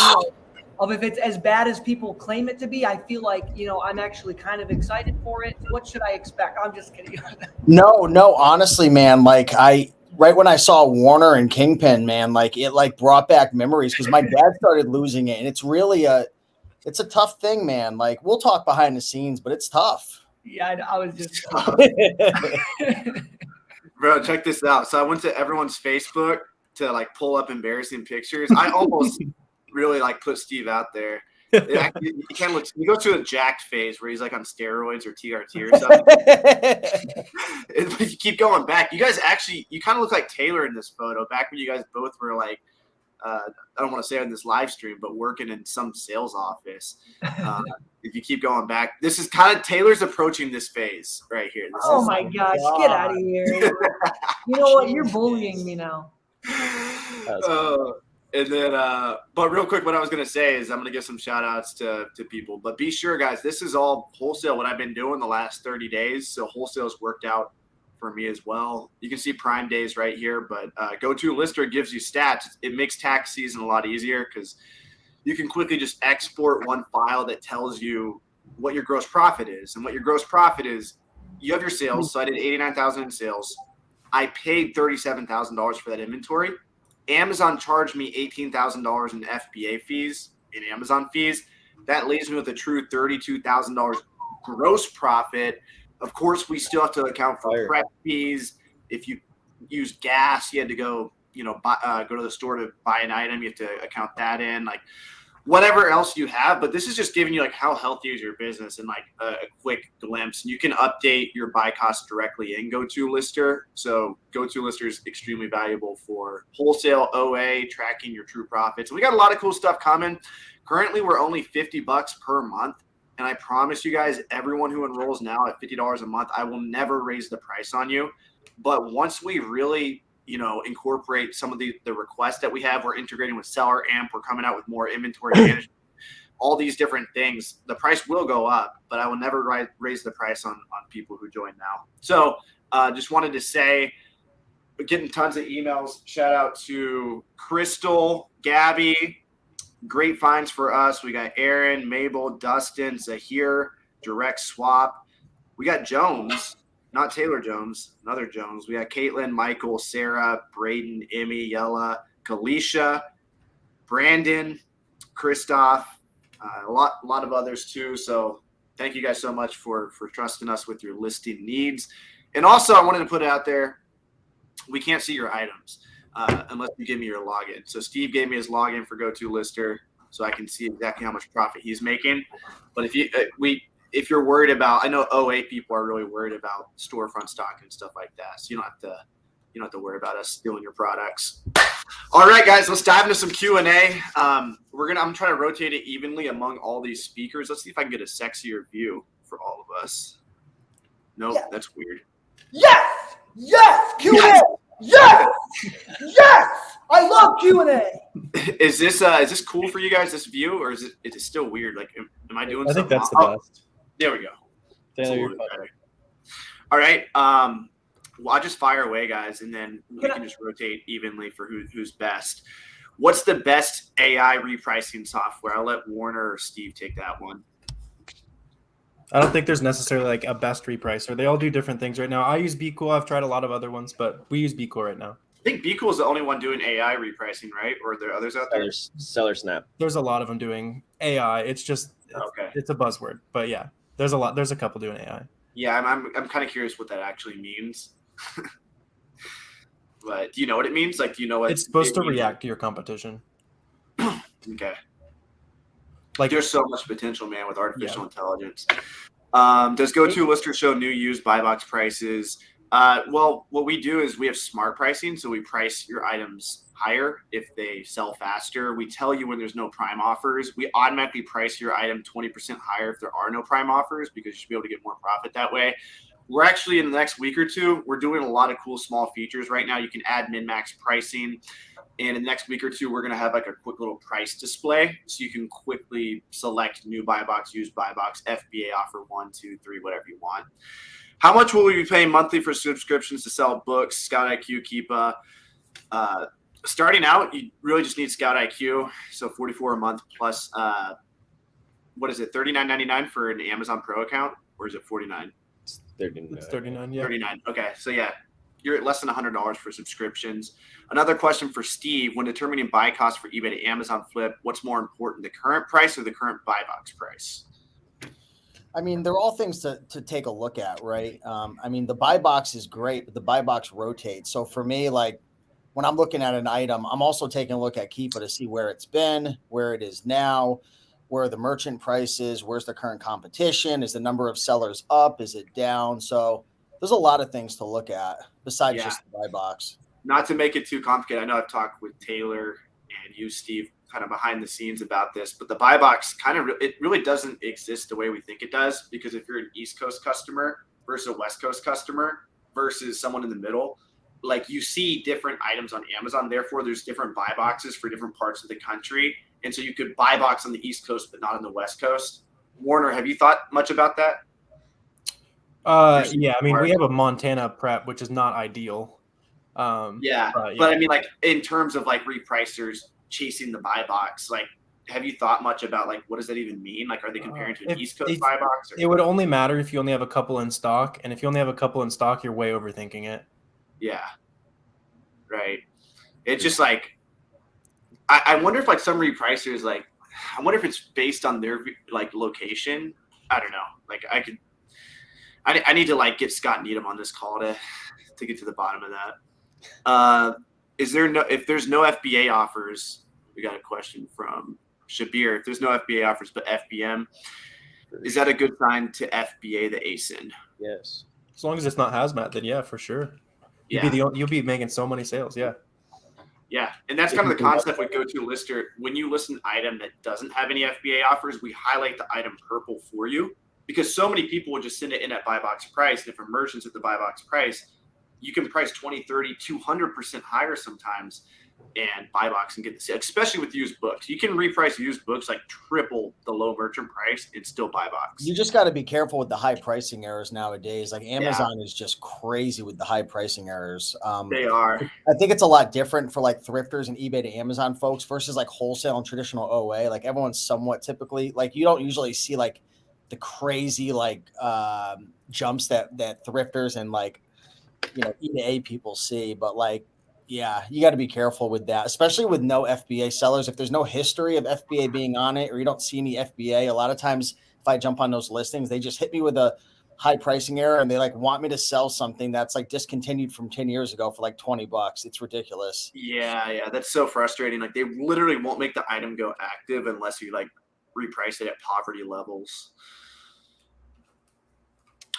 of if it's as bad as people claim it to be. I feel like, I'm actually kind of excited for it. What should I expect? I'm just kidding. No, honestly, man, right when I saw Warner and Kingpin, man, it brought back memories, because my dad started losing it, and it's really it's a tough thing, man. We'll talk behind the scenes, but it's tough. Yeah, I was just Bro, check this out. So I went to everyone's Facebook to pull up embarrassing pictures. I almost really put Steve out there. You can't look. He goes through a jacked phase where he's on steroids or TRT or something. If you keep going back, you guys you kind of look like Taylor in this photo. Back when you guys both were I don't want to say on this live stream, but working in some sales office. If you keep going back, this is kind of Taylor's approaching this phase right here. My gosh, get out of here. You know what? You're bullying me now. And then, but real quick, what I was going to say is I'm going to give some shout outs to people, but be sure, guys, this is all wholesale, what I've been doing the last 30 days. So wholesale's worked out for me as well. You can see Prime Days right here, but GoToLister gives you stats. It makes tax season a lot easier, because you can quickly just export one file that tells you what your gross profit is. And what your gross profit is, you have your sales. So I did 89,000 in sales. I paid $37,000 for that inventory. Amazon charged me $18,000 in FBA fees, in Amazon fees. That leaves me with a true $32,000 gross profit. Of course, we still have to account for prep fees. If you use gas, you had to go, go to the store to buy an item. You have to account that in, whatever else you have. But this is just giving you how healthy is your business and a quick glimpse. And you can update your buy costs directly in GoToLister. So GoToLister is extremely valuable for wholesale, OA, tracking your true profits. And we got a lot of cool stuff coming. Currently, we're only $50 per month. And I promise you guys, everyone who enrolls now at $50 a month, I will never raise the price on you. But once we really incorporate some of the requests that we have. We're integrating with Seller Amp. We're coming out with more inventory management. All these different things. The price will go up, but I will never raise the price on people who join now. So just wanted to say, we're getting tons of emails. Shout out to Crystal, Gabby. Great finds for us. We got Aaron, Mabel, Dustin, Zahir, Direct Swap. We got Jones, not Taylor Jones, another Jones. We got Caitlin, Michael, Sarah, Braden, Emmy, Yella, Kalisha, Brandon, Christoph, a lot of others too. So thank you guys so much for trusting us with your listing needs. And also, I wanted to put it out there, we can't see your items unless you give me your login. So Steve gave me his login for GoToLister, so I can see exactly how much profit he's making. But if you're worried about, I know OA people are really worried about storefront stock and stuff like that. So you don't have to worry about us stealing your products. All right, guys, let's dive into some Q&A. I'm trying to rotate it evenly among all these speakers. Let's see if I can get a sexier view for all of us. Nope, yeah. That's weird. Yes, Q&A. Yes. I love Q&A. Is this cool for you guys, this view, or is it still weird? Like, am I doing something? I think that's the best. There we go. Taylor, you're all right. Well, I'll just fire away, guys, and then we can just rotate evenly for who's best. What's the best AI repricing software? I'll let Warner or Steve take that one. I don't think there's necessarily like a best repricer. They all do different things right now. I use BeCool. I've tried a lot of other ones, but we use BeCool right now. I think BeCool is the only one doing AI repricing, right? Or are there others out there? Seller Snap. There's a lot of them doing AI. It's a buzzword, but yeah, there's a couple doing AI. Yeah, I'm kind of curious what that actually means. But do you know what it means? Like, do you know what it's supposed to react to your competition? Okay. Like, there's so much potential, man, with artificial intelligence. Does GoToLister show new used buy box prices? Well, what we do is we have smart pricing, so we price your items higher if they sell faster. We tell you when there's no prime offers. We automatically price your item 20% higher if there are no prime offers, because you should be able to get more profit that way. We're actually, in the next week or two, we're doing a lot of cool small features right now. You can add min-max pricing. And in the next week or two, we're going to have like a quick little price display, so you can quickly select new buy box, used buy box, FBA offer 1, 2, 3, whatever you want. How much will we be paying monthly for subscriptions to sell books, Scout IQ, Keepa? Starting out, you really just need Scout IQ, so $44 a month plus. What is it? $39.99 for an Amazon Pro account, or is it $49? It's $39. It's $39. Yeah. $39. Okay, so yeah. You're at less than $100 for subscriptions. Another question for Steve: when determining buy cost for eBay to Amazon flip, what's more important, the current price or the current buy box price? I mean, they're all things to take a look at, right? I mean, the buy box is great, but the buy box rotates. So for me, like when I'm looking at an item, I'm also taking a look at Keepa to see where it's been, where it is now, where the merchant price is, where's the current competition, is the number of sellers up, is it down? So there's a lot of things to look at besides just the buy box. Not to make it too complicated, I know I've talked with Taylor and you, Steve, kind of behind the scenes about this, but the buy box it really doesn't exist the way we think it does, because if you're an East Coast customer versus a West Coast customer versus someone in the middle, like you see different items on Amazon, therefore there's different buy boxes for different parts of the country. And so you could buy box on the East Coast, but not on the West Coast. Warner, have you thought much about that? Yeah, I mean, we have a Montana prep, which is not ideal. But I mean, like in terms of like repricers chasing the buy box, like have you thought much about like what does that even mean? Like, are they comparing to an East Coast buy box? Or? It would only matter if you only have a couple in stock, and if you only have a couple in stock, you're way overthinking it. Yeah, right. It's just like I wonder if like some repricers, like I wonder if it's based on their like location. I don't know. Like I need to like get Scott Needham on this call to get to the bottom of that. If there's no FBA offers, we got a question from Shabir. If there's no FBA offers but FBM, is that a good sign to FBA the ASIN? Yes. As long as it's not hazmat, then yeah, for sure. You'll be making so many sales. Yeah. Yeah, and that's kind of the concept with GoToLister. When you list an item that doesn't have any FBA offers, we highlight the item purple for you, because so many people would just send it in at buy box price, and if a merchant's at the buy box price, you can price 20, 30, 200% higher sometimes and buy box and get the sale, especially with used books. You can reprice used books like triple the low merchant price and still buy box. You just got to be careful with the high pricing errors nowadays. Like Amazon is just crazy with the high pricing errors. They are. I think it's a lot different for like thrifters and eBay to Amazon folks versus like wholesale and traditional OA. Like everyone's somewhat typically like, you don't usually see like the crazy like jumps that thrifters and like, you know, E to A people see, but like, yeah, you got to be careful with that, especially with no FBA sellers. If there's no history of FBA being on it, or you don't see any FBA, a lot of times if I jump on those listings, they just hit me with a high pricing error and they like want me to sell something that's like discontinued from 10 years ago for like $20. It's ridiculous. Yeah. That's so frustrating. Like they literally won't make the item go active unless you like reprice it at poverty levels.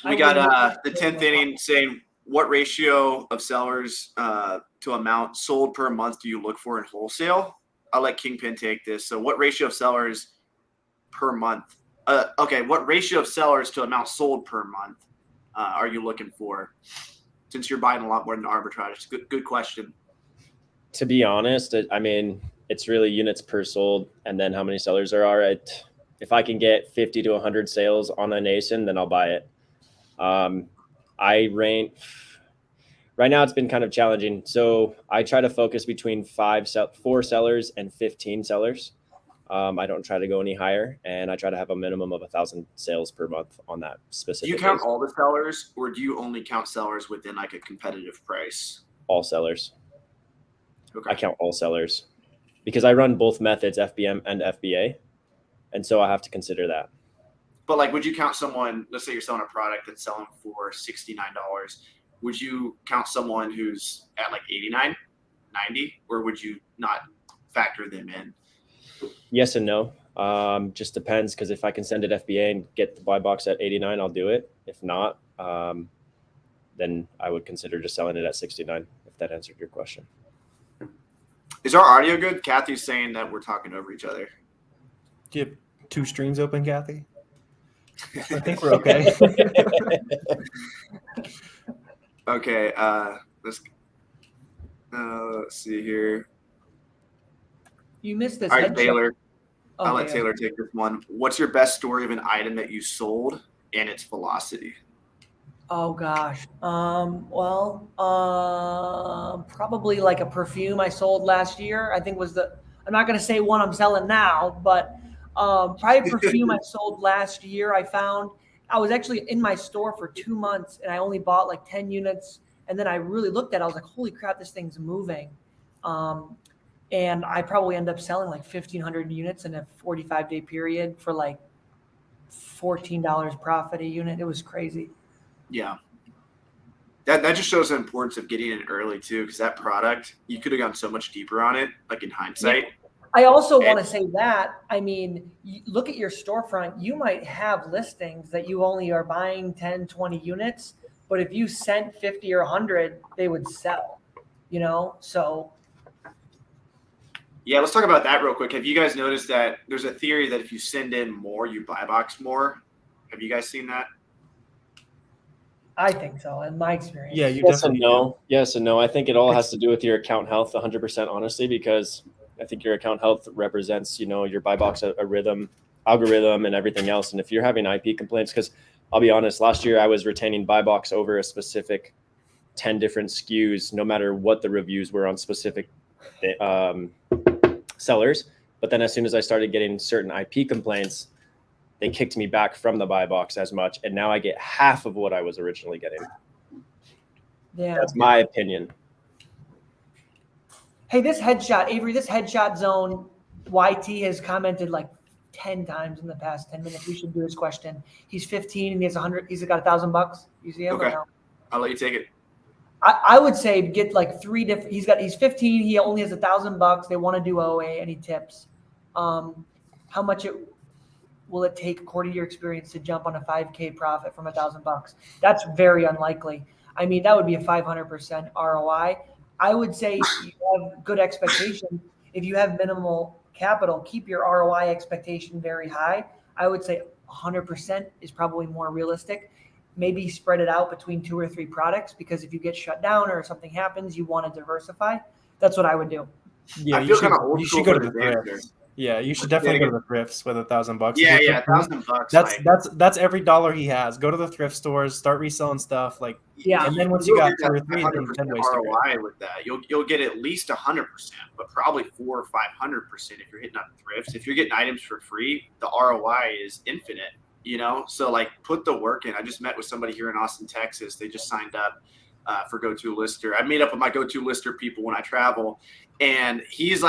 We got the 10th inning saying, what ratio of sellers to amount sold per month do you look for in wholesale? I'll let Kingpin take this. So what ratio of sellers per month? Okay, what ratio of sellers to amount sold per month are you looking for? Since you're buying a lot more than arbitrage. Good question. To be honest, I mean, it's really units per sold and then how many sellers there are. If I can get 50 to 100 sales on an ASIN, then I'll buy it. I rank right now. It's been kind of challenging. So I try to focus between 4 sellers and 15 sellers. I don't try to go any higher, and I try to have a minimum of 1,000 sales per month on that specific. Do you count all the sellers, or do you only count sellers within like a competitive price? All sellers. Okay. I count all sellers because I run both methods, FBM and FBA. And so I have to consider that. But like, would you count someone, let's say you're selling a product that's selling for $69. Would you count someone who's at like 89, 90, or would you not factor them in? Yes and no. Just depends, because if I can send it FBA and get the buy box at 89, I'll do it. If not, then I would consider just selling it at 69, if that answered your question. Is our audio good? Kathy's saying that we're talking over each other. Do you have 2 streams open, Kathy? I think we're okay. Okay, let's see here. You missed this. All right, Taylor. I'll let Okay. Taylor take this one. What's your best story of an item that you sold and its velocity? Oh gosh. Probably like a perfume I sold last year. I think I'm not going to say one I'm selling now, but probably a perfume I sold last year. I was actually in my store for 2 months and I only bought like 10 units. And then I really looked at it. I was like, holy crap, this thing's moving. And I probably end up selling like 1,500 units in a 45-day period for like $14 profit a unit. It was crazy. Yeah. That just shows the importance of getting in early too, because that product, you could have gone so much deeper on it, like in hindsight. I also want to say that, I mean, look at your storefront. You might have listings that you only are buying 10, 20 units, but if you sent 50 or 100, they would sell, you know? So. Yeah, let's talk about that real quick. Have you guys noticed that there's a theory that if you send in more, you buy box more? Have you guys seen that? I think so, in my experience. Yeah, you Yes and definitely no. Yes and no. I think it all has to do with your account health, 100%, honestly, because I think your account health represents, your buy box a rhythm, algorithm, and everything else. And if you're having IP complaints, because I'll be honest, last year I was retaining buy box over a specific 10 different SKUs, no matter what the reviews were on specific sellers. But then as soon as I started getting certain IP complaints, they kicked me back from the buy box as much. And now I get half of what I was originally getting. Yeah. That's my opinion. Hey, this headshot zone, YT has commented like 10 times in the past 10 minutes. We should do his question. He's 15 and he has 100. He's got $1,000. You see him? Okay. Or no? I'll let you take it. I would say get like 3 different. He's 15. He only has $1,000. They want to do OA. Any tips? How much will it take, according to your experience, to jump on a 5K profit from $1,000? That's very unlikely. I mean, that would be a 500% ROI. I would say you have good expectation. If you have minimal capital, keep your ROI expectation very high. I would say 100% is probably more realistic. maybe spread it out between 2 or 3 products, because if you get shut down or something happens, you want to diversify. That's what I would do. Yeah, I feel kind of old you school should go for to the this answer. thrifts. Yeah, you should definitely go to the thrifts with $1,000. Yeah, If you're yeah, thrifting, $1,000. that's every dollar he has. Go to the thrift stores, start reselling stuff. Like, Yeah. and then once you got get 2 or that 3, 100% then waste it. ROI with that. You'll get at least 100%, but probably 400 or 500% if you're hitting up thrifts. If you're getting items for free, the ROI is infinite. You know, so like put the work in. I just met with somebody here in Austin, Texas. They just signed up for Go-To-Lister. I meet up with my Go-To-Lister people when I travel, and he's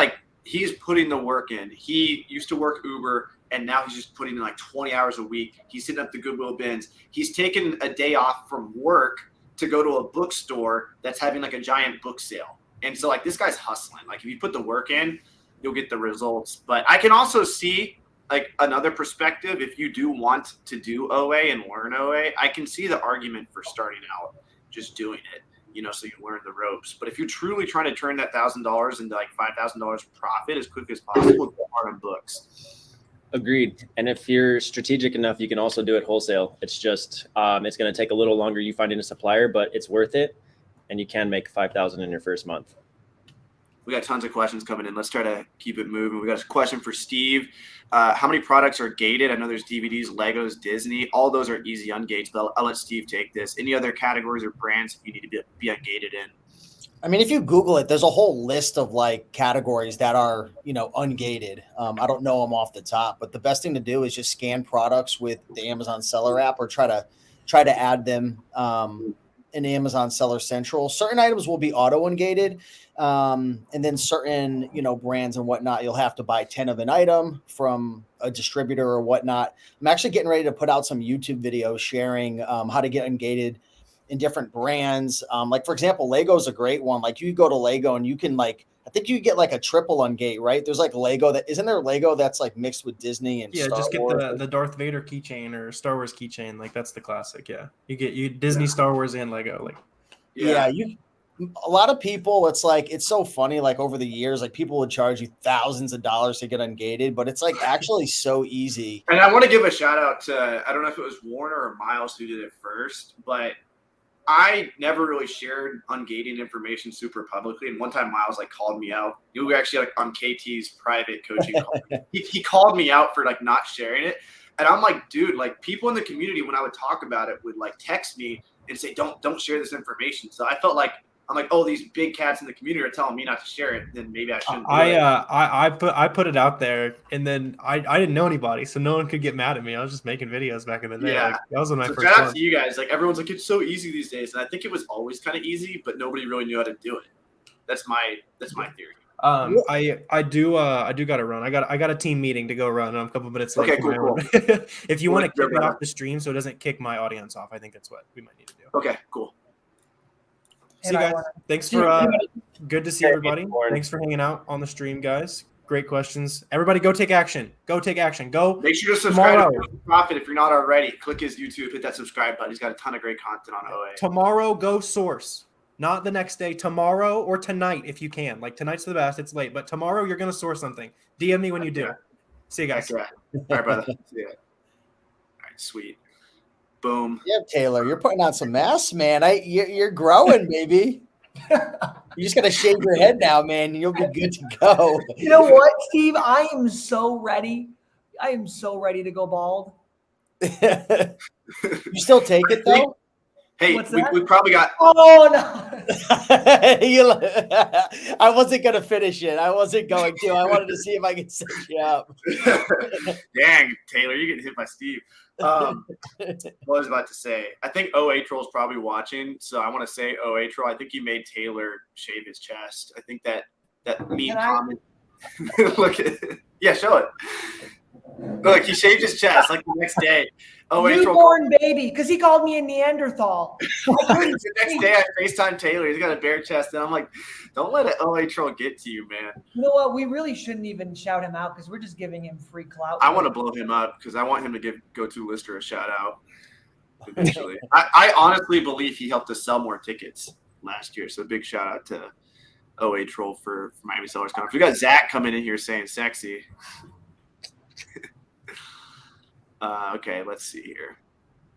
putting the work in. He used to work Uber, and now he's just putting in like 20 hours a week. He's sitting up the Goodwill bins. He's taken a day off from work to go to a bookstore that's having like a giant book sale. And so like this guy's hustling. Like if you put the work in, you'll get the results. But I can also see like another perspective. If you do want to do OA and learn OA, I can see the argument for starting out just doing it, you know, so you learn the ropes. But if you're truly trying to turn that $1,000 into like $5,000 profit as quick as possible, go hard on books. Agreed. And if you're strategic enough, you can also do it wholesale. It's just it's going to take a little longer you finding a supplier, but it's worth it, and you can make $5,000 in your first month. We got tons of questions coming in. Let's try to keep it moving. We got a question for Steve. How many products are gated? I know there's DVDs, Legos, Disney. All those are easy ungated, but I'll let Steve take this. Any other categories or brands you need to be ungated in? I mean, if you Google it, there's a whole list of like categories that are, you know, ungated. I don't know them off the top, but the best thing to do is just scan products with the Amazon Seller app, or try to add them in Amazon Seller Central. Certain items will be auto ungated. And then certain, you know, brands and whatnot, you'll have to buy 10 of an item from a distributor or whatnot. I'm actually getting ready to put out some YouTube videos sharing how to get ungated in different brands. Like for example, Lego is a great one. Like you go to Lego and you can like, I think you get like a triple ungate, right? There's like Lego isn't there Lego that's like mixed with Disney and Star just get Wars? the Darth Vader keychain or Star Wars keychain. Like that's the classic. Yeah, you Disney, Star Wars, and Lego. Like yeah, a lot of people, it's like, it's so funny. Like over the years, like people would charge you thousands of dollars to get ungated, but it's like actually so easy. And I want to give a shout out to, I don't know if it was Warner or Miles who did it first, but I never really shared ungating information super publicly. And one time Miles like called me out. You were actually like on KT's private coaching call. He called me out for like not sharing it. And I'm like, dude, like people in the community, when I would talk about it, would like text me and say, don't share this information. So I felt like, I'm like, oh, these big cats in the community are telling me not to share it. Then maybe I shouldn't. I put it out there, and then I didn't know anybody, so no one could get mad at me. I was just making videos back in the day. Yeah, like, that was when I so first. Shout out one. to you guys. Like everyone's like, it's so easy these days, and I think it was always kind of easy, but nobody really knew how to do it. That's my theory. I do got to run. I got a team meeting to go run. I'm a couple minutes late. Okay, cool. If you want to kick it off the stream so it doesn't kick my audience off, I think that's what we might need to do. Okay, cool. See you guys. Thanks for good to see everybody. Thanks for hanging out on the stream, guys. Great questions. Everybody go take action. Go take action. Go. Make sure to subscribe to Profit if you're not already. Click his YouTube, hit that subscribe button. He's got a ton of great content on OA. Tomorrow, go source. Not the next day, tomorrow or tonight if you can. Like tonight's the best. It's late, but tomorrow you're going to source something. DM me when you do. See you guys. All right, brother. See ya. All right, sweet. Boom. Yeah, Taylor, you're putting on some mass, man. You're growing, baby. You just got to shave your head now, man, and you'll be good to go. You know what, Steve? I am so ready. I am so ready to go bald. You still take it though? Hey, we probably got. Oh no! I wasn't gonna finish it. I wasn't going to. I wanted to see if I could set you up. Dang, Taylor, you're getting hit by Steve. What was I about to say? I think OA Troll's probably watching, so I want to say OA Troll. I think he made Taylor shave his chest. I think that mean comment. Look at it. Yeah, show it. Look, he shaved his chest like the next day. Newborn baby, because he called me a Neanderthal. The next day I FaceTime Taylor. He's got a bare chest, and I'm like, don't let an OA Troll get to you, man. You know what? We really shouldn't even shout him out because we're just giving him free clout. I want to blow him up because I want him to give Go-To-Lister a shout out eventually. I honestly believe he helped us sell more tickets last year. So big shout out to OA Troll for Miami Sellers Conference. We got Zach coming in here saying sexy. Okay, let's see here.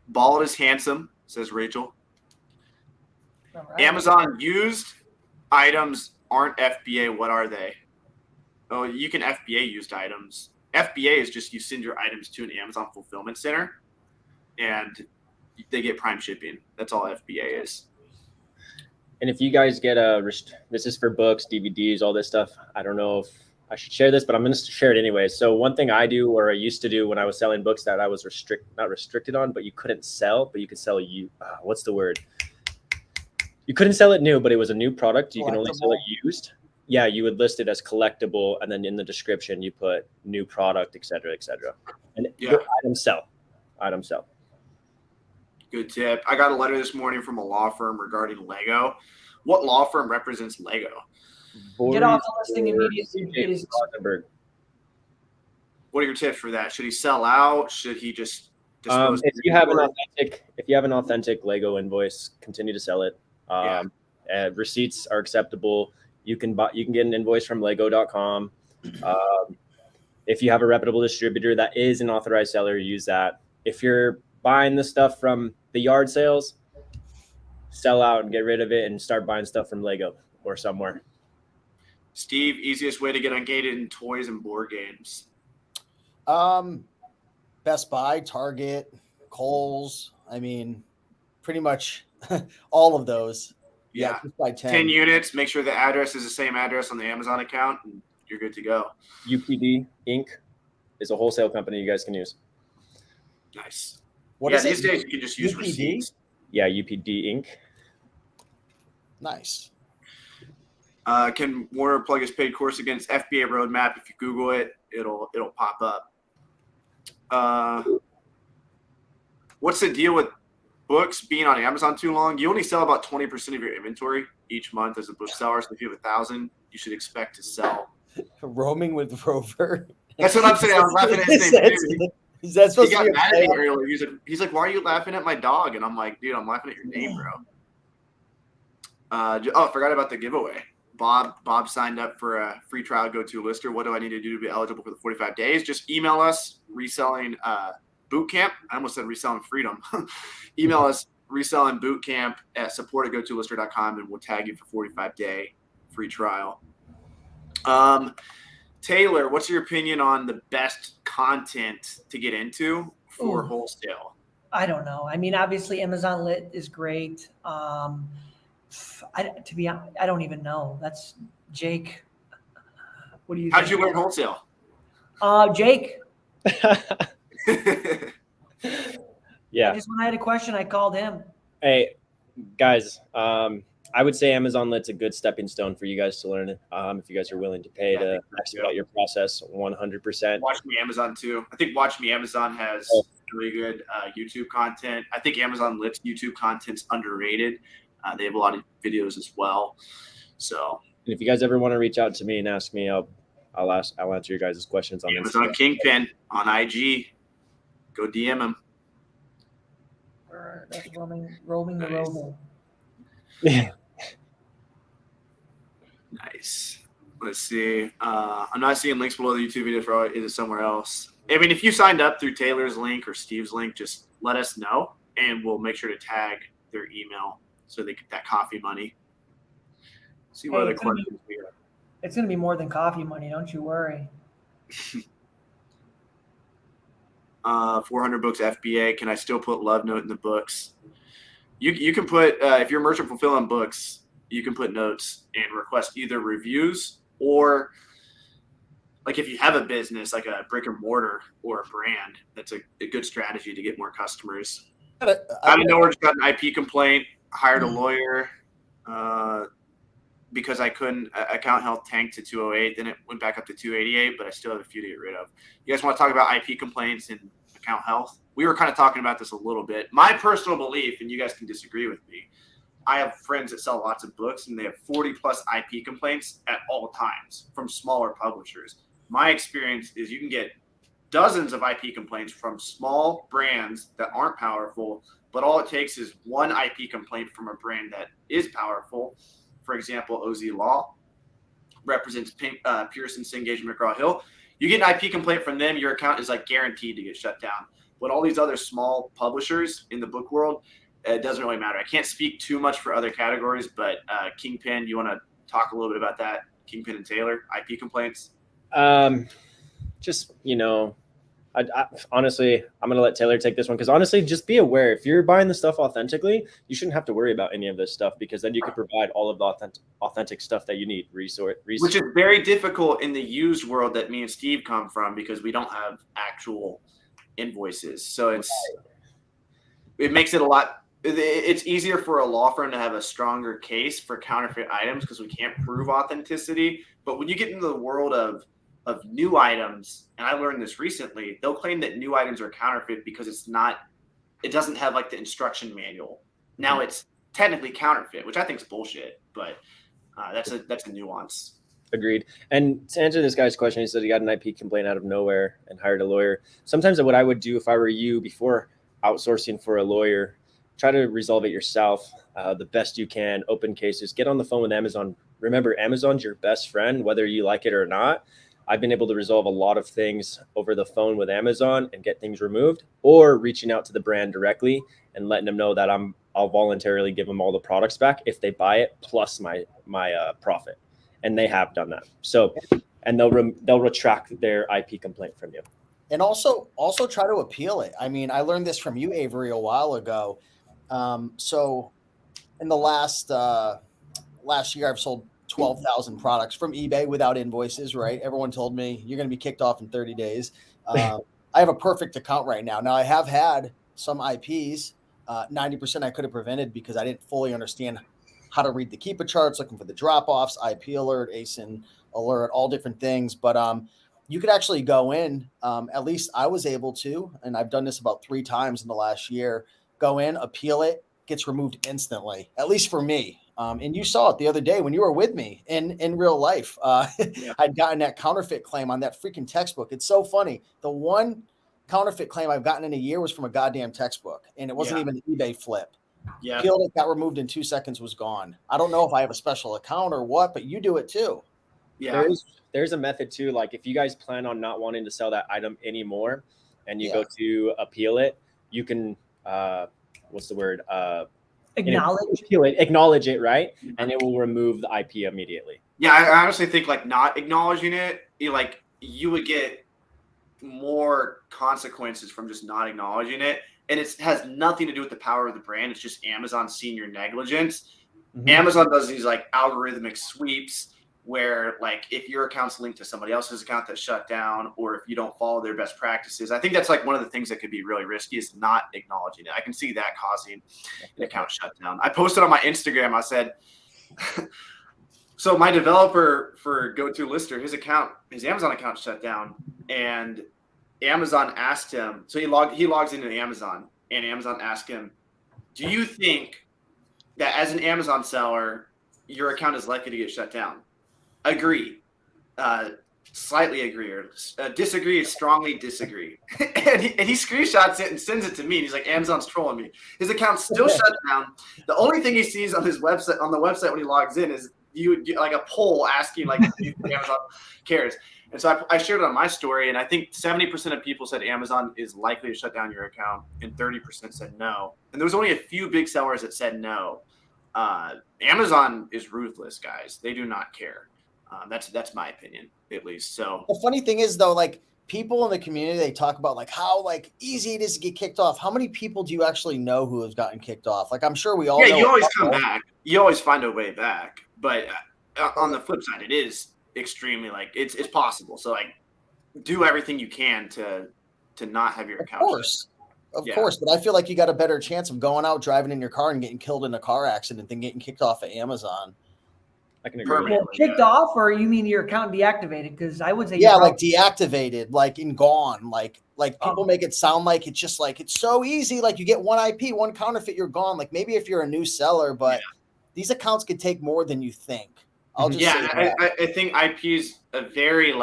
Bald is handsome. says Rachel. All right. Amazon used items aren't FBA. What are they? Oh, you can FBA used items. FBA is just you send your items to an Amazon fulfillment center and they get prime shipping. That's all FBA is. And if you guys get this is for books, DVDs, all this stuff. I don't know if I should share this, but I'm going to share it anyway. So one thing I do, or I used to do when I was selling books that I was not restricted on, but you couldn't sell, but you could sell what's the word? You couldn't sell it new, but it was a new product. You can only sell it used. Yeah, you would list it as collectible, and then in the description you put new product, et cetera, et cetera. And items sell. Items sell. Good tip. I got a letter this morning from a law firm regarding Lego. What law firm represents Lego? Get off the listing immediately. What are your tips for that? Should he sell out? Should he just dispose? If you have an authentic Lego invoice, continue to sell it. Receipts are acceptable. You can get an invoice from Lego.com. If you have a reputable distributor that is an authorized seller, use that. If you're buying the stuff from the yard sales, sell out and get rid of it and start buying stuff from Lego or somewhere. Steve, easiest way to get ungated in toys and board games? Best Buy, Target, Kohl's. I mean, pretty much all of those. Yeah. Just by 10 units. Make sure the address is the same address on the Amazon account, and you're good to go. UPD Inc. is a wholesale company you guys can use. Nice. These days you can just use receipts. Yeah, UPD Inc. Nice. Can Warner plug his paid course against FBA roadmap? If you Google it, it'll pop up. What's the deal with books being on Amazon too long? You only sell about 20% of your inventory each month as a bookseller. So if you have 1,000, you should expect to sell. Roaming with Rover. That's what I'm saying. I was laughing at his name too. Is that supposed He got to be mad at me earlier. He's like, "Why are you laughing at my dog?" And I'm like, "Dude, I'm laughing at your name, bro." I forgot about the giveaway. Bob signed up for a free trial GoToLister. What do I need to do to be eligible for the 45 days? Just email us, reselling bootcamp. I almost said reselling freedom. Email us, reselling bootcamp at support@gotolister.com, and we'll tag you for 45-day free trial. Taylor, what's your opinion on the best content to get into for wholesale? I don't know. I mean, obviously Amazon Lit is great. To be honest, I don't even know. That's Jake. What do you How'd think? you learn wholesale? Jake. Yeah. Just when I had a question, I called him. Hey, guys, I would say Amazon Lit's a good stepping stone for you guys to learn it. If you guys are willing to pay to expedite your process 100%. Watch Me Amazon too. I think Watch Me Amazon has really good YouTube content. I think Amazon Lit's YouTube content's underrated. They have a lot of videos as well. So and if you guys ever want to reach out to me and ask me, I'll answer your guys' questions on Amazon Instagram. Kingpin on IG. Go DM him. That's roaming the Nice. rover. Yeah. Nice. Let's see. I'm not seeing links below the YouTube video for is it somewhere else. I mean, if you signed up through Taylor's link or Steve's link, just let us know, and we'll make sure to tag their email so they get that coffee money. See what other questions we have. It's going to be more than coffee money. Don't you worry. 400 books FBA. Can I still put love note in the books? You can put if you're merchant fulfilling books, you can put notes and request either reviews or like if you have a business like a brick and mortar or a brand, that's a good strategy to get more customers. Out of nowhere, just got an IP complaint, hired a lawyer because I couldn't account health tanked to 208, then it went back up to 288, but I still have a few to get rid of. You guys want to talk about IP complaints and account health? We were kind of talking about this a little bit. My personal belief, and you guys can disagree with me, I have friends that sell lots of books and they have 40 plus IP complaints at all times from smaller publishers. My experience is you can get dozens of IP complaints from small brands that aren't powerful, but all it takes is one IP complaint from a brand that is powerful. For example, OZ Law represents Pearson, Cengage, McGraw-Hill. You get an IP complaint from them, your account is like guaranteed to get shut down. But all these other small publishers in the book world, it doesn't really matter. I can't speak too much for other categories, but Kingpin, you want to talk a little bit about that? Kingpin and Taylor, IP complaints? Just, honestly, I'm going to let Taylor take this one because honestly, just be aware if you're buying the stuff authentically, you shouldn't have to worry about any of this stuff because then you can provide all of the authentic stuff that you need. Which is very difficult in the used world that me and Steve come from because we don't have actual invoices. So it makes it it's easier for a law firm to have a stronger case for counterfeit items because we can't prove authenticity. But when you get into the world of new items, and I learned this recently, they'll claim that new items are counterfeit because it doesn't have like the instruction manual. Now it's technically counterfeit, which I think is bullshit, but that's a nuance. Agreed. And to answer this guy's question, he said he got an IP complaint out of nowhere and hired a lawyer. Sometimes what I would do if I were you before outsourcing for a lawyer, try to resolve it yourself the best you can, open cases, get on the phone with Amazon. Remember, Amazon's your best friend, whether you like it or not. I've been able to resolve a lot of things over the phone with Amazon and get things removed, or reaching out to the brand directly and letting them know that I'll voluntarily give them all the products back if they buy it plus my profit. And they have done that. So, and they'll retract their IP complaint from you. And also try to appeal it. I mean, I learned this from you, Avery, a while ago. So in the last year, I've sold 12,000 products from eBay without invoices, right? Everyone told me you're going to be kicked off in 30 days. I have a perfect account right now. Now I have had some IPs, 90% I could have prevented because I didn't fully understand how to read the keeper charts, looking for the drop-offs, IP alert, ASIN alert, all different things. But you could actually go in, at least I was able to, and I've done this about 3 times in the last year, go in, appeal it, gets removed instantly, at least for me. And you saw it the other day when you were with me in real life. I'd gotten that counterfeit claim on that freaking textbook. It's so funny. The one counterfeit claim I've gotten in a year was from a goddamn textbook, and it wasn't even an eBay flip. Yeah. Peeled it, got removed in 2 seconds, was gone. I don't know if I have a special account or what, but you do it too. Yeah. There's a method too. Like if you guys plan on not wanting to sell that item anymore and you go to appeal it, you can, what's the word? Acknowledge it, right? And it will remove the IP immediately. Yeah, I honestly think like not acknowledging it, you would get more consequences from just not acknowledging it. And it has nothing to do with the power of the brand. It's just Amazon seeing your negligence. Mm-hmm. Amazon does these like algorithmic sweeps where like if your account's linked to somebody else's account that's shut down, or if you don't follow their best practices, I think that's like one of the things that could be really risky is not acknowledging it. I can see that causing an account shutdown. I posted on my Instagram, I said, so my developer for GoToLister, his Amazon account shut down, and Amazon asked him, so he logs into Amazon, and Amazon asked him, do you think that as an Amazon seller, your account is likely to get shut down? Agree. Slightly agree, or disagree, strongly disagree. and he screenshots it and sends it to me. And he's like, Amazon's trolling me. His account's still shut down. The only thing he sees on the website when he logs in is you like a poll asking like if Amazon cares. And so I shared it on my story, and I think 70% of people said Amazon is likely to shut down your account, and 30% said no. And there was only a few big sellers that said no. Amazon is ruthless, guys. They do not care. That's my opinion, at least. So the funny thing is, though, like people in the community, they talk about like how like easy it is to get kicked off. How many people do you actually know who have gotten kicked off? Like I'm sure we all. Yeah, know you always come back. You always find a way back. But on the flip side, it is extremely like it's possible. So like, do everything you can to not have your account. Of course, but I feel like you got a better chance of going out driving in your car and getting killed in a car accident than getting kicked off at Amazon. I can agree. Kicked off, or you mean your account deactivated? Because I would say like deactivated, like and gone. Like people make it sound like it's just like it's so easy. Like you get one IP, one counterfeit, you're gone. Like maybe if you're a new seller, but these accounts could take more than you think. I'll just say that. I think IP is a very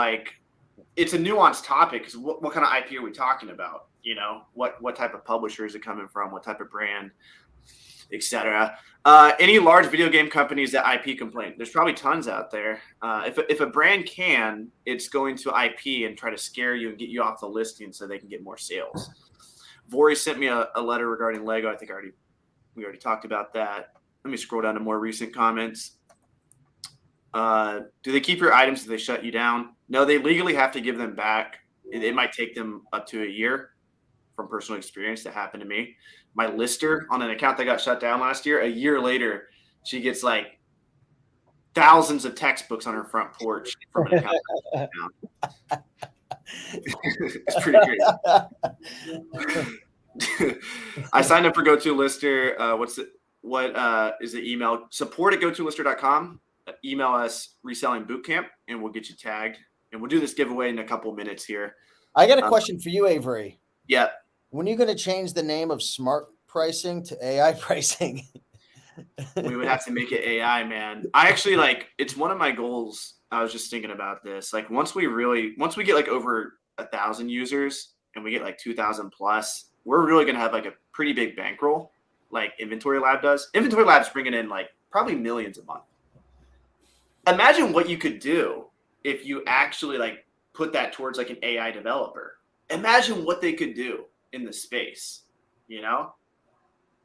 it's a nuanced topic because what kind of IP are we talking about? You know, what type of publisher is it coming from? What type of brand, etc. Any large video game companies that IP complain? There's probably tons out there. If a brand can, it's going to IP and try to scare you and get you off the listing so they can get more sales. Vori sent me a letter regarding Lego. I think I already We already talked about that. Let me scroll down to more recent comments. Do they keep your items if they shut you down? No, they legally have to give them back. It might take them up to a year. From personal experience that happened to me. My lister on an account that got shut down last year, a year later, she gets like thousands of textbooks on her front porch from an account that got shut down. It's pretty crazy. I signed up for GoToLister. What is the email? support@gotolister.com. Email us reselling bootcamp and we'll get you tagged. And we'll do this giveaway in a couple minutes here. I got a question for you, Avery. Yeah. When are you going to change the name of smart pricing to AI pricing? We would have to make it AI, man. I actually it's one of my goals. I was just thinking about this. Like once we get like over 1,000 users and we get like 2,000 plus, we're really going to have like a pretty big bankroll like Inventory Lab does. Inventory Lab's bringing in like probably millions a month. Imagine what you could do if you actually like put that towards like an AI developer. Imagine what they could do in the space, you know?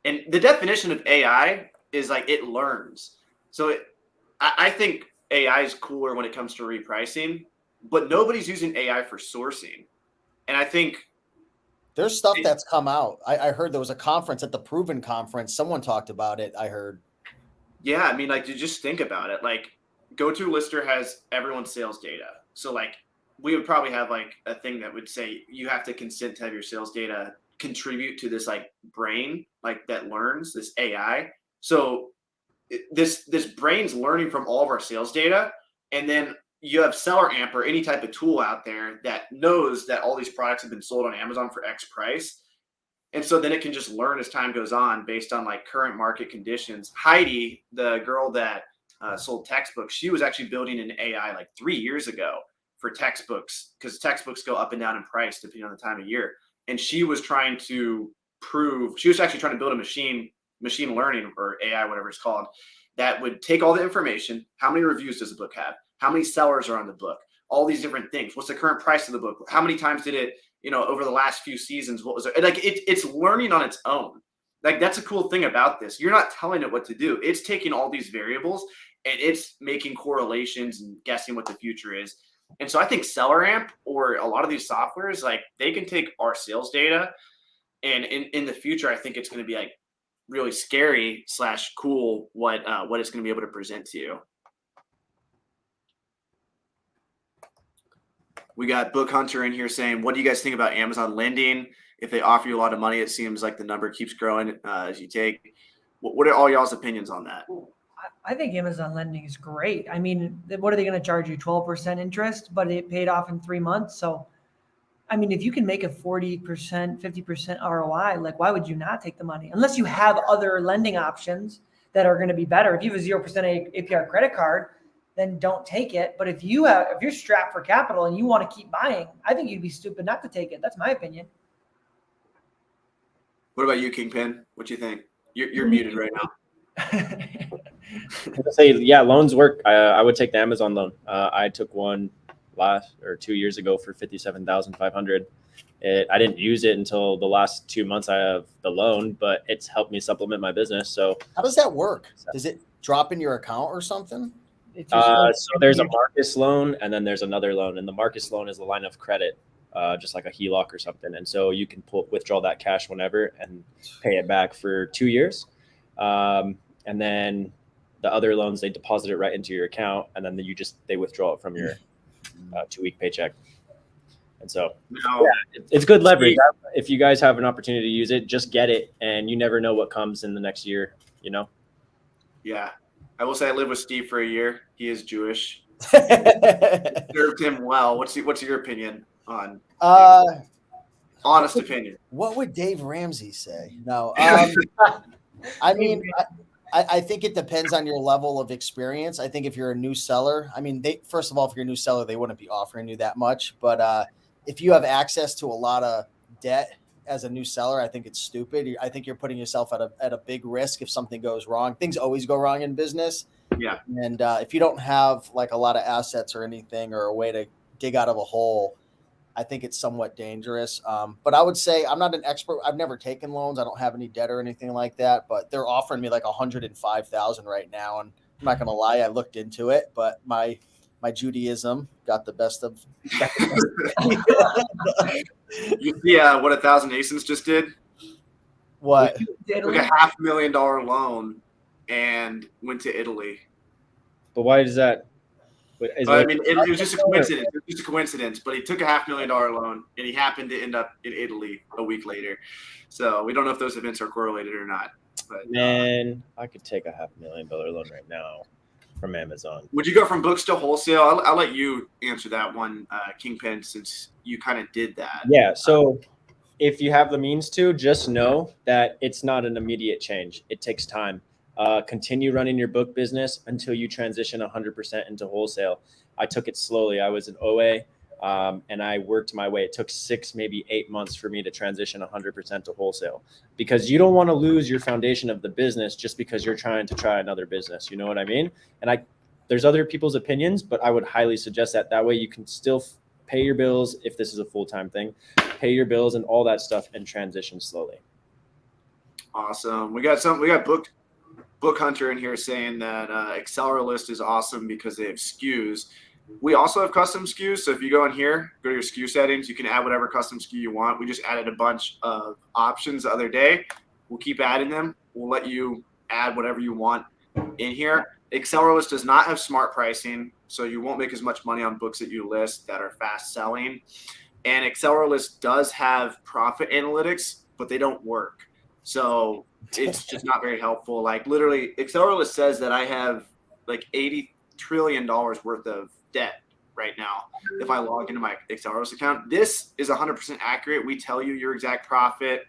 And the definition of AI is like it learns. So I think AI is cooler when it comes to repricing, but nobody's using AI for sourcing. And I think there's stuff that's come out. I heard there was a conference at the Proven conference. Someone talked about it. I heard. Yeah. I mean, like, to just think about it, like GoToLister has everyone's sales data. So like, we would probably have like a thing that would say you have to consent to have your sales data contribute to this like brain like that learns this AI. So this brain's learning from all of our sales data, and then you have Seller Amp or any type of tool out there that knows that all these products have been sold on Amazon for X price, and so then it can just learn as time goes on based on like current market conditions. Heidi, the girl that sold textbooks, she was actually building an AI like 3 years ago for textbooks, because textbooks go up and down in price depending on the time of year. And she was actually trying to build a machine learning or AI, whatever it's called, that would take all the information. How many reviews does the book have? How many sellers are on the book? All these different things. What's the current price of the book? How many times did it, over the last few seasons, what was it? Like it's learning on its own. Like that's a cool thing about this. You're not telling it what to do. It's taking all these variables and it's making correlations and guessing what the future is. And so I think Seller Amp or a lot of these softwares, like they can take our sales data, and in the future, I think it's going to be like really scary / cool what it's going to be able to present to you. We got Book Hunter in here saying, what do you guys think about Amazon lending? If they offer you a lot of money, it seems like the number keeps growing as you take. What are all y'all's opinions on that? I think Amazon lending is great. I mean, what are they going to charge you? 12% interest, but it paid off in 3 months. So, I mean, if you can make a 40%, 50% ROI, like why would you not take the money? Unless you have other lending options that are going to be better. If you have a 0% APR credit card, then don't take it. But if you're strapped for capital and you want to keep buying, I think you'd be stupid not to take it. That's my opinion. What about you, Kingpin? What do you think? You're muted right now. I say, yeah, loans work. I would take the Amazon loan. I took one 2 years ago for $57,500. I didn't use it until the last 2 months I have the loan, but it's helped me supplement my business. So how does that work? Does it drop in your account or something? So there's a Marcus loan and then there's another loan, and the Marcus loan is a line of credit, just like a HELOC or something. And so you can withdraw that cash whenever and pay it back for 2 years. And then the other loans, they deposit it right into your account, and then they withdraw it from your 2-week paycheck. And so it's good leverage. If you guys have an opportunity to use it, just get it, and you never know what comes in the next year, Yeah. I will say I lived with Steve for a year. He is Jewish. Served him well. What's your opinion on honest opinion? What would Dave Ramsey say? No. I mean, I think it depends on your level of experience. I think if you're a new seller, I mean, first of all, if you're a new seller, they wouldn't be offering you that much. But if you have access to a lot of debt as a new seller, I think it's stupid. I think you're putting yourself at a big risk if something goes wrong. Things always go wrong in business. Yeah. And if you don't have like a lot of assets or anything or a way to dig out of a hole, I think it's somewhat dangerous. But I would say I'm not an expert. I've never taken loans. I don't have any debt or anything like that. But they're offering me like 105,000 right now, and I'm not gonna lie. I looked into it, but my Judaism got the best of. You see what 1,000 ASINs just did? What? Took a $500,000 loan and went to Italy. But why does that? I mean, it was just a coincidence. It was just a coincidence. But he took a $500,000 loan, and he happened to end up in Italy a week later. So we don't know if those events are correlated or not. But, Man, I could take a $500,000 loan right now from Amazon. would you go from books to wholesale? I'll let you answer that one, Kingpin, since you kind of did that. Yeah. So if you have the means to, just know that it's not an immediate change. It takes time. Continue running your book business until you transition 100% into wholesale. I took it slowly. I was an OA, and I worked my way. It took 6, maybe 8 months for me to transition 100% to wholesale, because you don't want to lose your foundation of the business just because you're trying to try another business. You know what I mean? And there's other people's opinions, but I would highly suggest that way you can still pay your bills if this is a full-time thing, pay your bills and all that stuff, and transition slowly. Awesome. We got Book Hunter in here saying that Acceleralist is awesome because they have SKUs. We also have custom SKUs. So if you go in here, go to your SKU settings, you can add whatever custom SKU you want. We just added a bunch of options the other day. We'll keep adding them. We'll let you add whatever you want in here. Acceleralist does not have smart pricing, so you won't make as much money on books that you list that are fast selling. And Acceleralist does have profit analytics, but they don't work. So it's just not very helpful. Like literally, Acceleralist says that I have like $80 trillion worth of debt right now if I log into my Acceleralist account. This is 100% accurate. We tell you your exact profit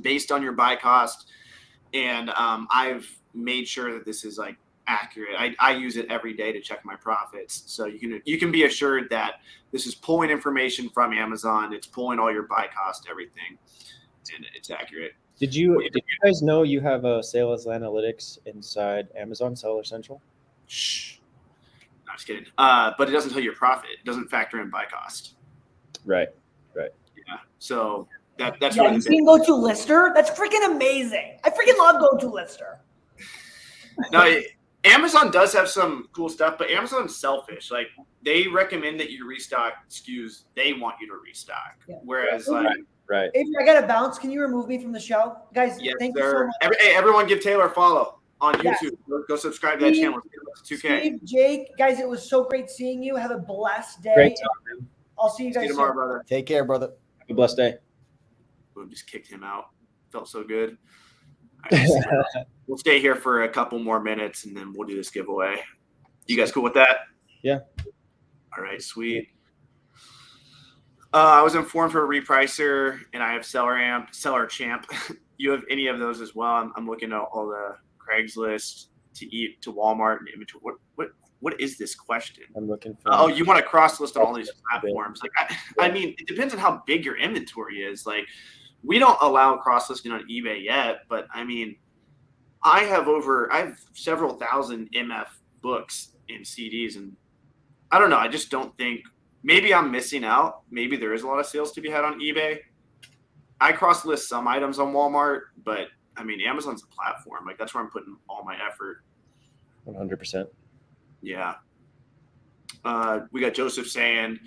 based on your buy cost, and I've made sure that this is like accurate. I use it every day to check my profits, so you can be assured that this is pulling information from Amazon. It's pulling all your buy cost, everything, and it's accurate. Did you guys know you have a sales analytics inside Amazon Seller Central? Shh. No, just kidding. But it doesn't tell you your profit. It doesn't factor in buy cost. Right. Yeah. So that's Yeah, really you can go to Lister. That's freaking amazing. I freaking love going to Lister. No, Amazon does have some cool stuff, but Amazon's selfish. Like they recommend that you restock SKUs they want you to restock. Yeah. Whereas Right. If I got to bounce, can you remove me from the show? Guys, yes, thank you so much. Everyone give Taylor a follow on YouTube. Yes. Go subscribe to that channel. Let's get to 2K. Steve, Jake, guys, it was so great seeing you. Have a blessed day. Great talk, man. I'll see you See guys you tomorrow, soon. brother. Take care, brother. Have a blessed day. Boom, just kicked him out. Felt so good. All right, we'll stay here for a couple more minutes, and then we'll do this giveaway. You guys cool with that? Yeah. All right, sweet. I was informed for a repricer, and I have Seller Champ. You have any of those as well? I'm looking at all the Craigslist to Walmart and inventory. What is this question? I'm looking for. Oh, you want to cross list on all these platforms? Like, I mean, it depends on how big your inventory is. Like, we don't allow cross listing on eBay yet, but I mean, I have several thousand MF books and CDs, and I don't know. I just don't think. Maybe I'm missing out. Maybe there is a lot of sales to be had on eBay. I cross list some items on Walmart, but I mean, Amazon's a platform. Like that's where I'm putting all my effort. 100%. Yeah. We got Joseph saying,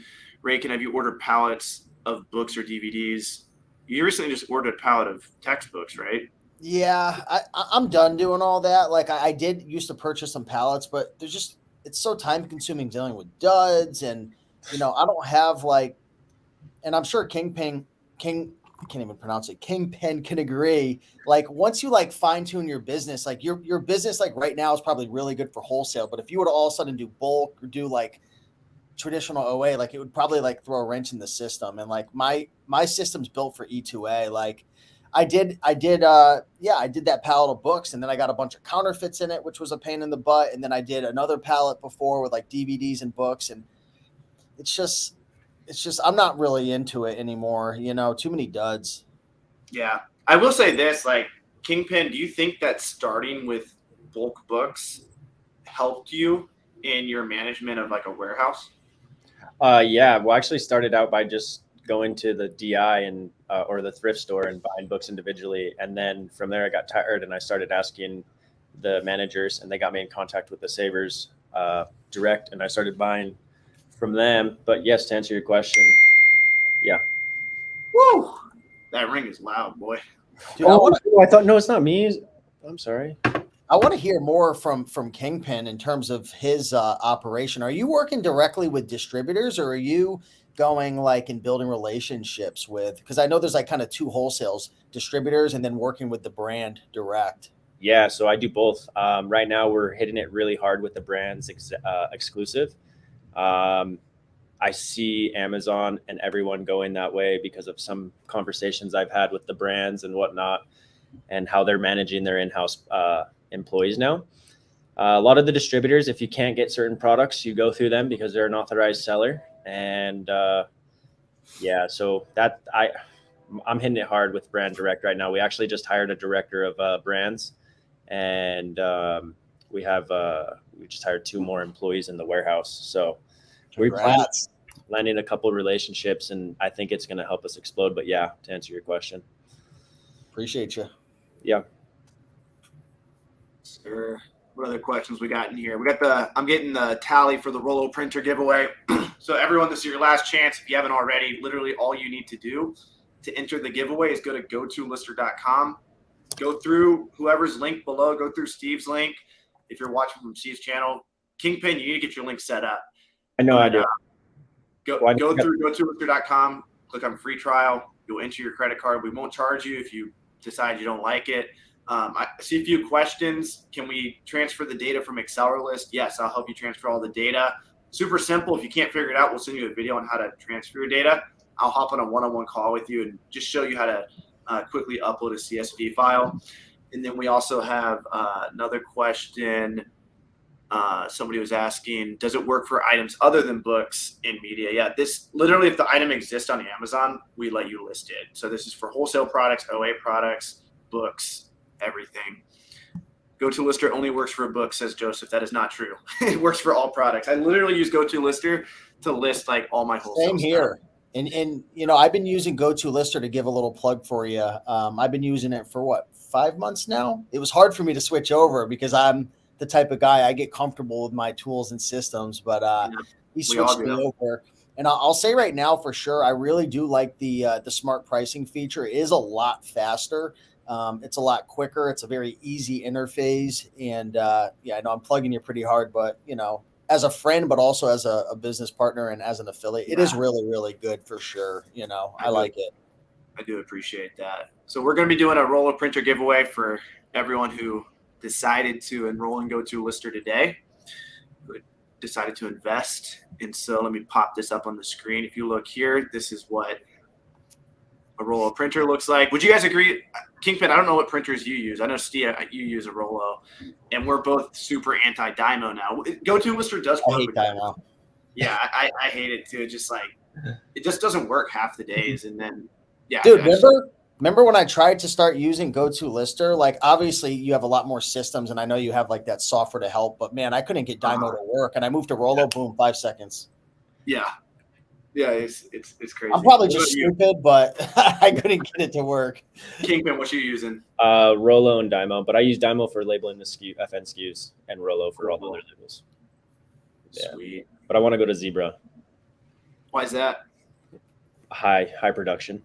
Raykin, have you ordered pallets of books or DVDs? You recently just ordered a pallet of textbooks, right? Yeah, I'm done doing all that. Like I did used to purchase some pallets, but it's so time consuming dealing with duds, and I don't have and I'm sure Kingpin can agree. Like once you fine tune your business, like your business right now is probably really good for wholesale, but if you were to all of a sudden do bulk or do traditional OA, it would probably throw a wrench in the system. And my system's built for E2A. I did that pallet of books, and then I got a bunch of counterfeits in it, which was a pain in the butt. And then I did another pallet before with DVDs and books, and it's just I'm not really into it anymore. Too many duds. Yeah. I will say this, Kingpin, do you think that starting with bulk books helped you in your management of a warehouse? Yeah, well, I actually started out by just going to the DI and or the thrift store and buying books individually, and then from there I got tired and I started asking the managers, and they got me in contact with the Savers direct, and I started buying from them. But yes, to answer your question, yeah. Woo! That ring is loud, boy. Dude, I I thought no, it's not me. I'm sorry. want to hear more from Kingpin in terms of his operation. Are you working directly with distributors, or are you going like and building relationships with? Because I know there's like kind of two wholesales, distributors, and then working with the brand direct. Yeah, so I do both. Right now, we're hitting it really hard with the brands exclusive. I see Amazon and everyone going that way because of some conversations I've had with the brands and whatnot, and how they're managing their in-house employees now. A lot of the distributors, if you can't get certain products, you go through them because they're an authorized seller. And yeah, so that I'm hitting it hard with brand direct right now. We actually just hired a director of brands, and we just hired 2 more employees in the warehouse. So we're Congrats. landing a couple of relationships, and I think it's going to help us explode. But yeah, to answer your question, Appreciate you. yeah. Sir, what other questions we got in here? I'm getting the tally for the Rollo printer giveaway. So everyone, this is your last chance. If you haven't already, literally all you need to do to enter the giveaway is go to goToLister.com. Go through whoever's link below. Go through Steve's link. If you're watching from Steve's channel, Kingpin, you need to get your link set up. I know I do. Go through goToLister.com. Click on free trial. You'll enter your credit card. We won't charge you if you decide you don't like it. I see a few questions. Can we transfer the data from Excel list? Yes, I'll help you transfer all the data. Super simple. If you can't figure it out, we'll send you a video on how to transfer your data. I'll hop on a one-on-one call with you and just show you how to quickly upload a CSV file. And then we also have another question. Somebody was asking, does it work for items other than books in media? Yeah, this literally, if the item exists on Amazon, we let you list it. So this is for wholesale products, OA products, books, everything. GoToLister only works for a book, says Joseph. That is not true. It works for all products. I literally use GoToLister to list like all my wholesale Same here. And you know, I've been using GoToLister to give a little plug for you. I've been using it for what, 5 months now? It was hard for me to switch over because I'm the type of guy, I get comfortable with my tools and systems, but he switched me over. And I'll say right now for sure, I really do like the smart pricing feature. It is a lot faster. It's a lot quicker. It's a very easy interface. And yeah, I know I'm plugging you pretty hard, but you know, as a friend, but also as a business partner and as an affiliate, it is really, really good for sure. You know, I like it. I do appreciate that. So we're going to be doing a Rollo printer giveaway for everyone who decided to enroll in GoToLister today, who decided to invest. And so let me pop this up on the screen. If you look here, this is what a Rollo printer looks like. Would you guys agree? Kingpin, I don't know what printers you use. I know, Steve, you use a Rollo, and we're both super anti-Dymo now. GoToLister does work. I hate Dymo. Yeah, I hate it too. Just like, it just doesn't work half the days. And then, yeah. Dude, remember when I tried to start using GoToLister? Like, obviously, you have a lot more systems, and I know you have like that software to help. But man, I couldn't get Dymo to work, and I moved to Rollo. Boom, 5 seconds. Yeah, it's crazy. I'm probably just stupid, but I couldn't get it to work. Kingpin, what you using? Rollo and Dymo, but I use Dymo for labeling the FN SKUs and Rollo for all the other labels. Yeah. Sweet. But I want to go to Zebra. Why is that? High production.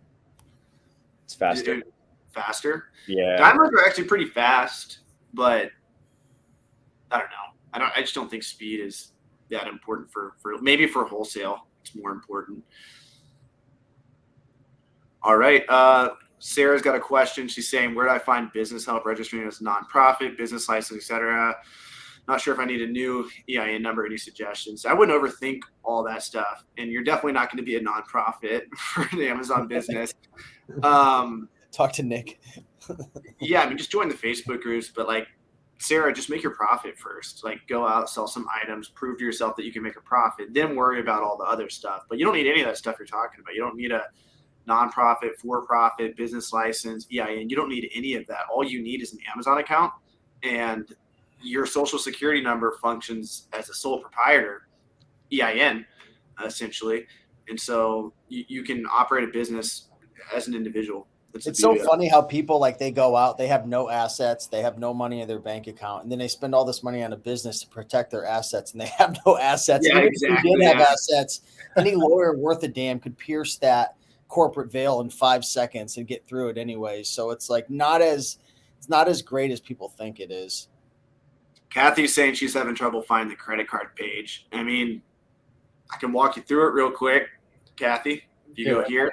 It's faster. Faster? Yeah. Dymos are actually pretty fast, but I don't know. I just don't think speed is that important for maybe for wholesale. It's more important. All right. Sarah's got a question. She's saying, where do I find business help registering as a nonprofit, business license, etc.? Not sure if I need a new EIN number. Any suggestions? I wouldn't overthink all that stuff. And you're definitely not going to be a nonprofit for an Amazon business. Talk to Nick. Yeah, I mean, just join the Facebook groups. But like, Sarah, just make your profit first. Like, go out, sell some items, prove to yourself that you can make a profit. Then worry about all the other stuff. But you don't need any of that stuff you're talking about. You don't need a nonprofit, for-profit, business license, EIN. You don't need any of that. All you need is an Amazon account, and your social security number functions as a sole proprietor, EIN. essentially. And so you can operate a business as an individual. That's It's the so beauty of it. funny how people like they go out, they have no assets, they have no money in their bank account, and then they spend all this money on a business to protect their assets, and they have no assets. Yeah, Even exactly, if they did have yeah. assets, any lawyer worth a damn could pierce that corporate veil in 5 seconds and get through it anyway. So it's like it's not as great as people think it is. Kathy's saying she's having trouble finding the credit card page. I mean, I can walk you through it real quick, Kathy. If you go here,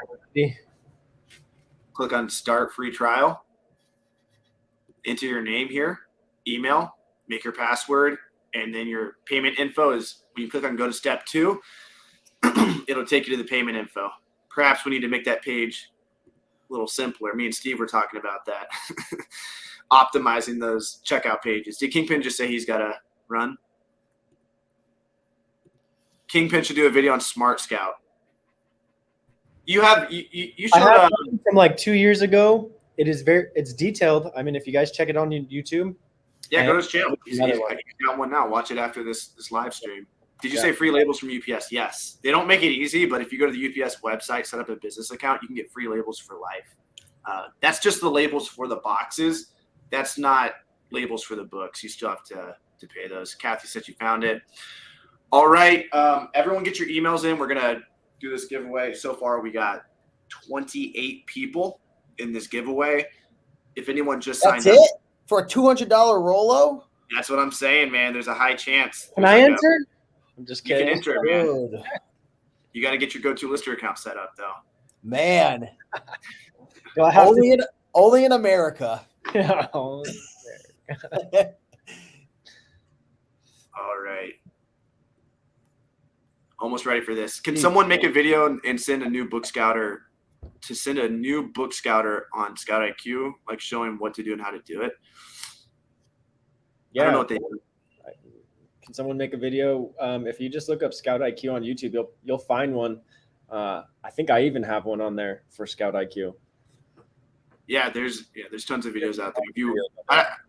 click on start free trial, enter your name here, email, make your password, and then your payment info is when you click on go to step 2, it'll take you to the payment info. Perhaps we need to make that page a little simpler. Me and Steve were talking about that. Optimizing those checkout pages. Did Kingpin just say he's got to run? Kingpin should do a video on Smart Scout. You I should have one from like 2 years ago. It's detailed. I mean, if you guys check it on YouTube. Yeah, go to his channel. He's Another one. got one now. Watch it after this live stream. Did you say free labels from UPS? Yes. They don't make it easy, but if you go to the UPS website, set up a business account, you can get free labels for life. That's just the labels for the boxes. That's not labels for the books. You still have to pay those. Kathy said you found it. All right. Everyone get your emails in. We're going to do this giveaway. So far, we got 28 people in this giveaway. If anyone just signed That's up. it for a $200 Rolo? That's what I'm saying, man. There's a high chance. Can I enter? I'm just You kidding. can enter it, man. Dude, You got to get your GoToLister account set up, though. man. Do I have Only in America. to? All right. Almost ready for this. Can someone make a video and send a new book scouter on Scout IQ, like showing what to do and how to do it? I don't know what they do. Can someone make a video? If you just look up Scout IQ on YouTube, you'll find one. I think I even have one on there for Scout IQ. Yeah, there's tons of videos out there.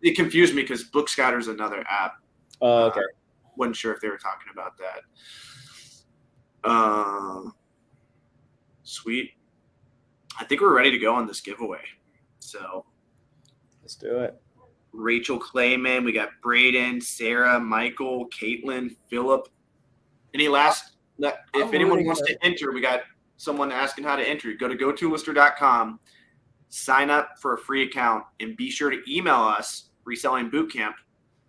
It confused me because Book Scouter is another app. Okay. Wasn't sure if they were talking about that. Sweet. I think we're ready to go on this giveaway. So Let's do it. Rachel Clayman, we got Braden, Sarah, Michael, Caitlin, Philip. Any last? If anyone wants to enter, we got someone asking how to enter. Go to gotolister.com, sign up for a free account, and be sure to email us Reselling Bootcamp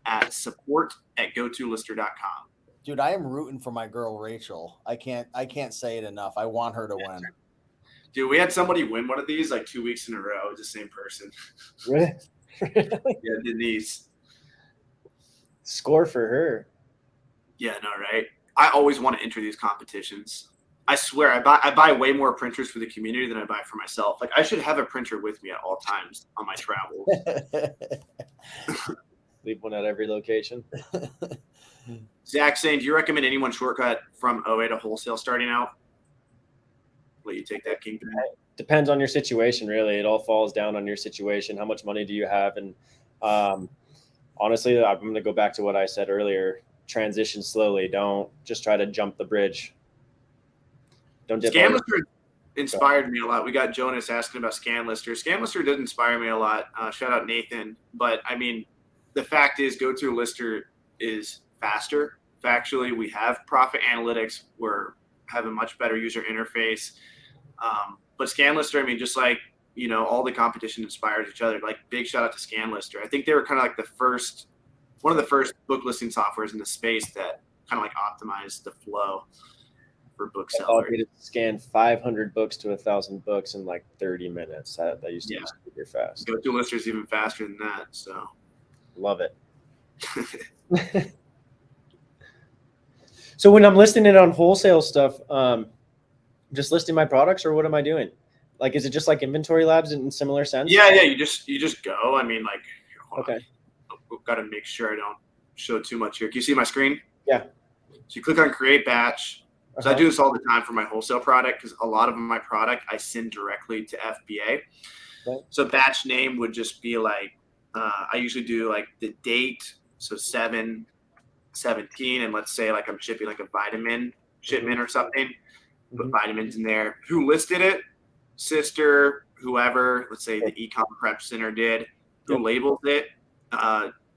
at support@gotolister.com. Dude, I am rooting for my girl Rachel. I can't say it enough. I want her to win. Dude, we had somebody win one of these like 2 weeks in a row. It was the same person. Really? Yeah, Denise. Score for her. Yeah, no, right? I always want to enter these competitions. I swear, I buy way more printers for the community than I buy for myself. Like, I should have a printer with me at all times on my travels. Leave one at every location. Zach saying, do you recommend anyone shortcut from OA to wholesale starting out? Will you take that, Kingpin? Depends on your situation, really. It all falls down on your situation. How much money do you have? And honestly, I'm going to go back to what I said earlier. Transition slowly. Don't just try to jump the bridge. Don't dip. ScanLister inspired me a lot. We got Jonas asking about ScanLister. ScanLister did inspire me a lot. Shout out Nathan. But, I mean, the fact is GoToLister is faster. Factually, we have profit analytics. We're have a much better user interface. But ScanLister, I mean, just like, you know, all the competition inspires each other. Like, big shout out to ScanLister. I think they were kind of like one of the first book listing softwares in the space that kind of like optimized the flow for book sellers. I scan 500 books to 1,000 books in like 30 minutes. That used to be super fast. GoToLister is even faster than that. So love it. So when I'm listing it on wholesale stuff, just listing my products, or what am I doing? Like, is it just like inventory labs in similar sense? Yeah. You just go. I mean, like, okay. I've got to make sure I don't show too much here. Can you see my screen? Yeah. So you click on create batch. So I do this all the time for my wholesale product because a lot of my product I send directly to FBA. Right. So batch name would just be like, I usually do like the date. So 7/17, and let's say like I'm shipping like a vitamin shipment or something, put vitamins in there. Who listed it? Sister, whoever, let's say the Ecom Prep Center did. Who labeled it?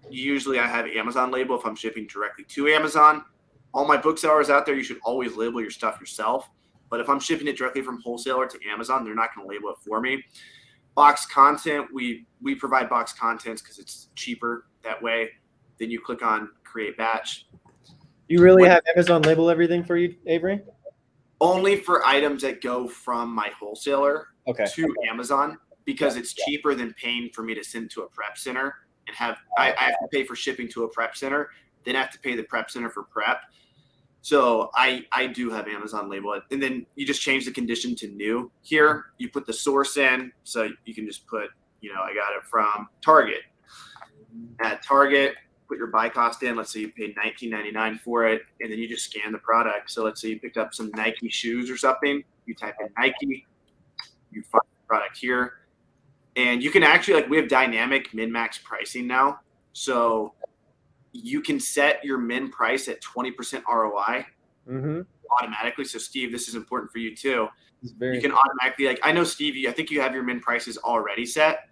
Usually I have Amazon label if I'm shipping directly to Amazon. All my booksellers out there, you should always label your stuff yourself. But if I'm shipping it directly from wholesaler to Amazon, they're not going to label it for me. Box content, we provide box contents because it's cheaper that way. Then you click on create batch. You really have Amazon label everything for you, Avery? Only for items that go from my wholesaler to Amazon, because it's cheaper than paying for me to send to a prep center and I have to pay for shipping to a prep center. Then I have to pay the prep center for prep. So I do have Amazon label it. And then you just change the condition to new here. You put the source in. So you can just put, I got it from Target. At Target, put your buy cost in. Let's say you paid $19.99 for it. And then you just scan the product. So let's say you picked up some Nike shoes or something. You type in Nike. You find the product here. And you can actually, we have dynamic min-max pricing now. So you can set your min price at 20% ROI automatically. So Steve, this is important for you too. You can automatically, I know Steve, I think you have your min prices already set,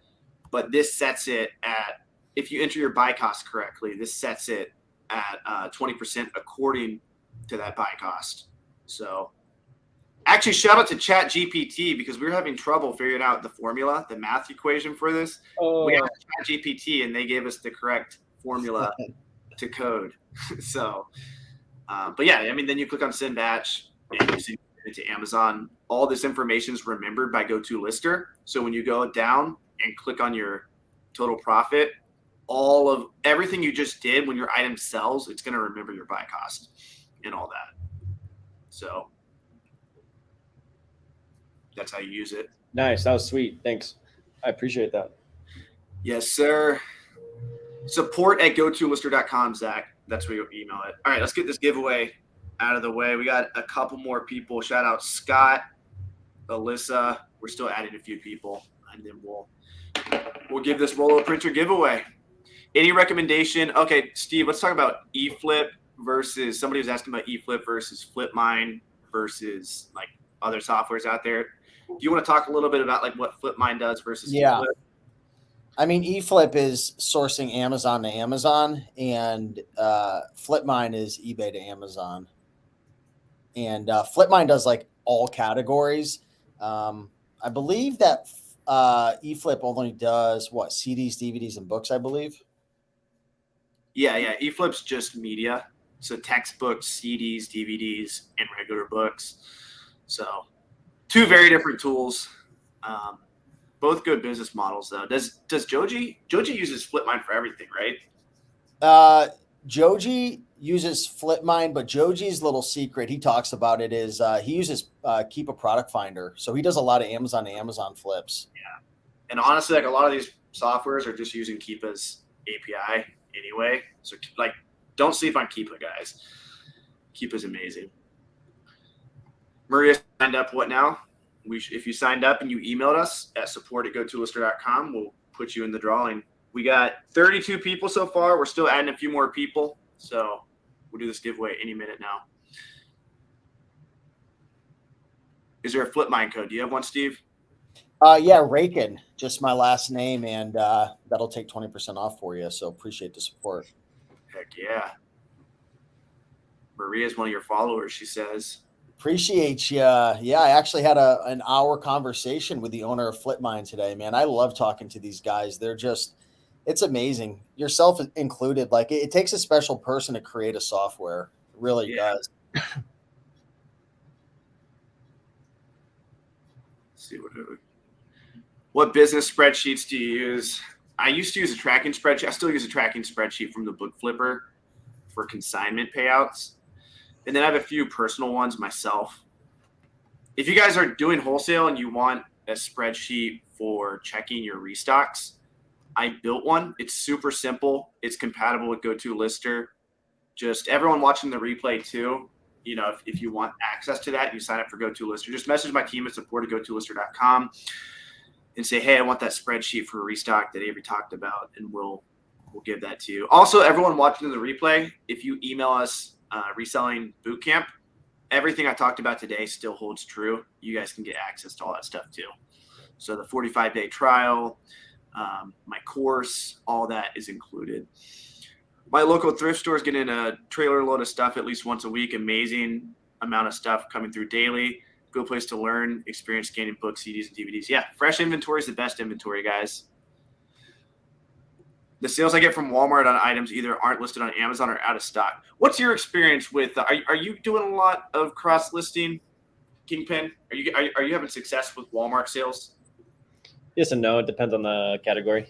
but this sets it at, if you enter your buy cost correctly, this sets it at 20% according to that buy cost. So actually shout out to Chat GPT because we were having trouble figuring out the formula, the math equation for this. We asked Chat GPT and they gave us the correct formula to code. So, but yeah, then you click on send batch and you send it to Amazon. All this information is remembered by GoToLister. So when you go down and click on your total profit, all of everything you just did when your item sells, it's going to remember your buy cost and all that. So that's how you use it. Nice. That was sweet. Thanks. I appreciate that. Yes, sir. support@gotolister.com, Zach. That's where you'll email it. All right, let's get this giveaway out of the way. We got a couple more people. Shout out Scott, Alyssa. We're still adding a few people, and then we'll give this roll of printer giveaway. Any recommendation? Okay, Steve, let's talk about eFlip versus somebody was asking about eFlip versus FlipMine versus other softwares out there. Do you want to talk a little bit about what FlipMine does versus eFlip? eFlip is sourcing Amazon to Amazon, and FlipMine is eBay to Amazon. And FlipMine does all categories. I believe that eFlip only does CDs, DVDs, and books, I believe. Yeah. eFlip's just media. So textbooks, CDs, DVDs, and regular books. So two very different tools. Both good business models, though. Does Joji uses FlipMine for everything, right? Joji uses FlipMine, but Joji's little secret, he talks about it, is he uses Keep a Product Finder. So he does a lot of Amazon to Amazon flips. Yeah. And honestly, a lot of these softwares are just using Keepa's API anyway. So don't sleep on Keepa, guys. Keepa's amazing. Maria signed up. What now? If you signed up and you emailed us at support@gotolister.com, we'll put you in the drawing. We got 32 people so far. We're still adding a few more people. So we'll do this giveaway any minute now. Is there a FlipMine code? Do you have one, Steve? Yeah, Rakin, just my last name, and that'll take 20% off for you. So appreciate the support. Heck yeah. Maria's one of your followers, she says. Appreciate you. Yeah, I actually had an hour conversation with the owner of FlipMine today, man. I love talking to these guys. They're just, it's amazing. Yourself included. It takes a special person to create a software. It really does. Let's see what business spreadsheets do you use? I used to use a tracking spreadsheet. I still use a tracking spreadsheet from the Book Flipper for consignment payouts. And then I have a few personal ones myself. If you guys are doing wholesale and you want a spreadsheet for checking your restocks, I built one. It's super simple. It's compatible with GoToLister. Just everyone watching the replay too, if you want access to that, you sign up for GoToLister. Just message my team at support@gotolister.com and say, hey, I want that spreadsheet for a restock that Avery talked about, and we'll give that to you. Also, everyone watching the replay, if you email us reselling bootcamp everything I talked about today still holds true. You guys can get access to all that stuff too. So the 45-day trial, my course, all that is included. My local thrift store is getting a trailer load of stuff at least once a week. Amazing amount of stuff coming through daily. Good place to learn, experience scanning books, CDs, and DVDs. Yeah, fresh inventory is the best inventory, guys. The sales I get from Walmart on items either aren't listed on Amazon or out of stock. What's your experience with? Are you doing a lot of cross listing, Kingpin? Are you having success with Walmart sales? Yes and no. It depends on the category.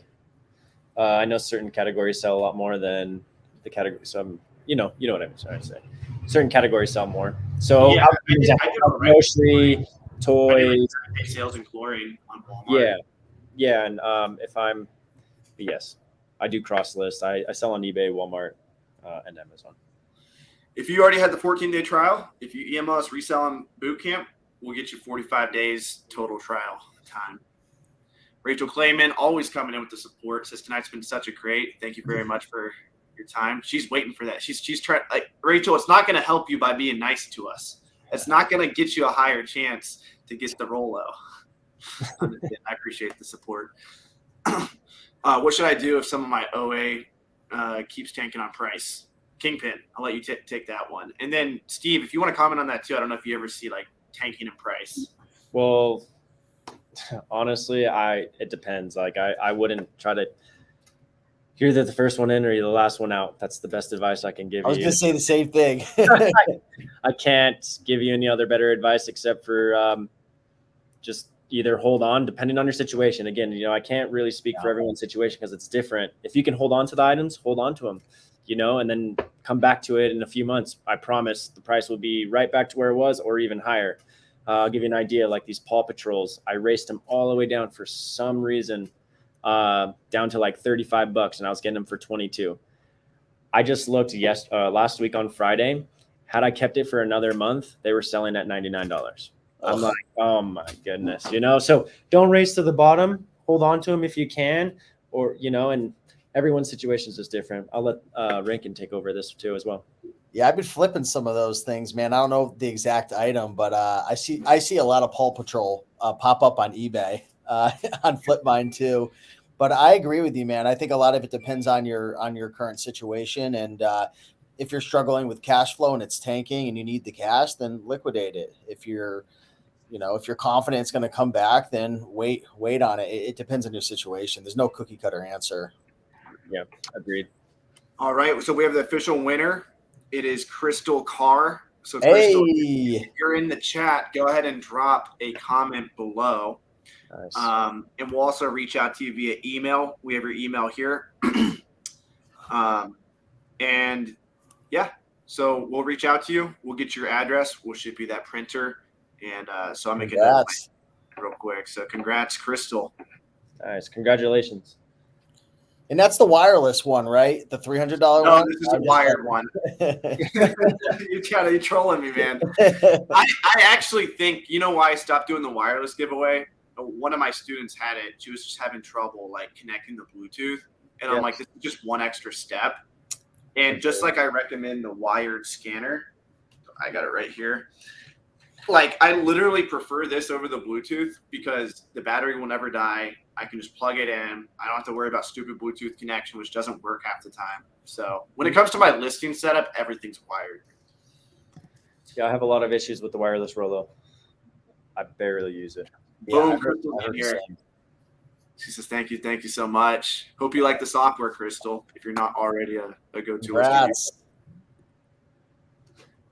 I know certain categories sell a lot more than the category. Some, you know what I'm trying to say. Certain categories sell more. So, Yeah, I did grocery, toys, sales and chlorine on Walmart. Yeah, and yes, I do cross list. I sell on eBay, Walmart, and Amazon. If you already had the 14-day trial, if you email us resell on bootcamp, we'll get you 45 days total trial time. Rachel Clayman, always coming in with the support. Says tonight's been such a great. Thank you very much for your time. She's waiting for that. She's trying. Like Rachel, it's not going to help you by being nice to us. It's not going to get you a higher chance to get the Rolo. I appreciate the support. What should I do if some of my OA keeps tanking on price? Kingpin, I'll let you take that one. And then Steve, if you want to comment on that too, I don't know if you ever see like tanking in price. Well, honestly, it depends. Like I wouldn't try to. You're either the first one in or you're the last one out. That's the best advice I can give you. I was going to say the same thing. I can't give you any other better advice except for just either hold on, depending on your situation. Again, I can't really speak for everyone's situation because it's different. If you can hold on to the items, hold on to them, and then come back to it in a few months. I promise the price will be right back to where it was or even higher. I'll give you an idea, like these Paw Patrols. I raced them all the way down for some reason, down to like $35, and I was getting them for $22. I just looked last week on Friday. Had I kept it for another month, they were selling at $99. I'm like, oh my goodness, So don't race to the bottom. Hold on to them if you can, or and everyone's situation is just different. I'll let Rankin take over this too as well. Yeah, I've been flipping some of those things, man. I don't know the exact item, but I see a lot of Paw Patrol pop up on eBay on Flipmine too. But I agree with you, man. I think a lot of it depends on your current situation, and if you're struggling with cash flow and it's tanking and you need the cash, then liquidate it. If you're confident it's going to come back, then wait on it. It depends on your situation. There's no cookie cutter answer. Yeah, agreed. All right, so we have the official winner. It is Crystal Carr. So Crystal, if you're in the chat, go ahead and drop a comment below. Nice. And we'll also reach out to you via email. We have your email here. And yeah, so we'll reach out to you. We'll get your address. We'll ship you that printer. And so I'll make it real quick. So congrats, Crystal. Nice. Congratulations. And that's the wireless one, right? The $300 one? No, this is a wired one. You're trolling me, man. I actually think, why I stopped doing the wireless giveaway? One of my students had it. She was just having trouble, like, connecting the Bluetooth. And I'm like, this is just one extra step. And just like I recommend the wired scanner, I got it right here. Like, I literally prefer this over the Bluetooth because the battery will never die. I can just plug it in. I don't have to worry about stupid Bluetooth connection, which doesn't work half the time. So when it comes to my listing setup, everything's wired. Yeah, I have a lot of issues with the wireless Rolo. I barely use it. Boom, Crystal in here. She says, thank you so much. Hope you like the software, Crystal, if you're not already a go-to.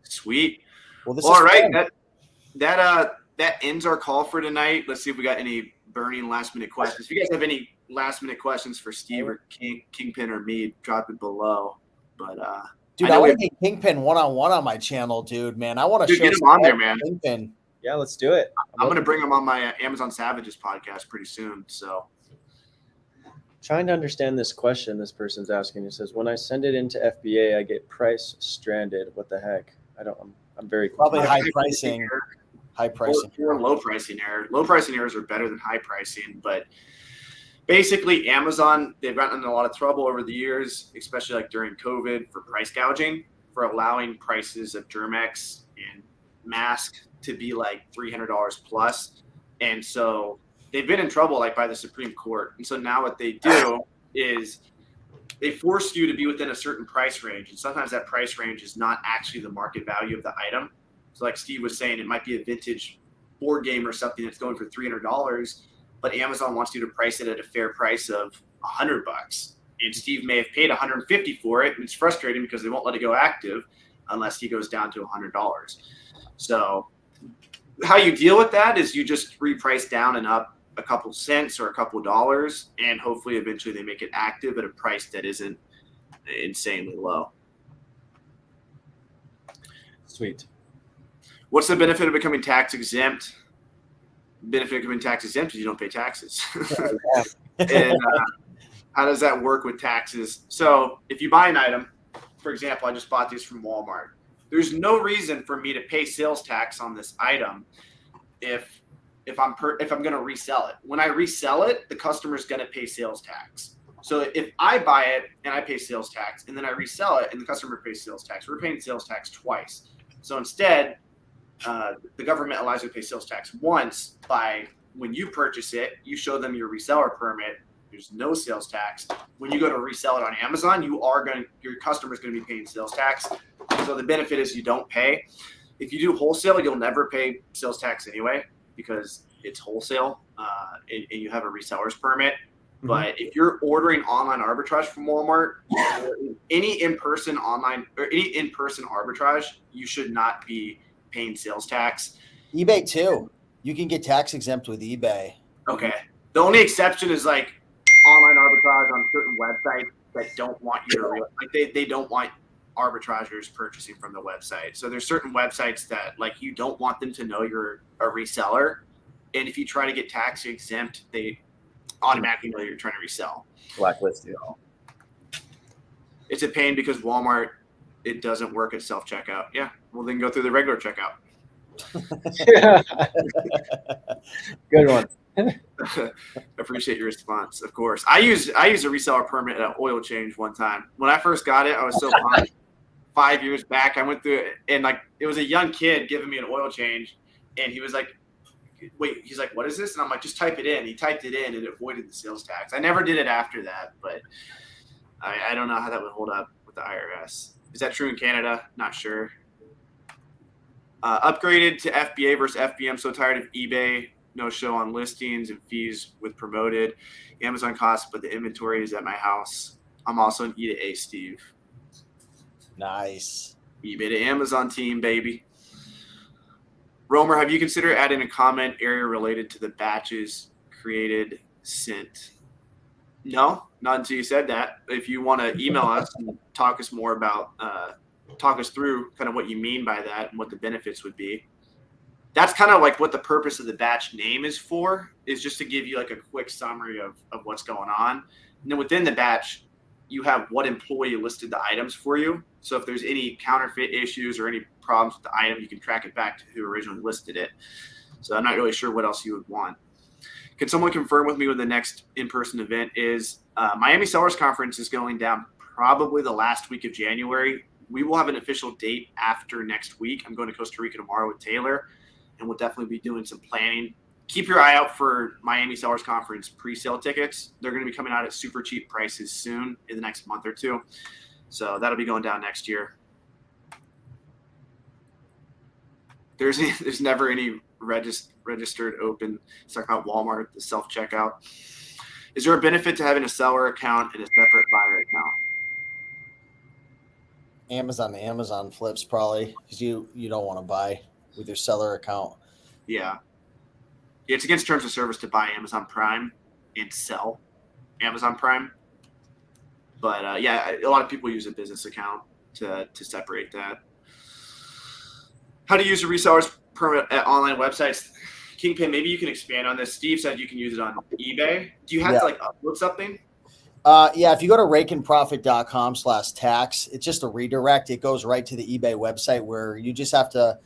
Sweet. Well, all right. That ends our call for tonight. Let's see if we got any burning last-minute questions. If you guys have any last-minute questions for Steve or Kingpin or me, drop it below. But dude, I want to get Kingpin one-on-one on my channel, dude. Man, I want to get him on there, man. Kingpin. Yeah, let's do it. I'm going to bring him on my Amazon Savages podcast pretty soon. So, trying to understand this question this person's asking. It says, when I send it into FBA, I get price stranded. What the heck? I'm very probably high pricing. High pricing or low pricing error. Low pricing errors are better than high pricing, but basically Amazon, they've gotten in a lot of trouble over the years, especially like during COVID, for price gouging, for allowing prices of Germex and mask to be like $300 plus. And so they've been in trouble like by the Supreme Court. And so now what they do is they force you to be within a certain price range. And sometimes that price range is not actually the market value of the item. So like Steve was saying, it might be a vintage board game or something that's going for $300, but Amazon wants you to price it at a fair price of $100. And Steve may have paid $150 for it. And it's frustrating because they won't let it go active unless he goes down to $100. So how you deal with that is you just reprice down and up a couple cents or a couple dollars, and hopefully eventually they make it active at a price that isn't insanely low. Sweet. What's the benefit of becoming tax exempt? Benefit of becoming tax exempt is you don't pay taxes. And how does that work with taxes? So if you buy an item, for example, I just bought these from Walmart. There's no reason for me to pay sales tax on this item if I'm going to resell it. When I resell it, the customer's going to pay sales tax. So if I buy it and I pay sales tax, and then I resell it and the customer pays sales tax, we're paying sales tax twice. So instead, the government allows you to pay sales tax once by when you purchase it, you show them your reseller permit. There's no sales tax. When you go to resell it on Amazon, your customer is going to be paying sales tax. So the benefit is you don't pay. If you do wholesale, you'll never pay sales tax anyway because it's wholesale and you have a reseller's permit. Mm-hmm. But if you're ordering online arbitrage from Walmart, or any in-person online or any in-person arbitrage, you should not be paying sales tax. eBay too. You can get tax exempt with eBay. Okay. The only exception is like online arbitrage on certain websites that don't want you to they don't want arbitrageurs purchasing from the website. So there's certain websites that like you don't want them to know you're a reseller, and if you try to get tax exempt, they automatically know you're trying to resell. Blacklisted. It's a pain because Walmart, it doesn't work at self-checkout. Yeah, well then go through the regular checkout. Good one. Appreciate your response. Of course, I use a reseller permit at an oil change one time. When I first got it, I was so pumped. 5 years back, I went through it, and like it was a young kid giving me an oil change, and he was like, "Wait," he's like, "What is this?" And I'm like, "Just type it in." He typed it in, and it avoided the sales tax. I never did it after that, but I don't know how that would hold up with the IRS. Is that true in Canada? Not sure. Upgraded to FBA versus FBA. I'm so tired of eBay. No show on listings and fees with promoted. Amazon costs, but the inventory is at my house. I'm also an E to A, Steve. Nice. eBay to Amazon team, baby. Romer, have you considered adding a comment area related to the batches created sent? No, not until you said that. If you want to email us and talk us more about, talk us through kind of what you mean by that and what the benefits would be. That's kind of like what the purpose of the batch name is for, is just to give you like a quick summary of what's going on. And then within the batch, you have what employee listed the items for you. So if there's any counterfeit issues or any problems with the item, you can track it back to who originally listed it. So I'm not really sure what else you would want. Can someone confirm with me when the next in-person event is? Miami Sellers Conference is going down probably the last week of January. We will have an official date after next week. I'm going to Costa Rica tomorrow with Taylor, and we'll definitely be doing some planning. Keep your eye out for Miami Sellers Conference pre-sale tickets. They're going to be coming out at super cheap prices soon in the next month or two. So that'll be going down next year. There's never any registered open. Let's talk about Walmart, the self-checkout. Is there a benefit to having a seller account and a separate buyer account? Amazon to Amazon flips probably because you don't want to buy with your seller account. Yeah. It's against terms of service to buy Amazon Prime and sell Amazon Prime. But yeah, a lot of people use a business account to separate that. How to use a reseller's permit at online websites. Kingpin, maybe you can expand on this. Steve said you can use it on eBay. Do you have to like upload something? Yeah, if you go to rakeandprofit.com/tax, it's just a redirect. It goes right to the eBay website where you just have to,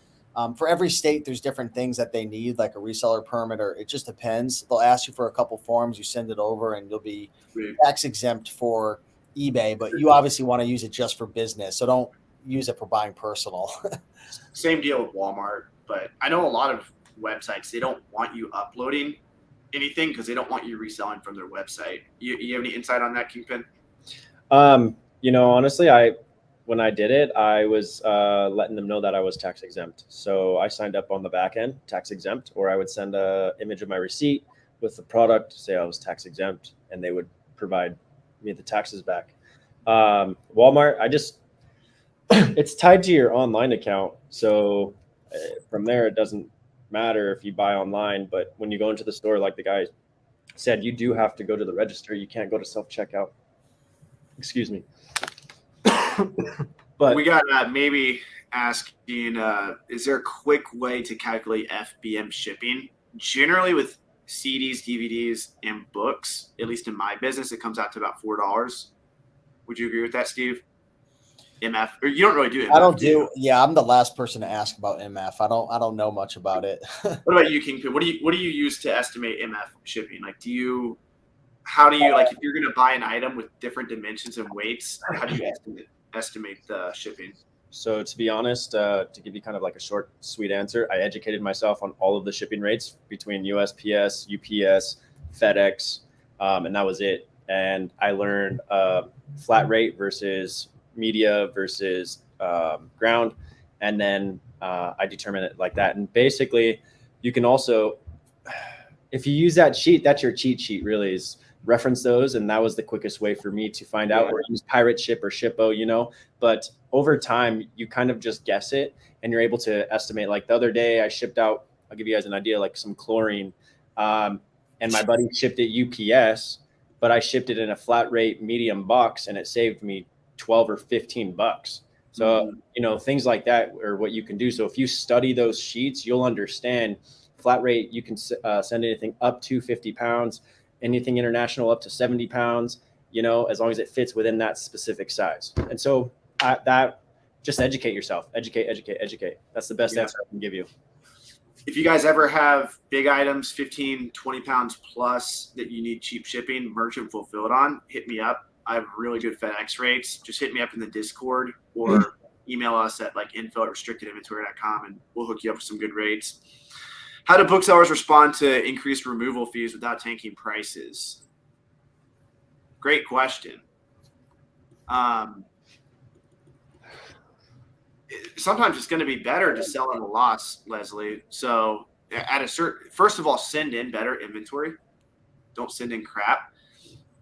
for every state, there's different things that they need, like a reseller permit, or it just depends. They'll ask you for a couple forms, you send it over, and you'll be tax exempt for eBay, but you obviously want to use it just for business. So use it for buying personal. Same deal with Walmart, but I know a lot of websites, they don't want you uploading anything because they don't want you reselling from their website. You have any insight on that, Kingpin? Honestly, when I did it, I was letting them know that I was tax exempt. So I signed up on the back end, tax exempt, or I would send a image of my receipt with the product, say I was tax exempt, and they would provide me the taxes back. Walmart, it's tied to your online account. So from there, it doesn't matter if you buy online, but when you go into the store, like the guy said, you do have to go to the register. You can't go to self-checkout. Excuse me. But we got maybe asking, is there a quick way to calculate FBM shipping? Generally with CDs, DVDs, and books, at least in my business, it comes out to about $4. Would you agree with that, Steve? MF, or you don't really do MF? I don't do. Yeah, I'm the last person to ask about MF. I don't know much about it. What about you, Kingpin? What do you use to estimate MF shipping? Like, how do you like if you're going to buy an item with different dimensions and weights? How do you estimate the shipping? So to be honest, to give you kind of like a short, sweet answer, I educated myself on all of the shipping rates between USPS, UPS, FedEx, and that was it. And I learned flat rate versus media versus ground, and then I determine it like that. And basically, you can also, if you use that sheet, that's your cheat sheet. Really, is reference those, and that was the quickest way for me to find out. Or use Pirate Ship or Shippo, But over time, you kind of just guess it, and you're able to estimate. Like the other day, I shipped out. I'll give you guys an idea, like some chlorine, and my buddy shipped it UPS, but I shipped it in a flat rate medium box, and it saved me $12 or $15. So, things like that are what you can do. So if you study those sheets, you'll understand flat rate. You can send anything up to 50 pounds, anything international up to 70 pounds, as long as it fits within that specific size. And so that just educate yourself, educate. That's the best answer I can give you. If you guys ever have big items, 15, 20 pounds plus that you need cheap shipping, merchant fulfilled on, hit me up. I have really good FedEx rates. Just hit me up in the Discord or email us at info@restrictedinventory.com and we'll hook you up with some good rates. How do booksellers respond to increased removal fees without tanking prices? Great question. Sometimes it's going to be better to sell at a loss, Leslie. So first of all, send in better inventory. Don't send in crap.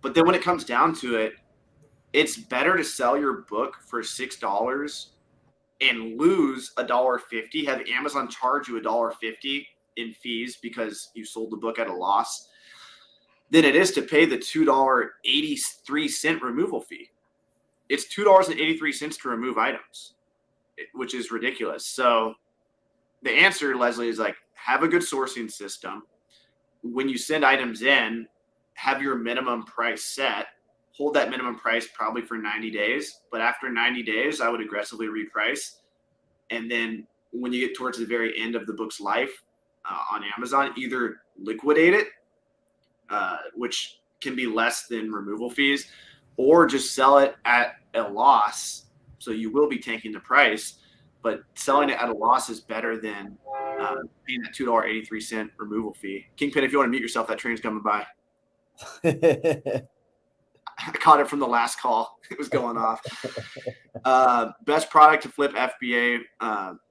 But then when it comes down to it, it's better to sell your book for $6 and lose $1.50, have Amazon charge you $1.50 in fees because you sold the book at a loss, than it is to pay the $2.83 removal fee. It's $2.83 to remove items, which is ridiculous. So the answer, Leslie, is have a good sourcing system. When you send items in, have your minimum price set, hold that minimum price probably for 90 days. But after 90 days, I would aggressively reprice. And then when you get towards the very end of the book's life on Amazon, either liquidate it, which can be less than removal fees, or just sell it at a loss. So you will be tanking the price, but selling it at a loss is better than paying that $2.83 removal fee. Kingpin, if you want to mute yourself, that train's coming by. I caught it from the last call. It was going off. Best product to flip FBA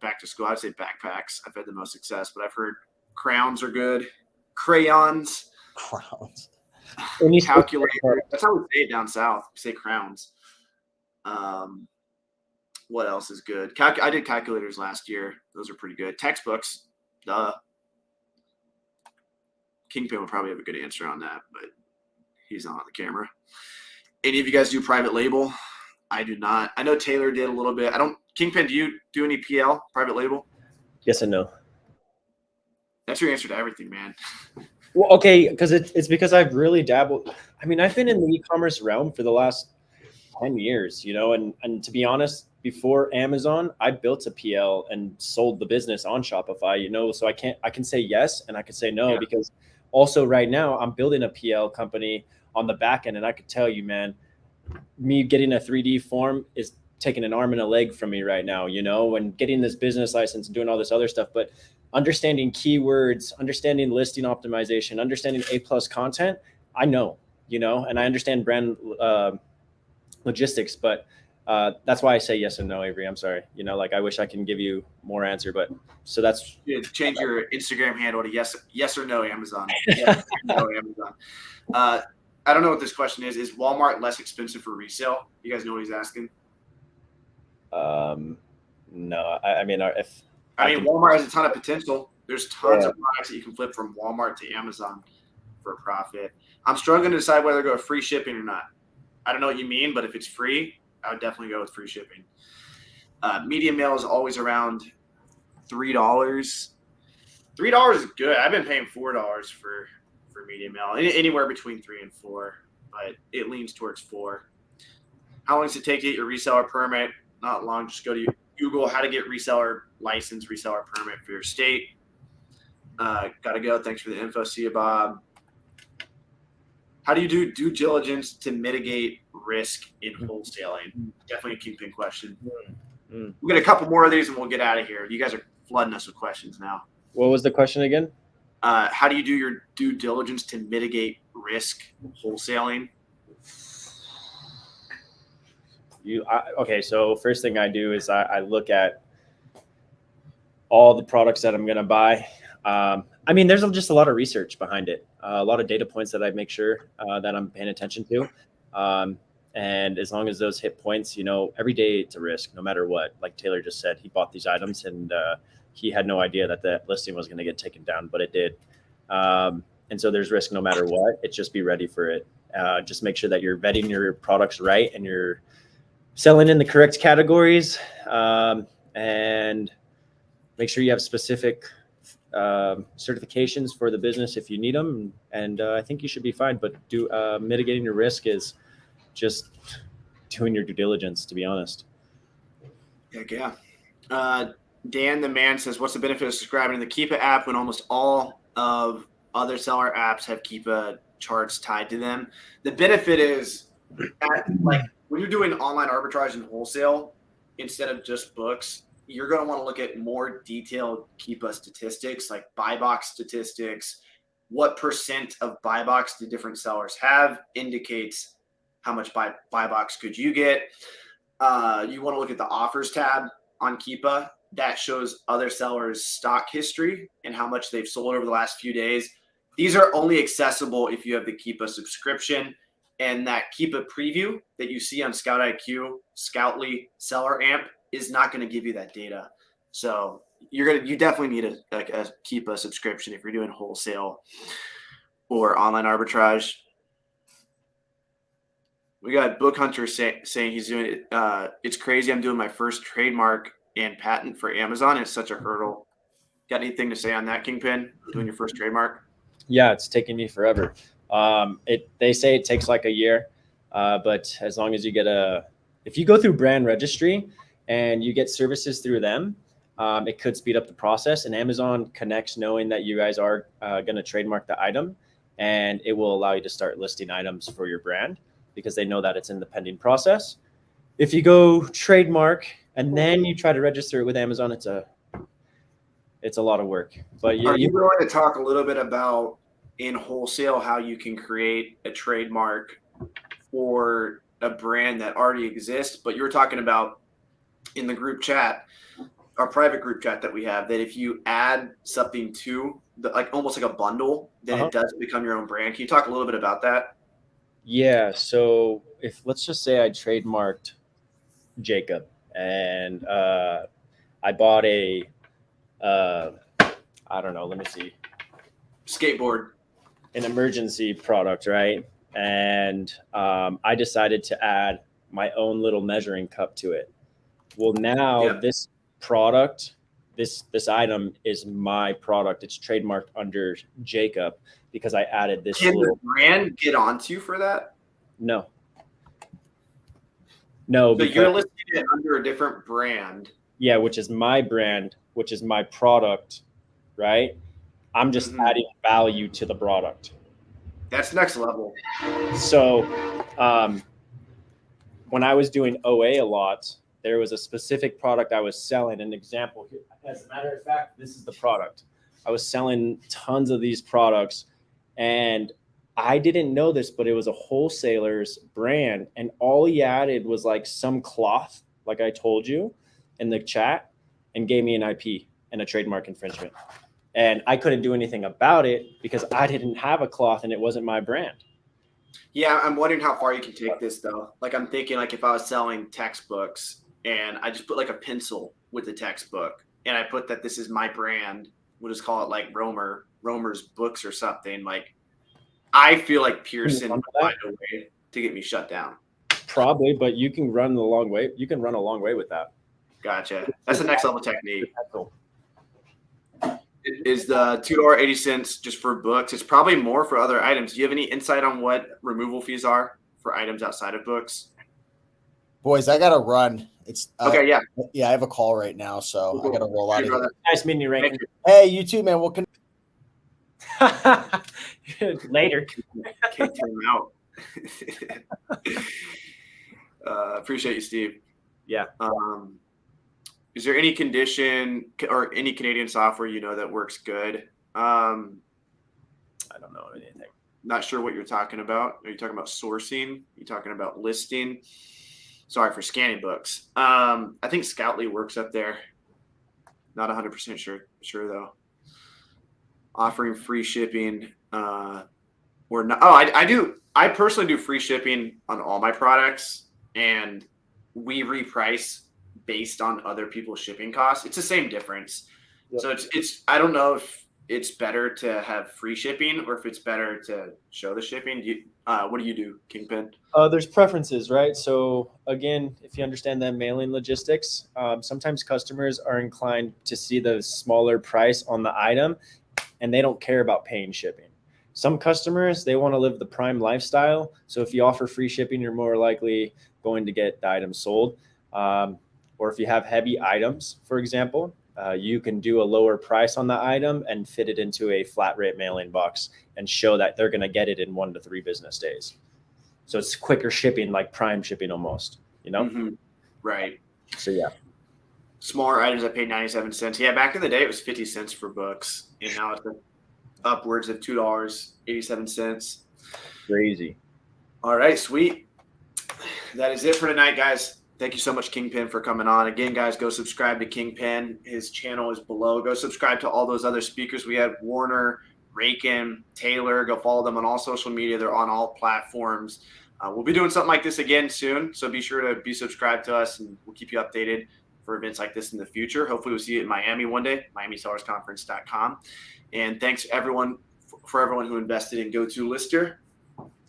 back to school. I'd say backpacks. I've had the most success, but I've heard crowns are good. Crayons. Crowns. Calculator. That's how we say it down south. We say crowns. What else is good? I did calculators last year. Those are pretty good. Textbooks. Duh. Kingpin would probably have a good answer on that, but he's not on the camera. Any of you guys do private label? I do not. I know Taylor did a little bit. Kingpin, do you do any PL, private label? Yes and no. That's your answer to everything, man. Well, okay, because it's because I've really dabbled. I mean, I've been in the e-commerce realm for the last 10 years, and to be honest, before Amazon, I built a PL and sold the business on Shopify, so I can say yes and I can say no, because also right now I'm building a PL company on the back end, and I could tell you, man, me getting a 3D form is taking an arm and a leg from me right now, you know, and getting this business license and doing all this other stuff. But understanding keywords, understanding listing optimization, understanding A+ content, I know, you know, and I understand brand logistics, but that's why I say yes and no, Avery. I'm sorry. You know, like I wish I can give you more answer, but so that's change your Instagram handle to yes or no Amazon. Yes or no Amazon. I don't know what this question is. Is Walmart less expensive for resale? You guys know what he's asking? No. I mean, Walmart has a ton of potential. There's tons of products that you can flip from Walmart to Amazon for a profit. I'm struggling to decide whether to go with free shipping or not. I don't know what you mean, but if it's free, I would definitely go with free shipping. Media mail is always around $3. $3 is good. I've been paying $4 for media mail, anywhere between 3 and 4, but it leans towards 4. How long does it take to get your reseller permit? Not long. Just go to Google how to get reseller license, reseller permit for your state. Gotta go. Thanks for the info. See you, Bob. How do you do due diligence to mitigate risk in wholesaling? Definitely a kingpin question. We'll get a couple more of these and we'll get out of here. You guys are flooding us with questions now. What was the question again? How do you do your due diligence to mitigate risk wholesaling? Okay, so first thing I do is I look at all the products that I'm going to buy. I mean, there's just a lot of research behind it, a lot of data points that I make sure that I'm paying attention to. And as long as those hit points, you know, every day it's a risk, no matter what. Like Taylor just said, he bought these items and he had no idea that the listing was going to get taken down, but it did. And so there's risk no matter what. It's just be ready for it. Just make sure that you're vetting your products right and you're selling in the correct categories, and make sure you have specific certifications for the business if you need them. And I think you should be fine. But mitigating your risk is just doing your due diligence, to be honest. Yeah. Dan the man says, what's the benefit of subscribing to the Keepa app when almost all of other seller apps have Keepa charts tied to them? The benefit is that, like, when you're doing online arbitrage and wholesale, instead of just books, you're going to want to look at more detailed Keepa statistics, like buy box statistics. What percent of buy box do different sellers have indicates how much buy box could you get. You want to look at the offers tab on Keepa. That shows other sellers' stock history and how much they've sold over the last few days. These are only accessible if you have the Keepa subscription. And that Keepa preview that you see on Scout IQ, Scoutly, Seller Amp is not going to give you that data. So you definitely need a Keepa subscription if you're doing wholesale or online arbitrage. We got Book Hunter saying he's doing it. It's crazy. I'm doing my first trademark and patent for Amazon. It's such a hurdle. Got anything to say on that, Kingpin? Doing your first trademark? Yeah, it's taking me forever. They say it takes like a year, but as long as you get if you go through brand registry and you get services through them, it could speed up the process. And Amazon connects knowing that you guys are going to trademark the item, and it will allow you to start listing items for your brand because they know that it's in the pending process. If you go trademark and then you try to register it with Amazon, it's a lot of work. But are you willing to talk a little bit about in wholesale how you can create a trademark for a brand that already exists? But you're talking about in the group chat, our private group chat that we have, that if you add something to like almost like a bundle, then it does become your own brand. Can you talk a little bit about that? Yeah. So let's just say I trademarked Jacob and I bought I don't know, let me see. Skateboard. An emergency product, right? And I decided to add my own little measuring cup to it. Well, now this product, this item is my product. It's trademarked under Jacob because I added this. Can the brand get onto you for that? No. So you're listing it under a different brand. Yeah, which is my brand, which is my product, right? I'm just adding value to the product. That's next level. So when I was doing OA a lot, there was a specific product I was selling. An example here, as a matter of fact, this is the product. I was selling tons of these products, and I didn't know this, but it was a wholesaler's brand, and all he added was like some cloth, like I told you in the chat, and gave me an IP and a trademark infringement. And I couldn't do anything about it because I didn't have a cloth and it wasn't my brand. Yeah, I'm wondering how far you can take this though. Like I'm thinking like if I was selling textbooks and I just put like a pencil with the textbook and I put that this is my brand, we'll just call it like Romer's Books or something. Like I feel like Pearson would find a way to get me shut down. Probably, but you can run a long way. You can run a long way with that. Gotcha. That's the next level technique. Is the $2.80 just for books? It's probably more for other items. Do you have any insight on what removal fees are for items outside of books? Boys, I gotta run. It's Okay, yeah. Yeah, I have a call right now, so I gotta roll out of here. Nice meeting you, Rankin. Hey, you too, man. We'll Later. Kick him out. Appreciate you, Steve. Yeah. Is there any condition or any Canadian software that works good? I don't know anything. Not sure what you're talking about. Are you talking about sourcing? Are you talking about listing? Sorry, for scanning books. I think Scoutly works up there. Not 100% sure though. Offering free shipping or not. Oh, I do. I personally do free shipping on all my products, and we reprice based on other people's shipping costs. It's the same difference. Yep. So it's I don't know if it's better to have free shipping or if it's better to show the shipping. What do you do, Kingpin? There's preferences, right? So again, if you understand that mailing logistics, sometimes customers are inclined to see the smaller price on the item and they don't care about paying shipping. Some customers, they want to live the prime lifestyle. So if you offer free shipping, you're more likely going to get the item sold. Or if you have heavy items, for example, you can do a lower price on the item and fit it into a flat rate mailing box and show that they're going to get it in 1 to 3 business days. So it's quicker shipping, like prime shipping almost, Mm-hmm. Right. So yeah. Smaller items I paid 97 cents. Yeah, back in the day it was 50 cents for books, and now it's upwards of $2.87. Crazy. All right, sweet. That is it for tonight, guys. Thank you so much, Kingpin, for coming on. Again, guys, go subscribe to Kingpin. His channel is below. Go subscribe to all those other speakers. We had Warner, Rakin, Taylor. Go follow them on all social media. They're on all platforms. We'll be doing something like this again soon, so be sure to be subscribed to us, and we'll keep you updated for events like this in the future. Hopefully we'll see you in Miami one day, MiamiSellersConference.com. And thanks everyone for everyone who invested in GoToLister,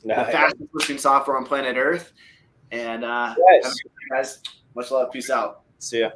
the fastest listing software on planet Earth. And guys, much love. Peace out. See ya.